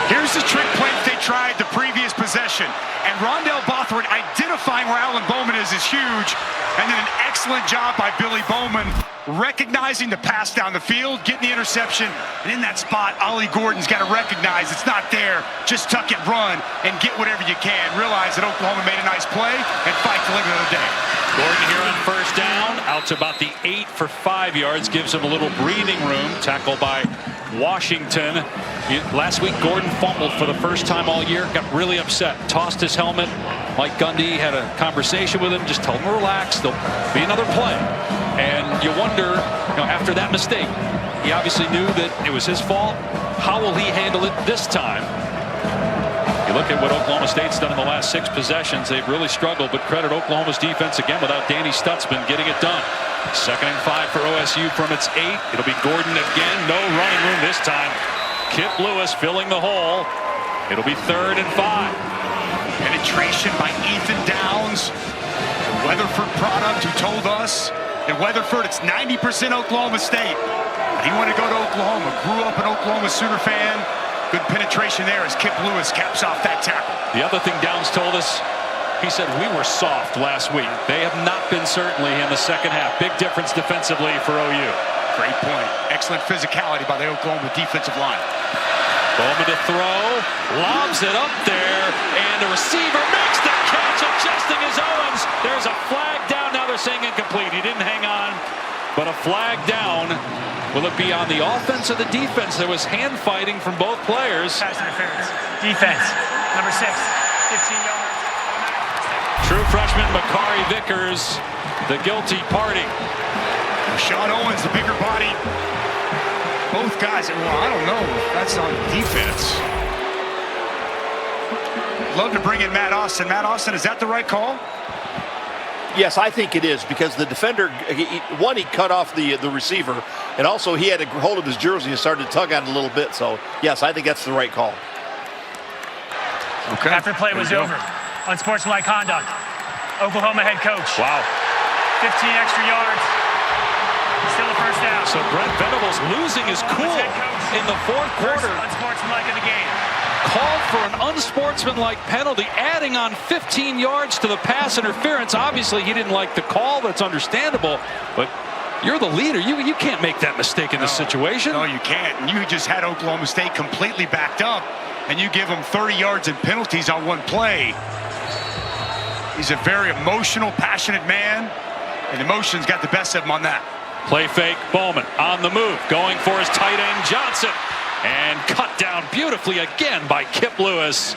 [SPEAKER 9] Here's the trick play they tried the previous possession. And Rondell Bothroyd identifying where Alan Bowman is huge. And then an excellent job by Billy Bowman recognizing the pass down the field, getting the interception. And in that spot, Ollie Gordon's got to recognize it's not there. Just tuck it, run, and get whatever you can. Realize that Oklahoma made a nice play and fight to live another day.
[SPEAKER 1] Gordon here on first down, out to about the 8 for 5 yards, gives him a little breathing room. Tackle by Washington. Last week, Gordon fumbled for the first time all year, got really upset, tossed his helmet. Mike Gundy had a conversation with him, just told him to relax, there'll be another play. And you wonder, after that mistake, he obviously knew that it was his fault. How will he handle it this time? You look at what Oklahoma State's done in the last 6 possessions. They've really struggled, but credit Oklahoma's defense again without Danny Stutzman getting it done. 2nd and 5 for OSU from its 8. It'll be Gordon again. No running room this time. Kip Lewis filling the hole. It'll be 3rd and 5.
[SPEAKER 9] Penetration by Ethan Downs, the Weatherford product, who told us in Weatherford it's 90% Oklahoma State. But he wanted to go to Oklahoma, grew up an Oklahoma Sooner fan. Good penetration there as Kip Lewis caps off that tackle.
[SPEAKER 1] The other thing Downs told us, he said we were soft last week. They have not been certainly in the second half. Big difference defensively for OU.
[SPEAKER 9] Great point. Excellent physicality by the Oklahoma defensive line.
[SPEAKER 1] Bowman to throw, lobs it up there, and the receiver makes the catch, adjusting his Owens. There's a flag down. Now they're saying incomplete. He didn't hang on, but a flag down. Will it be on the offense or the defense? There was hand fighting from both players.
[SPEAKER 13] Pass interference. Defense. Number 6. 15 yards.
[SPEAKER 1] True freshman Makari Vickers, the guilty party.
[SPEAKER 9] Sean Owens, the bigger body. Both guys, well, I don't know. That's on defense. Love to bring in Matt Austin. Matt Austin, is that the right call?
[SPEAKER 19] Yes, I think it is, because the defender, he cut off the receiver, and also he had a hold of his jersey and started to tug on it a little bit. So, yes, I think that's the right call.
[SPEAKER 13] Okay. After play was over, unsportsmanlike conduct. Oklahoma head coach.
[SPEAKER 1] Wow.
[SPEAKER 13] 15 extra yards. Still a first down.
[SPEAKER 1] So Brent Venables losing his cool in the 4th quarter.
[SPEAKER 13] Unsportsmanlike in the game.
[SPEAKER 1] Called for an unsportsmanlike penalty, adding on 15 yards to the pass interference. Obviously, he didn't like the call. That's understandable. But you're the leader. You can't make that mistake in this situation.
[SPEAKER 9] No, you can't. And you just had Oklahoma State completely backed up, and you give them 30 yards in penalties on one play. He's a very emotional, passionate man, and emotions got the best of him on that.
[SPEAKER 1] Play fake, Bowman on the move, going for his tight end Johnson, and cut down beautifully again by Kip Lewis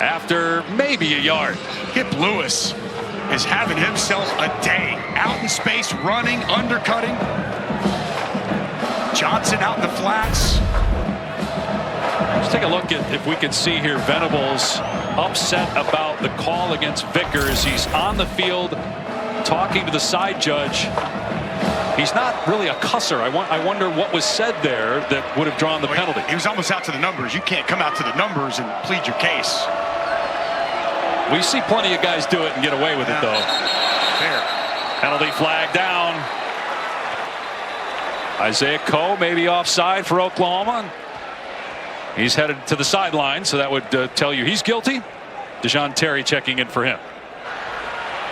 [SPEAKER 1] after maybe a yard.
[SPEAKER 9] Kip Lewis is having himself a day. Out in space, running, undercutting. Johnson out in the flats.
[SPEAKER 1] Let's take a look at if we can see here. Venables upset about the call against Vickers. He's on the field talking to the side judge. He's not really a cusser. I wonder what was said there that would have drawn the penalty.
[SPEAKER 9] He was almost out to the numbers. You can't come out to the numbers and plead your case.
[SPEAKER 1] We see plenty of guys do it and get away with it, though.
[SPEAKER 9] Fair.
[SPEAKER 1] Penalty flag down. Isaiah Coe maybe offside for Oklahoma. He's headed to the sideline, so that would tell you he's guilty. Deshaun Terry checking in for him.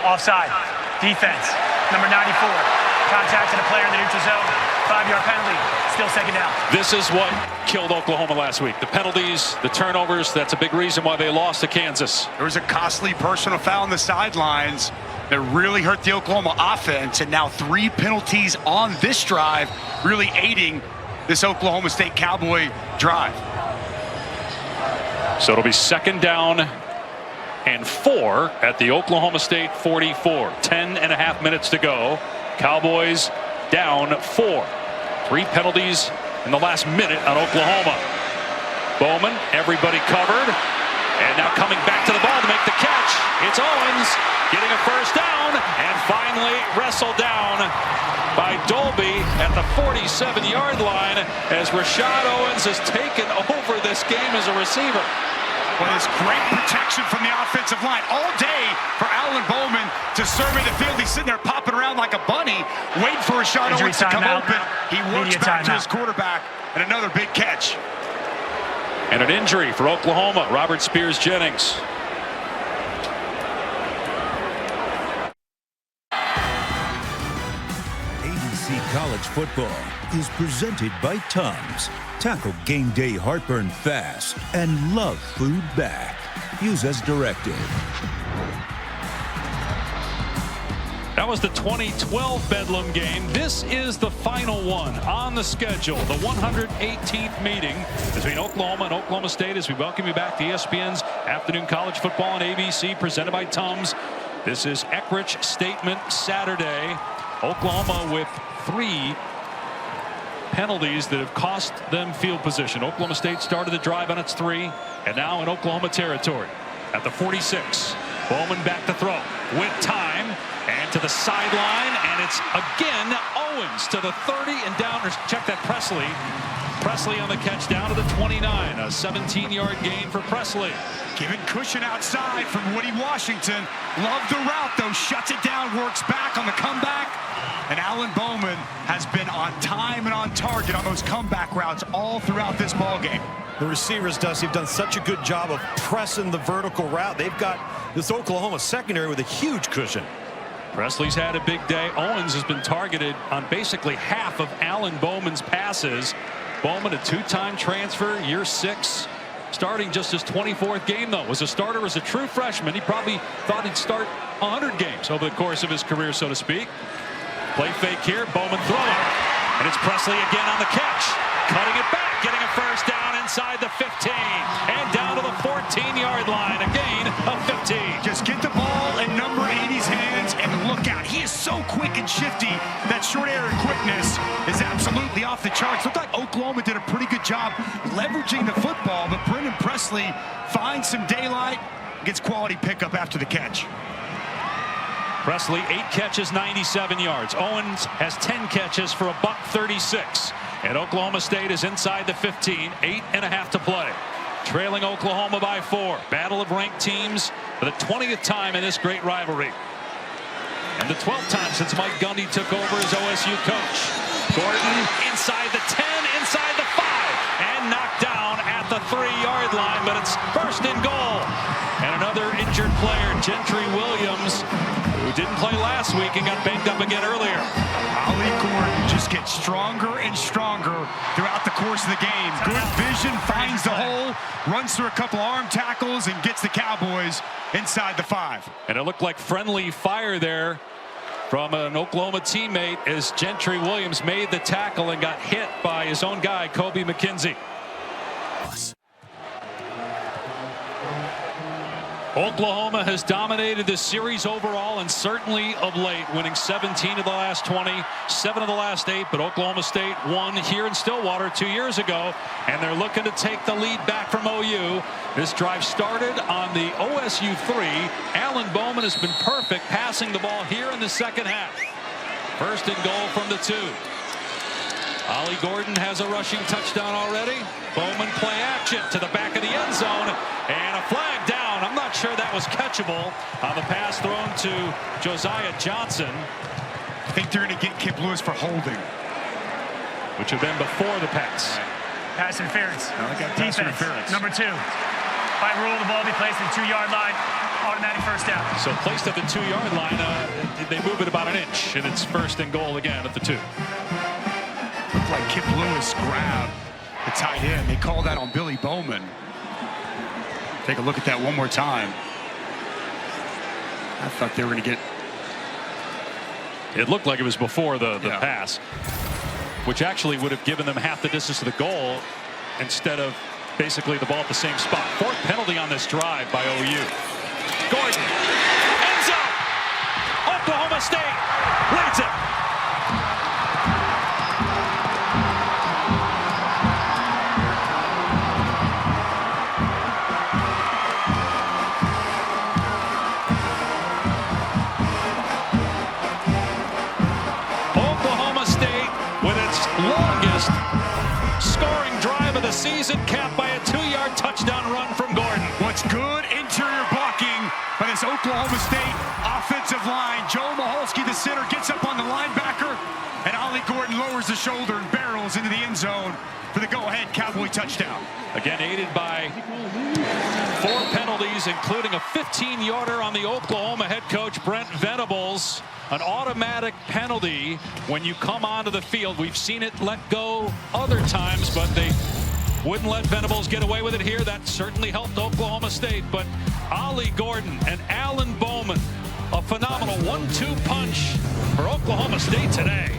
[SPEAKER 13] Offside. Defense. Number 94. Contacted a player in the neutral zone. 5-yard penalty. Still 2nd down.
[SPEAKER 1] This is what killed Oklahoma last week. The penalties, the turnovers, that's a big reason why they lost to Kansas.
[SPEAKER 9] There was a costly personal foul on the sidelines that really hurt the Oklahoma offense, and now 3 penalties on this drive, really aiding this Oklahoma State Cowboy drive.
[SPEAKER 1] So it'll be 2nd down and 4 at the Oklahoma State 44. 10.5 minutes to go. Cowboys down 4. 3 penalties in the last minute on Oklahoma. Bowman, everybody covered, and now coming back to the ball to make the catch. It's Owens. getting a first down, and finally wrestled down by Dolby at the 47-yard line as Rashad Owens has taken over this game as a receiver.
[SPEAKER 9] Well, there's great protection from the offensive line all day for Alan Bowman to survey the field. He's sitting there popping around like a bunny, waiting for Rashad Owens to come open. He works back to his quarterback, and another big catch.
[SPEAKER 1] And an injury for Oklahoma, Robert Spears-Jennings.
[SPEAKER 11] ABC College Football is presented by Tums. Tackle game day heartburn fast and love food back. Use as directed.
[SPEAKER 1] That was the 2012 Bedlam game. This is the final one on the schedule, the 118th meeting between Oklahoma and Oklahoma State, as we welcome you back to ESPN's Afternoon College Football on ABC, presented by Tums. This is Eckrich Statement Saturday. Oklahoma with 3 penalties that have cost them field position. Oklahoma State started the drive on its 3, and now in Oklahoma territory at the 46. Bowman back to throw with time and to the sideline, and it's again Owens to the 30 and down. Check that, Presley on the catch down to the 29. A 17-yard gain for Presley.
[SPEAKER 9] Given cushion outside from Woody Washington. Love the route, though. Shuts it down, works back on the comeback. And Alan Bowman has been on time and on target on those comeback routes all throughout this ballgame.
[SPEAKER 15] The receivers, Dusty, have done such a good job of pressing the vertical route. They've got this Oklahoma secondary with a huge cushion.
[SPEAKER 1] Presley's had a big day. Owens has been targeted on basically half of Alan Bowman's passes. Bowman, a 2-time transfer, year 6. Starting just his 24th game, though. Was a starter as a true freshman. He probably thought he'd start 100 games over the course of his career, so to speak. Play fake here. Bowman throwing. And it's Presley again on the catch. Cutting it back. Getting a first down inside the 15. And down to the 14-yard line. A gain of 15.
[SPEAKER 9] Just get the ball in number 80's hands and look out. He is so quick and shifty. That short area quickness is absolutely off the charts. Looked like Oklahoma did a pretty good job leveraging the football, but Brendan Presley finds some daylight, gets quality pickup after the catch.
[SPEAKER 1] Presley, 8 catches, 97 yards. Owens has 10 catches for $136. And Oklahoma State is inside the 15, 8.5 to play. Trailing Oklahoma by 4. Battle of ranked teams for the 20th time in this great rivalry. And the 12th time since Mike Gundy took over as OSU coach. Gordon inside the 10, inside the 5, and knocked down at the 3-yard line, but it's first and goal. And another injured player, Gentry Williams, who didn't play last week and got banged up again earlier.
[SPEAKER 9] Ali Gordon just gets stronger and stronger throughout the course of the game. Good vision, finds the hole, runs through a couple arm tackles, and gets the Cowboys inside the 5.
[SPEAKER 1] And it looked like friendly fire there from an Oklahoma teammate as Gentry Williams made the tackle and got hit by his own guy, Kobe McKenzie. Oklahoma has dominated this series overall and certainly of late, winning 17 of the last 20, 7 of the last 8, but Oklahoma State won here in Stillwater 2 years ago, and they're looking to take the lead back from OU. This drive started on the OSU 3. Alan Bowman has been perfect passing the ball here in the second half. First and goal from the 2. Ali Gordon has a rushing touchdown already. Bowman play action to the back of the end zone, and a flag down. I'm not sure that was catchable on the pass thrown to Josiah Johnson.
[SPEAKER 9] I think they're going to get Kip Lewis for holding,
[SPEAKER 1] which have been before the pass.
[SPEAKER 13] Pass interference.
[SPEAKER 9] No, they got pass interference.
[SPEAKER 13] Number 2. By rule, the ball be placed at the 2-yard line. Automatic first down.
[SPEAKER 1] So placed at the 2-yard line, they move it about an inch, and it's first and goal again at the 2.
[SPEAKER 9] Looked like Kip Lewis grabbed the tight end. They called that on Billy Bowman. Take a look at that one more time. I thought they were going to get...
[SPEAKER 1] It looked like it was before the pass, which actually would have given them half the distance to the goal instead of basically the ball at the same spot. 4th penalty on this drive by OU. Gordon, end zone. Oklahoma State leads it. longest scoring drive of the season, capped by a 2-yard touchdown run from Gordon.
[SPEAKER 9] What's good interior blocking by this Oklahoma State offensive line. Joe Maholski, the center, gets up on the linebacker, and Ollie Gordon lowers the shoulder and barrels into the end zone for the go-ahead Cowboy touchdown.
[SPEAKER 1] Again, aided by 4 penalties, including a 15-yarder on the Oklahoma head coach, Brent Venables. An automatic penalty when you come onto the field. We've seen it let go other times, but they wouldn't let Venables get away with it here. That certainly helped Oklahoma State. But Ollie Gordon and Alan Bowman, a phenomenal 1-2 punch for Oklahoma State today.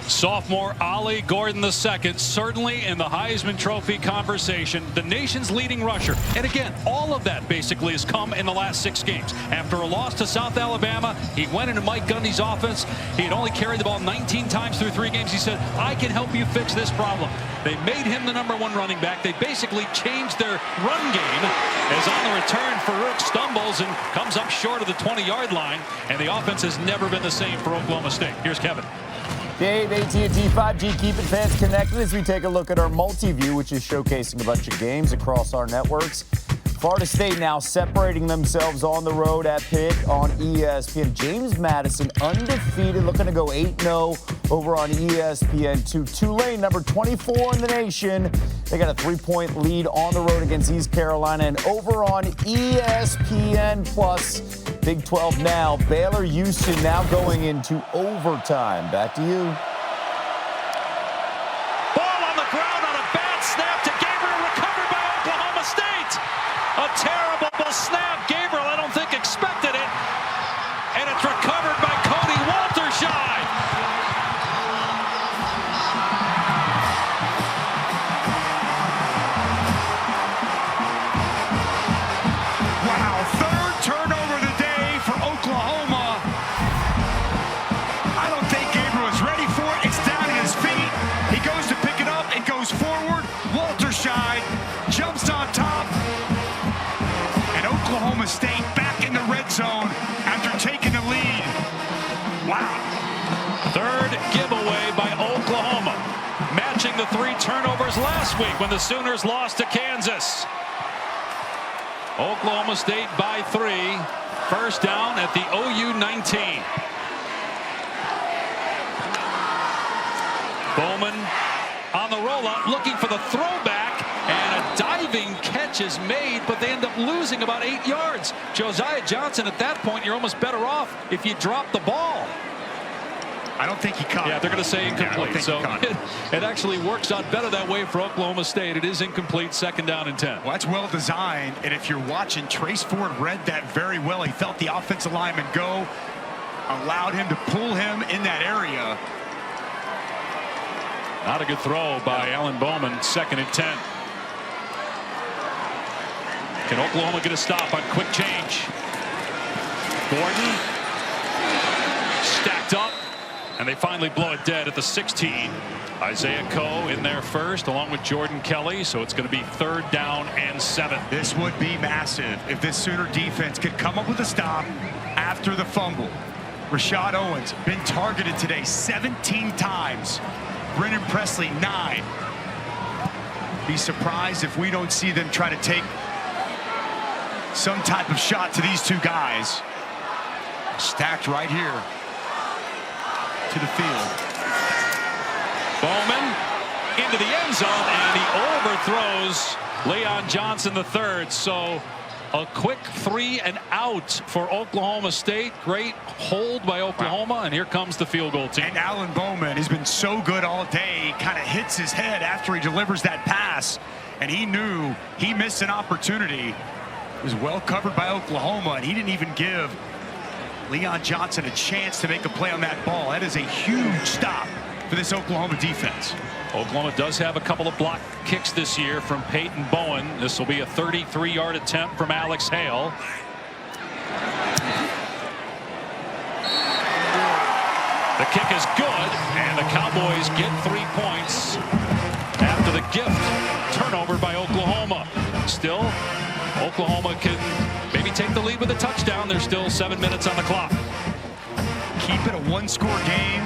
[SPEAKER 1] Sophomore Ollie Gordon II, certainly in the Heisman Trophy conversation, the nation's leading rusher. And again, all of that basically has come in the last 6 games. After a loss to South Alabama, he went into Mike Gundy's offense. He had only carried the ball 19 times through 3 games. He said, I can help you fix this problem. They made him the #1 running back. They basically changed their run game, as on the return, Farouk stumbles and comes up short of the 20-yard line. And the offense has never been the same for Oklahoma State. Here's Kevin.
[SPEAKER 12] Dave, AT&T 5G, keeping fans connected as we take a look at our multi-view, which is showcasing a bunch of games across our networks. Florida State now separating themselves on the road at Pitt on ESPN. James Madison undefeated, looking to go 8-0 over on ESPN2. Tulane, number 24 in the nation. They got a 3-point lead on the road against East Carolina. And over on ESPN Plus, Big 12 now, Baylor Houston now going into overtime. Back to you.
[SPEAKER 1] Ball on the ground on a bad snap to Gabriel, recovered by Oklahoma State. A terrible snap. Gabriel, I don't think, expected it. And it's recovered by Cody Walterscheid.
[SPEAKER 9] Wow, 3rd turnover of the day for Oklahoma. I don't think Gabriel is ready for it. It's down at his feet. He goes to pick it up and goes forward. Walterscheid jumps on top. And Oklahoma State back in the red zone after taking the lead. Wow.
[SPEAKER 1] 3rd giveaway by Oklahoma, matching the 3 turnovers last week when the Sooners lost to Kansas. Oklahoma State by 3. 1st down at the OU 19. Bowman on the rollout, looking for the throwback, and a diving catch is made, but they end up losing about 8 yards. Josiah Johnson, at that point, you're almost better off if you drop the ball.
[SPEAKER 9] I don't think he caught it.
[SPEAKER 1] Yeah, they're going to say incomplete.
[SPEAKER 9] Yeah,
[SPEAKER 1] so it actually works out better that way for Oklahoma State. It is incomplete, 2nd down and 10.
[SPEAKER 9] Well, that's well designed. And if you're watching, Trace Ford read that very well. He felt the offensive lineman go, allowed him to pull him in that area.
[SPEAKER 1] Not a good throw by Alan Bowman, 2nd and 10. Can Oklahoma get a stop on quick change? Gordon stacked up, and they finally blow it dead at the 16. Isaiah Coe in there first, along with Jordan Kelly, so it's going to be 3rd down and 7.
[SPEAKER 9] This would be massive if this Sooner defense could come up with a stop after the fumble. Rashad Owens been targeted today 17 times. Brennan Presley 9. Be surprised if we don't see them try to take some type of shot to these 2 guys. Stacked right here to the field.
[SPEAKER 1] Bowman into the end zone, and he overthrows Leon Johnson III. So a quick 3 and out for Oklahoma State. Great hold by Oklahoma, and here comes the field goal team.
[SPEAKER 9] And Alan Bowman has been so good all day. He kind of hits his head after he delivers that pass, and he knew he missed an opportunity. It was well covered by Oklahoma, and he didn't even give Leon Johnson a chance to make a play on that ball. That is a huge stop for this Oklahoma defense.
[SPEAKER 1] Oklahoma does have a couple of block kicks this year from Peyton Bowen. This will be a 33-yard attempt from Alex Hale. The kick is good, and the Cowboys get 3 points after the gift turnover by Oklahoma. Still, Oklahoma can maybe take the lead with a touchdown. There's still 7 minutes on the clock.
[SPEAKER 9] Keep it a 1-score game.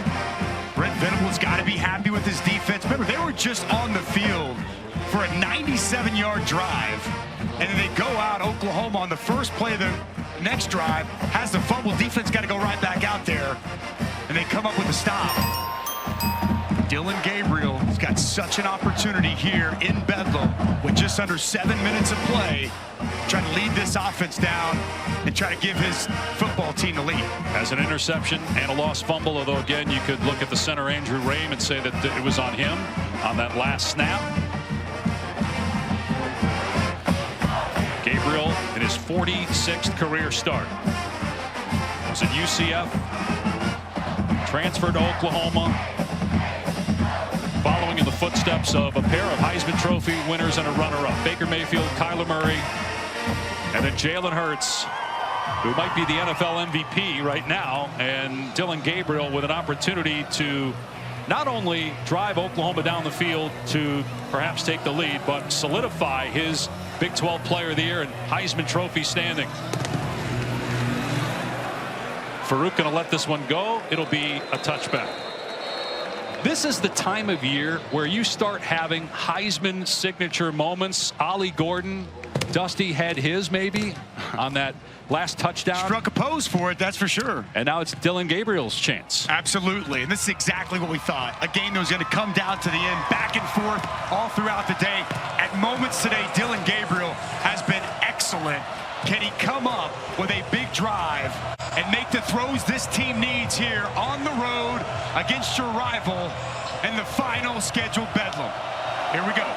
[SPEAKER 9] Brent Venables got to be happy with his defense. Remember, they were just on the field for a 97-yard drive, and then they go out. Oklahoma on the first play of the next drive has the fumble. Defense got to go right back out there, and they come up with a stop. Dillon Gabriel has got such an opportunity here in Bedlam with just under 7 minutes of play, trying to lead this offense down and try to give his football team the lead.
[SPEAKER 1] Has an interception and a lost fumble, although again you could look at the center Andrew Rame and say that it was on him on that last snap. Gabriel in his 46th career start. Was at UCF, transferred to Oklahoma, following in the footsteps of a pair of Heisman Trophy winners and a runner-up. Baker Mayfield, Kyler Murray, and then Jalen Hurts, who might be the NFL MVP right now, and Dillon Gabriel with an opportunity to not only drive Oklahoma down the field to perhaps take the lead, but solidify his Big 12 Player of the Year and Heisman Trophy standing. Farouk going to let this one go. It'll be a touchback. This is the time of year where you start having Heisman signature moments. Ollie Gordon, Dusty had his maybe on that last touchdown.
[SPEAKER 9] Struck a pose for it, that's for sure.
[SPEAKER 1] And now it's Dillon Gabriel's chance.
[SPEAKER 9] Absolutely, and this is exactly what we thought. A game that was going to come down to the end, back and forth all throughout the day. At moments today, Dillon Gabriel has been excellent. Can he come up with a big drive and make the throws this team needs here on the road against your rival in the final scheduled Bedlam? Here we go.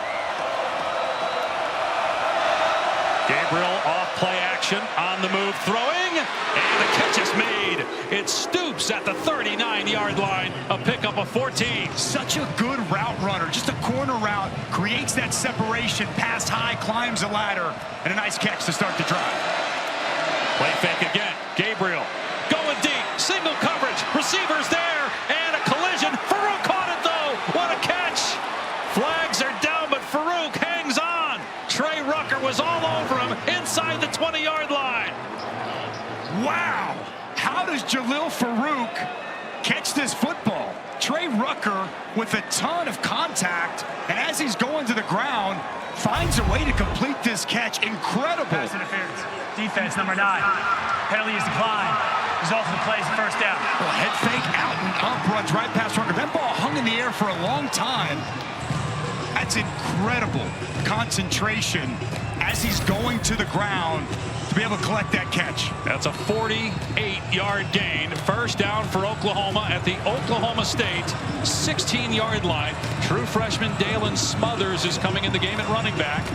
[SPEAKER 1] Gabriel off play action, on the move, throwing, and the catch is made. It Stoops at the 39-yard line, a pickup of 14.
[SPEAKER 9] Such a good route runner, just a corner route, creates that separation, pass high, climbs a ladder, and a nice catch to start the drive.
[SPEAKER 1] Play fake again, Gabriel going deep, single coverage, receivers there, and a collision. Farouk caught it though, what a catch. Flags are down, but Farouk hangs on. Trey Rucker was all over him inside the 20-yard line.
[SPEAKER 9] Wow, how does Jalil Farouk catch this football? Trey Rucker with a ton of contact, and as he's going to the ground, finds a way to complete this catch. Incredible.
[SPEAKER 13] Pass interference. Defense number 9. Penalty is declined. Result of the play is a first down.
[SPEAKER 9] Well, head fake out and up, runs right past Rucker. That ball hung in the air for a long time. That's incredible concentration as he's going to the ground to be able to collect that catch.
[SPEAKER 1] That's a 48-yard gain. First down for Oklahoma at the Oklahoma State 16-yard line. True freshman Dalen Smothers is coming in the game at running back.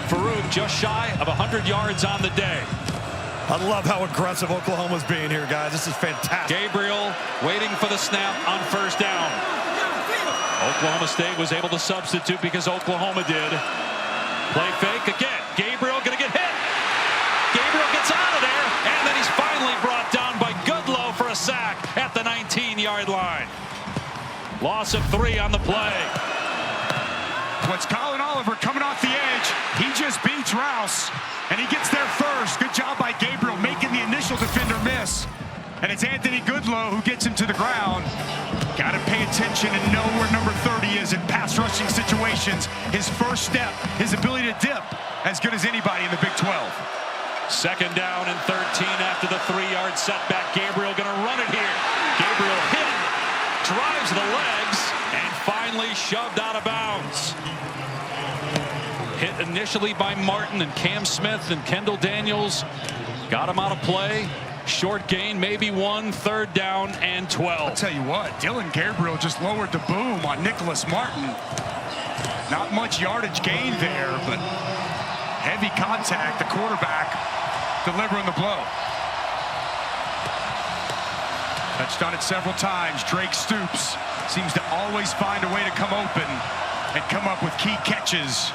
[SPEAKER 1] Farouk just shy of 100 yards on the day.
[SPEAKER 15] I love how aggressive Oklahoma's being here, guys. This is fantastic.
[SPEAKER 1] Gabriel waiting for the snap on first down. Oklahoma State was able to substitute because Oklahoma did. Play fake again. Gabriel going to get hit. Gabriel gets out of there, and then he's finally brought down by Goodlow for a sack at the 19-yard line. Loss of 3 on the play.
[SPEAKER 9] What's Colin Oliver coming off the edge? He just beats Rouse, and he gets there first. Good job by Gabriel making the initial defender miss. And it's Anthony Goodlow who gets him to the ground. Got to pay attention and know where number 30 is in pass rushing situations. His first step, his ability to dip, as good as anybody in the Big 12.
[SPEAKER 1] Second down and 13 after the 3-yard setback. Gabriel going to run it here. Gabriel hit, drives the legs, and finally shoved out of bounds. Hit initially by Martin and Cam Smith and Kendall Daniels. Got him out of play. Short gain, maybe 1, third down and 12.
[SPEAKER 9] I'll tell you what, Dillon Gabriel just lowered the boom on Nicholas Martin. Not much yardage gain there, but heavy contact. The quarterback delivering the blow. Touched on it several times. Drake Stoops seems to always find a way to come open and come up with key catches.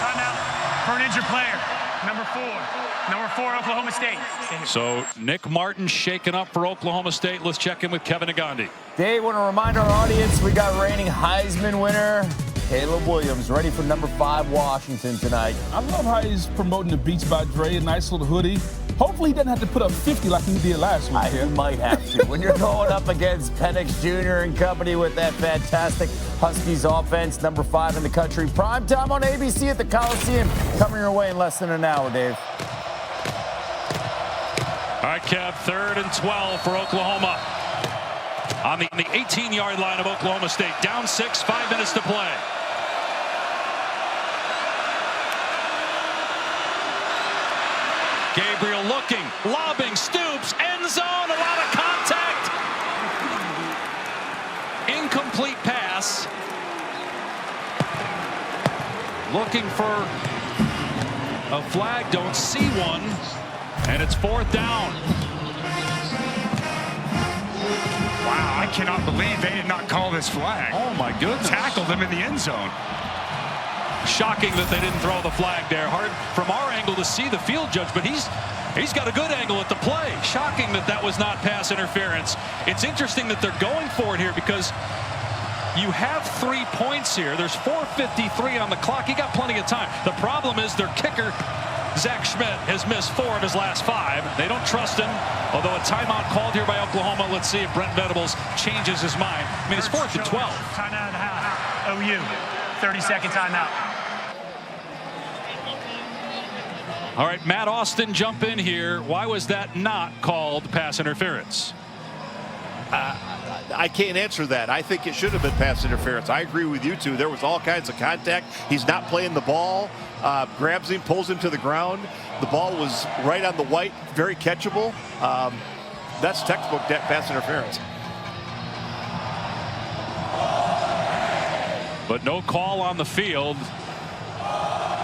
[SPEAKER 13] Timeout for an injured player. Number 4, Oklahoma State.
[SPEAKER 1] So Nick Martin shaken up for Oklahoma State. Let's check in with Kevin Agandi.
[SPEAKER 12] Dave, want to remind our audience we got reigning Heisman winner Caleb Williams ready for number 5 Washington tonight.
[SPEAKER 7] I love how he's promoting the Beats by Dre, a nice little hoodie. Hopefully he doesn't have to put up 50 like he did last week.
[SPEAKER 12] He might have to. When you're going up against Penix Jr. and company with that fantastic Huskies offense, number 5 in the country. Prime time on ABC at the Coliseum. Coming your way in less than an hour, Dave.
[SPEAKER 1] All right, Kev, 3rd and 12 for Oklahoma. On the 18-yard line of Oklahoma State. Down 6, 5 minutes to play. Gabriel looking, lobbing, Stoops, end zone, a lot of contact. Incomplete pass. Looking for a flag, don't see one. And it's 4th down.
[SPEAKER 9] Wow, I cannot believe they did not call this flag.
[SPEAKER 1] Oh, my goodness.
[SPEAKER 9] Tackled him in the end zone.
[SPEAKER 1] Shocking that they didn't throw the flag there. Hard from our angle to see the field judge, but he's got a good angle at the play. Shocking that that was not pass interference. It's interesting that they're going for it here because you have 3 points here. There's 4:53 on the clock. You got plenty of time. The problem is their kicker, Zach Schmidt, has missed 4 of his last 5. They don't trust him, although a timeout called here by Oklahoma. Let's see if Brent Venables changes his mind. I mean, it's 4th and 12.
[SPEAKER 13] Timeout and a half. OU, 30-second timeout.
[SPEAKER 1] All right, Matt Austin, jump in here. Why was that not called pass interference?
[SPEAKER 19] I can't answer that. I think it should have been pass interference. I agree with you two. There was all kinds of contact. He's not playing the ball. Grabs him, pulls him to the ground. The ball was right on the white, very catchable. That's textbook pass interference.
[SPEAKER 1] But no call on the field.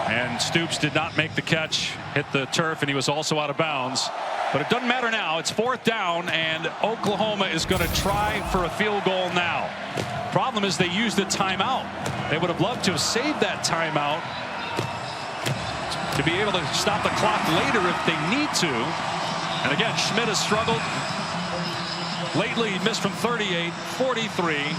[SPEAKER 1] And Stoops did not make the catch, hit the turf, and he was also out of bounds. But it doesn't matter now. It's 4th down, and Oklahoma is going to try for a field goal now. Problem is they used a timeout. They would have loved to have saved that timeout to be able to stop the clock later if they need to. And again, Schmidt has struggled. Lately, he missed from 38, 43,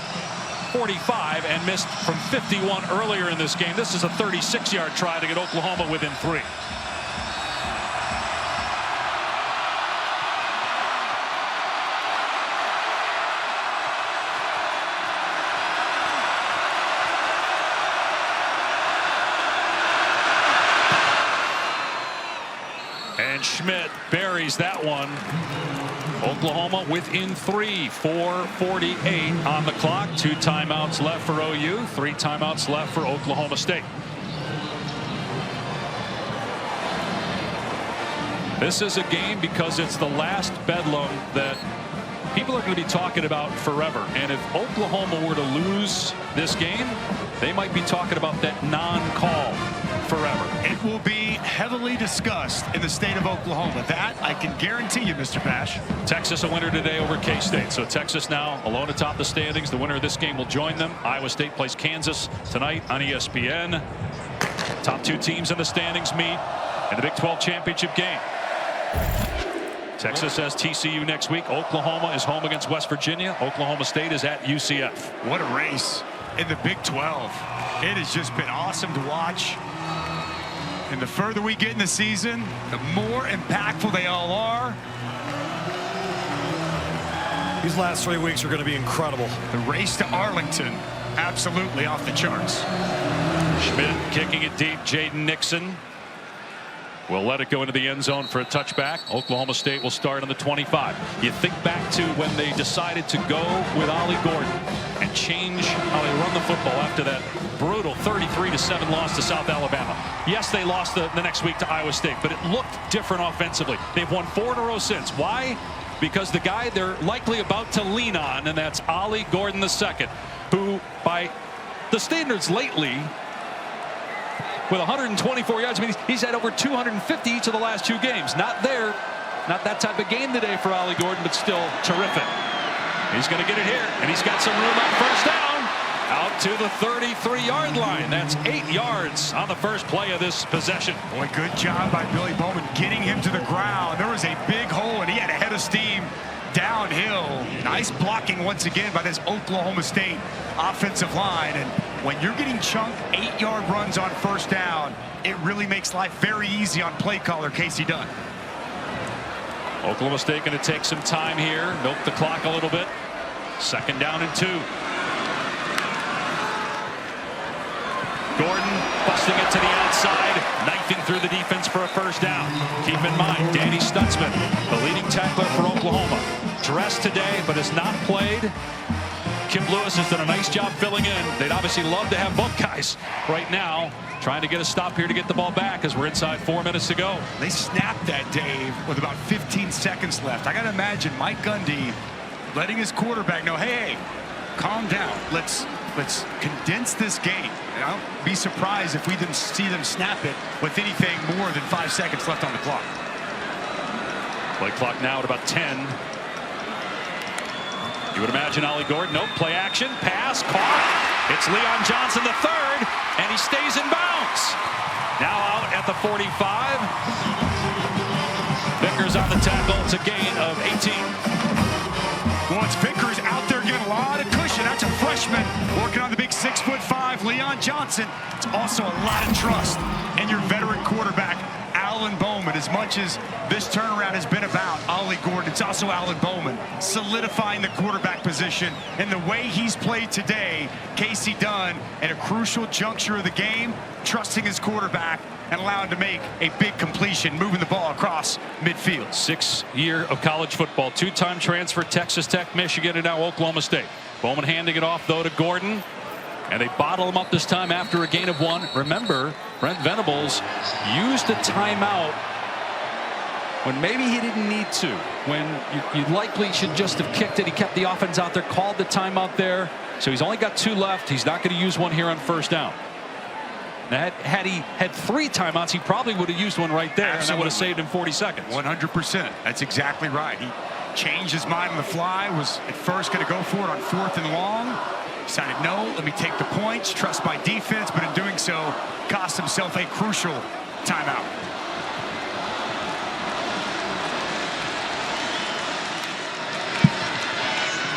[SPEAKER 1] 45, and missed from 51 earlier in this game. This is a 36-yard try to get Oklahoma within 3. And Schmidt buries that one. Oklahoma within 3, 4:48 on the clock. 2 timeouts left for OU, 3 timeouts left for Oklahoma State. This is a game because it's the last bedlam that people are going to be talking about forever. And if Oklahoma were to lose this game, they might be talking about that non-call forever.
[SPEAKER 9] It will be heavily discussed in the state of Oklahoma. That I can guarantee you, Mr. Bash.
[SPEAKER 1] Texas a winner today over K-State. So Texas now alone atop the standings. The winner of this game will join them. Iowa State plays Kansas tonight on ESPN. Top 2 teams in the standings meet in the Big 12 championship game. Texas has TCU next week. Oklahoma is home against West Virginia. Oklahoma State is at UCF.
[SPEAKER 9] What a race in the Big 12. It has just been awesome to watch. And the further we get in the season, the more impactful they all are.
[SPEAKER 15] These last 3 weeks are going to be incredible.
[SPEAKER 9] The race to Arlington, absolutely off the charts.
[SPEAKER 1] Schmidt kicking it deep. Jaden Nixon will let it go into the end zone for a touchback. Oklahoma State will start on the 25. You think back to when they decided to go with Ollie Gordon and change how they run the football after that brutal 33-7 loss to South Alabama. Yes, they lost the next week to Iowa State, but it looked different offensively. They've won 4 in a row since. Why? Because the guy they're likely about to lean on, and that's Ollie Gordon II, who by the standards lately, with 124 yards, I mean, he's had over 250 each of the last 2 games. Not there, not that type of game today for Ollie Gordon, but still terrific. He's going to get it here, and he's got some room on first down. Out to the 33-yard line. That's 8 yards on the first play of this possession.
[SPEAKER 9] Boy, good job by Billy Bowman getting him to the ground. There was a big hole, and he had a head of steam downhill. Nice blocking once again by this Oklahoma State offensive line. And when you're getting chunked 8-yard runs on first down, it really makes life very easy on play caller Casey Dunn.
[SPEAKER 1] Oklahoma State going to take some time here, milk the clock a little bit. 2nd down and 2. Gordon busting it to the outside, knifing through the defense for a first down. Keep in mind, Danny Stutzman, the leading tackler for Oklahoma, dressed today but has not played. Kim Lewis has done a nice job filling in. They'd obviously love to have both guys right now, trying to get a stop here to get the ball back as we're inside 4 minutes to go.
[SPEAKER 9] They snapped that, Dave, with about 15 seconds left. I got to imagine Mike Gundy letting his quarterback know, hey, calm down. Let's condense this game. And I'll be surprised if we didn't see them snap it with anything more than 5 seconds left on the clock.
[SPEAKER 1] Play clock now at about 10. You would imagine Ollie Gordon, nope, play action, pass, caught. It's Leon Johnson the third, and he stays in bounds. Now out at the 45. Vickers on the tackle. It's a gain of 18.
[SPEAKER 9] Once Vickers out there getting a lot of cushion, that's a freshman working on the big 6'5" Leon Johnson. It's also a lot of trust in your veteran quarterback, Alan Bowman. As much as this turnaround has been about Ollie Gordon, it's also Alan Bowman solidifying the quarterback position. And the way he's played today, Casey Dunn, at a crucial juncture of the game, trusting his quarterback and allowing to make a big completion, moving the ball across midfield.
[SPEAKER 1] 6 year of college football, 2-time transfer, Texas Tech, Michigan, and now Oklahoma State. Bowman handing it off, though, to Gordon. And they bottle him up this time after a gain of 1. Remember, Brent Venables used a timeout when maybe he didn't need to. When you likely should just have kicked it. He kept the offense out there, called the timeout there. So he's only got 2 left. He's not going to use one here on first down. Now, had he had 3 timeouts, he probably would have used one right there. Absolutely. And that would have saved him 40 seconds.
[SPEAKER 9] 100%. That's exactly right. He changed his mind on the fly, was at first going to go for it on 4th and long. Decided, no, let me take the points, trust my defense, but in doing so, cost himself a crucial timeout.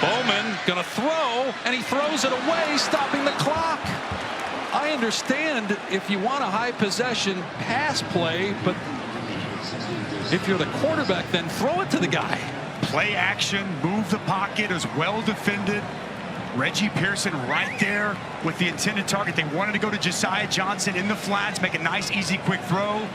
[SPEAKER 1] Bowman gonna throw, and he throws it away, stopping the clock. I understand if you want a high possession pass play, but if you're the quarterback, then throw it to the guy.
[SPEAKER 9] Play action, move the pocket, is well defended. Reggie Pearson right there with the intended target. They wanted to go to Josiah Johnson in the flats, make a nice, easy, quick throw.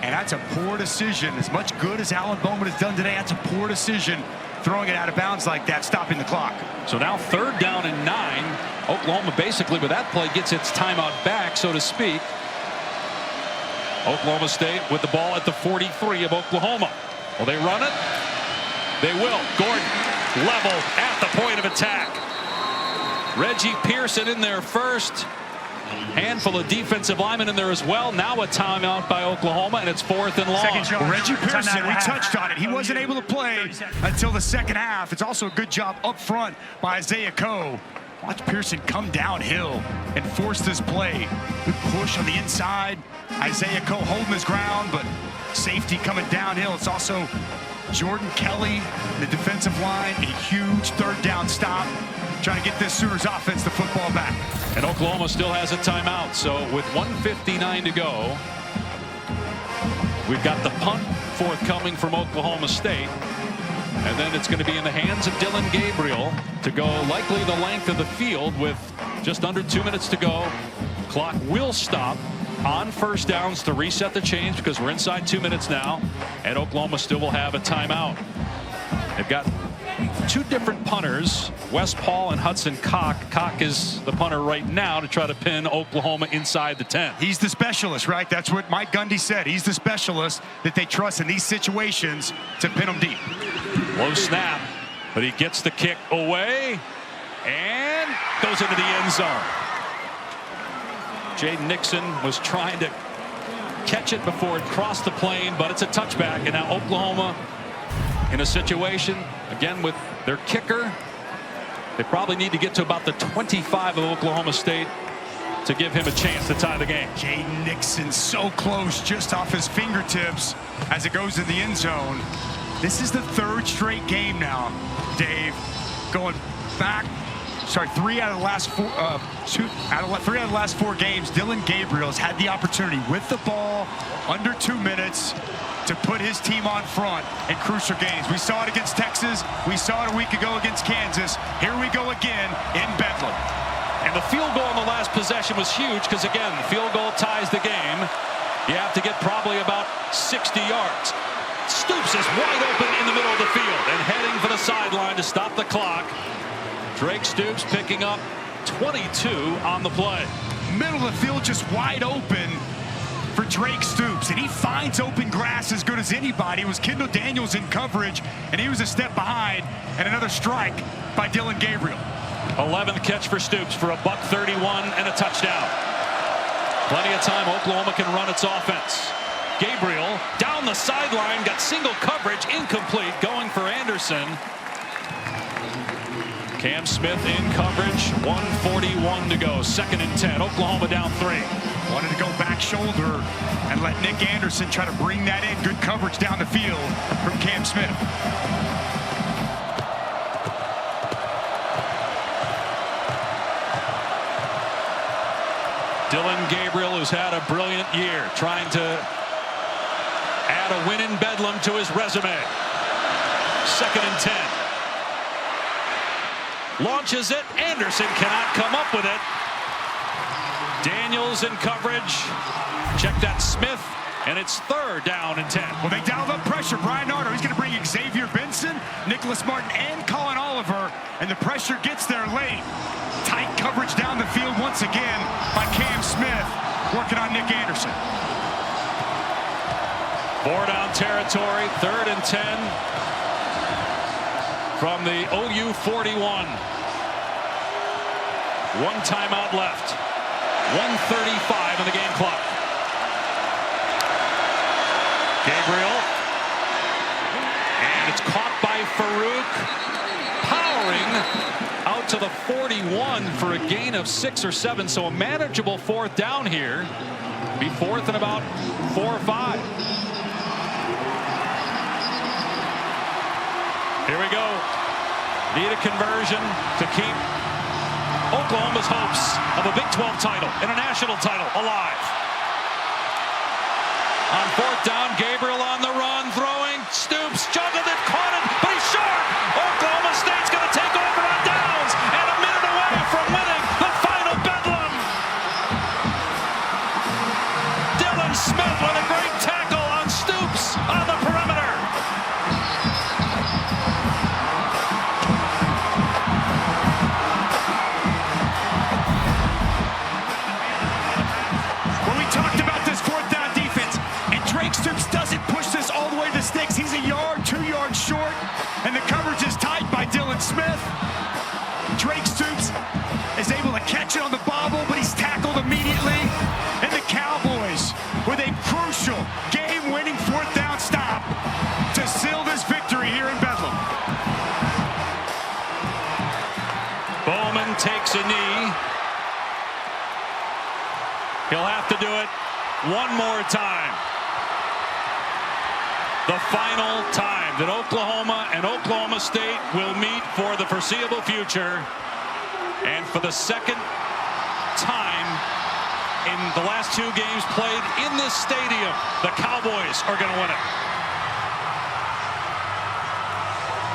[SPEAKER 9] And that's a poor decision. As much good as Alan Bowman has done today, that's a poor decision, throwing it out of bounds like that, stopping the clock.
[SPEAKER 1] So now 3rd down and 9. Oklahoma basically with that play gets its timeout back, so to speak. Oklahoma State with the ball at the 43 of Oklahoma. Will they run it? They will. Gordon level at the point of attack. Reggie Pearson in there first. Handful of defensive linemen in there as well. Now a timeout by Oklahoma, and it's 4th and long.
[SPEAKER 9] Reggie Pearson, we touched on it. He wasn't able to play until the second half. It's also a good job up front by Isaiah Coe. Watch Pearson come downhill and force this play. Good push on the inside. Isaiah Coe holding his ground, but safety coming downhill. It's also Jordan Kelly, the defensive line, a huge 3rd down stop, trying to get this Sooners offense the football back.
[SPEAKER 1] And Oklahoma still has a timeout. So with 1:59 to go, we've got the punt forthcoming from Oklahoma State. And then it's going to be in the hands of Dylan Gabriel to go likely the length of the field with just under 2 minutes to go. Clock will stop on first downs to reset the change because we're inside 2 minutes now. And Oklahoma still will have a timeout. They've got 2 different punters, Wes Paul and Hudson Cock. Cock is the punter right now to try to pin Oklahoma inside the 10.
[SPEAKER 9] He's the specialist, right? That's what Mike Gundy said. He's the specialist that they trust in these situations to pin them deep.
[SPEAKER 1] Low snap, but he gets the kick away and goes into the end zone. Jaden Nixon was trying to catch it before it crossed the plane, but it's a touchback, and now Oklahoma in a situation again with their kicker. They probably need to get to about the 25 of Oklahoma State to give him a chance to tie the game.
[SPEAKER 9] Jaden Nixon so close, just off his fingertips as it goes in the end zone. This is the 3rd straight game now, Dave, going back three out of the last four games, Dillon Gabriel has had the opportunity with the ball under 2 minutes to put his team on front in crucial games. We saw it against Texas. We saw it a week ago against Kansas. Here we go again in Bedlam.
[SPEAKER 1] And the field goal in the last possession was huge because, again, the field goal ties the game. You have to get probably about 60 yards. Stoops is wide open in the middle of the field and heading for the sideline to stop the clock. Drake Stoops picking up 22 on the play.
[SPEAKER 9] Middle of the field just wide open for Drake Stoops, and he finds open grass as good as anybody. It was Kendall Daniels in coverage, and he was a step behind, and another strike by Dillon Gabriel.
[SPEAKER 1] 11th catch for Stoops for a $131 and a touchdown. Plenty of time. Oklahoma can run its offense. Gabriel down the sideline, got single coverage, incomplete, going for Anderson. Cam Smith in coverage, 1:41 to go, 2nd and 10. Oklahoma down 3.
[SPEAKER 9] Wanted to go back shoulder and let Nick Anderson try to bring that in. Good coverage down the field from Cam Smith.
[SPEAKER 1] Dillon Gabriel, who's had a brilliant year, trying to add a win in Bedlam to his resume. 2nd and 10. Launches it. Anderson cannot come up with it. Daniels in coverage. Check that, Smith. And it's 3rd down and 10.
[SPEAKER 9] Well, they dialed up pressure. Brian Ardo, he's going to bring Xavier Benson, Nicholas Martin, and Colin Oliver. And the pressure gets there late. Tight coverage down the field once again by Cam Smith, working on Nick Anderson.
[SPEAKER 1] 4-down territory, 3rd and 10 from the OU 41. 1 timeout left. 1:35 on the game clock. Gabriel. And it's caught by Farouk. Powering out to the 41 for a gain of 6 or 7. So a manageable 4th down here. Be 4th and about 4 or 5. Here we go. Need a conversion to keep Oklahoma's hopes of a Big 12 title and a national title alive. On 4th down, Gabriel on the run, throwing. Stoops juggled it, caught it, but he's short. Oklahoma State's going to take over on downs and a minute away from winning the final Bedlam. Dillon Smith with a great tackle on Stoops on the perimeter.
[SPEAKER 9] Stoops doesn't push this all the way to the sticks. He's a yard, 2 yards short, and the coverage is tight by Dillon Smith. Drake Stoops is able to catch it on the bobble, but he's tackled immediately. And the Cowboys with a crucial game-winning 4th down stop to seal this victory here in Bedlam.
[SPEAKER 1] Bowman takes a knee. He'll have to do it one more time. The final time that Oklahoma and Oklahoma State will meet for the foreseeable future. And for the 2nd time in the last 2 games played in this stadium, the Cowboys are going to win it.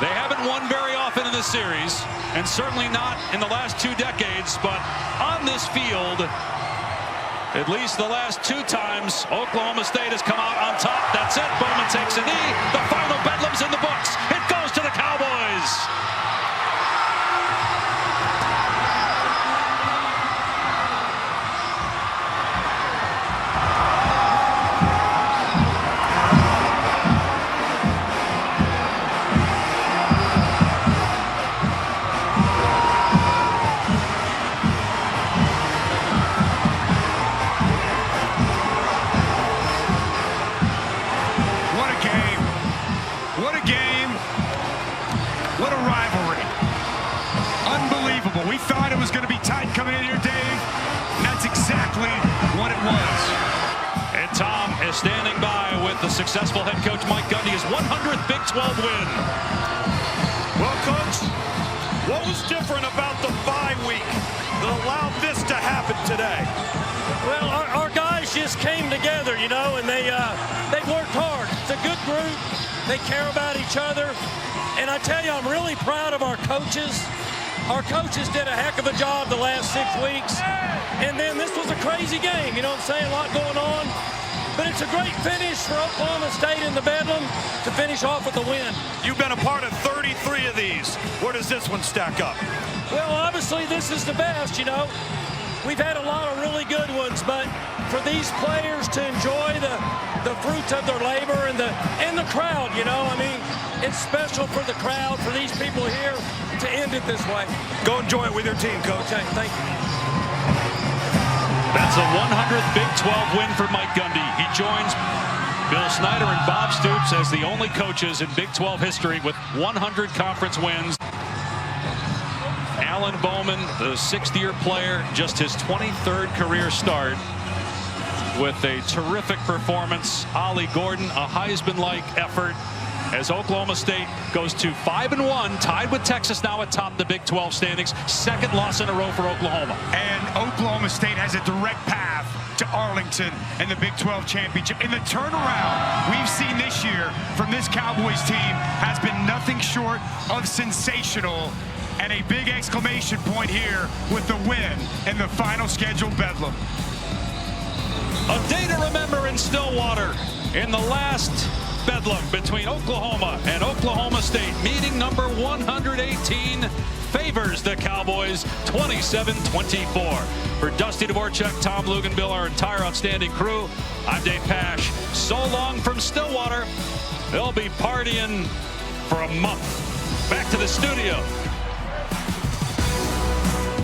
[SPEAKER 1] They haven't won very often in this series, and certainly not in the last 2 decades, but on this field, at least the last 2 times, Oklahoma State has come out on top. That's it. Bowman takes a knee. The final Bedlam's in the books. It goes to the Cowboys.
[SPEAKER 9] We thought it was going to be tight coming in here, Dave. And that's exactly what it was.
[SPEAKER 1] And Tom is standing by with the successful head coach Mike Gundy, his 100th Big 12 win.
[SPEAKER 10] Well, Coach, what was different about the 5 that allowed this to happen today?
[SPEAKER 18] Well, our guys just came together, you know, and they worked hard. It's a good group. They care about each other. And I tell you, I'm really proud of our coaches. Our coaches did a heck of a job the last 6 weeks. And then this was a crazy game, you know what I'm saying? A lot going on. But it's a great finish for Oklahoma State in the Bedlam to finish off with a win.
[SPEAKER 10] You've been a part of 33 of these. Where does this one stack up?
[SPEAKER 18] Well, obviously, this is the best, you know. We've had a lot of really good ones, but for these players to enjoy the fruits of their labor and the crowd, you know, I mean, it's special for the crowd, for these people here to end it this way.
[SPEAKER 10] Go enjoy it with your team, Coach.
[SPEAKER 18] Okay, thank you.
[SPEAKER 1] That's a 100th Big 12 win for Mike Gundy. He joins Bill Snyder and Bob Stoops as the only coaches in Big 12 history with 100 conference wins. Alan Bowman, the 6th-year player, just his 23rd career start with a terrific performance. Ollie Gordon, a Heisman-like effort as Oklahoma State goes to 5-1, tied with Texas now atop the Big 12 standings. 2nd loss in a row for Oklahoma.
[SPEAKER 9] And Oklahoma State has a direct path to Arlington and the Big 12 championship. And the turnaround we've seen this year from this Cowboys team has been nothing short of sensational. And a big exclamation point here with the win in the final scheduled Bedlam.
[SPEAKER 1] A day to remember in Stillwater in the last Bedlam between Oklahoma and Oklahoma State. Meeting number 118 favors the Cowboys 27-24. For Dusty Dvorak, Tom Luganbill, our entire outstanding crew, I'm Dave Pash. So long from Stillwater. They'll be partying for a month. Back to the studio.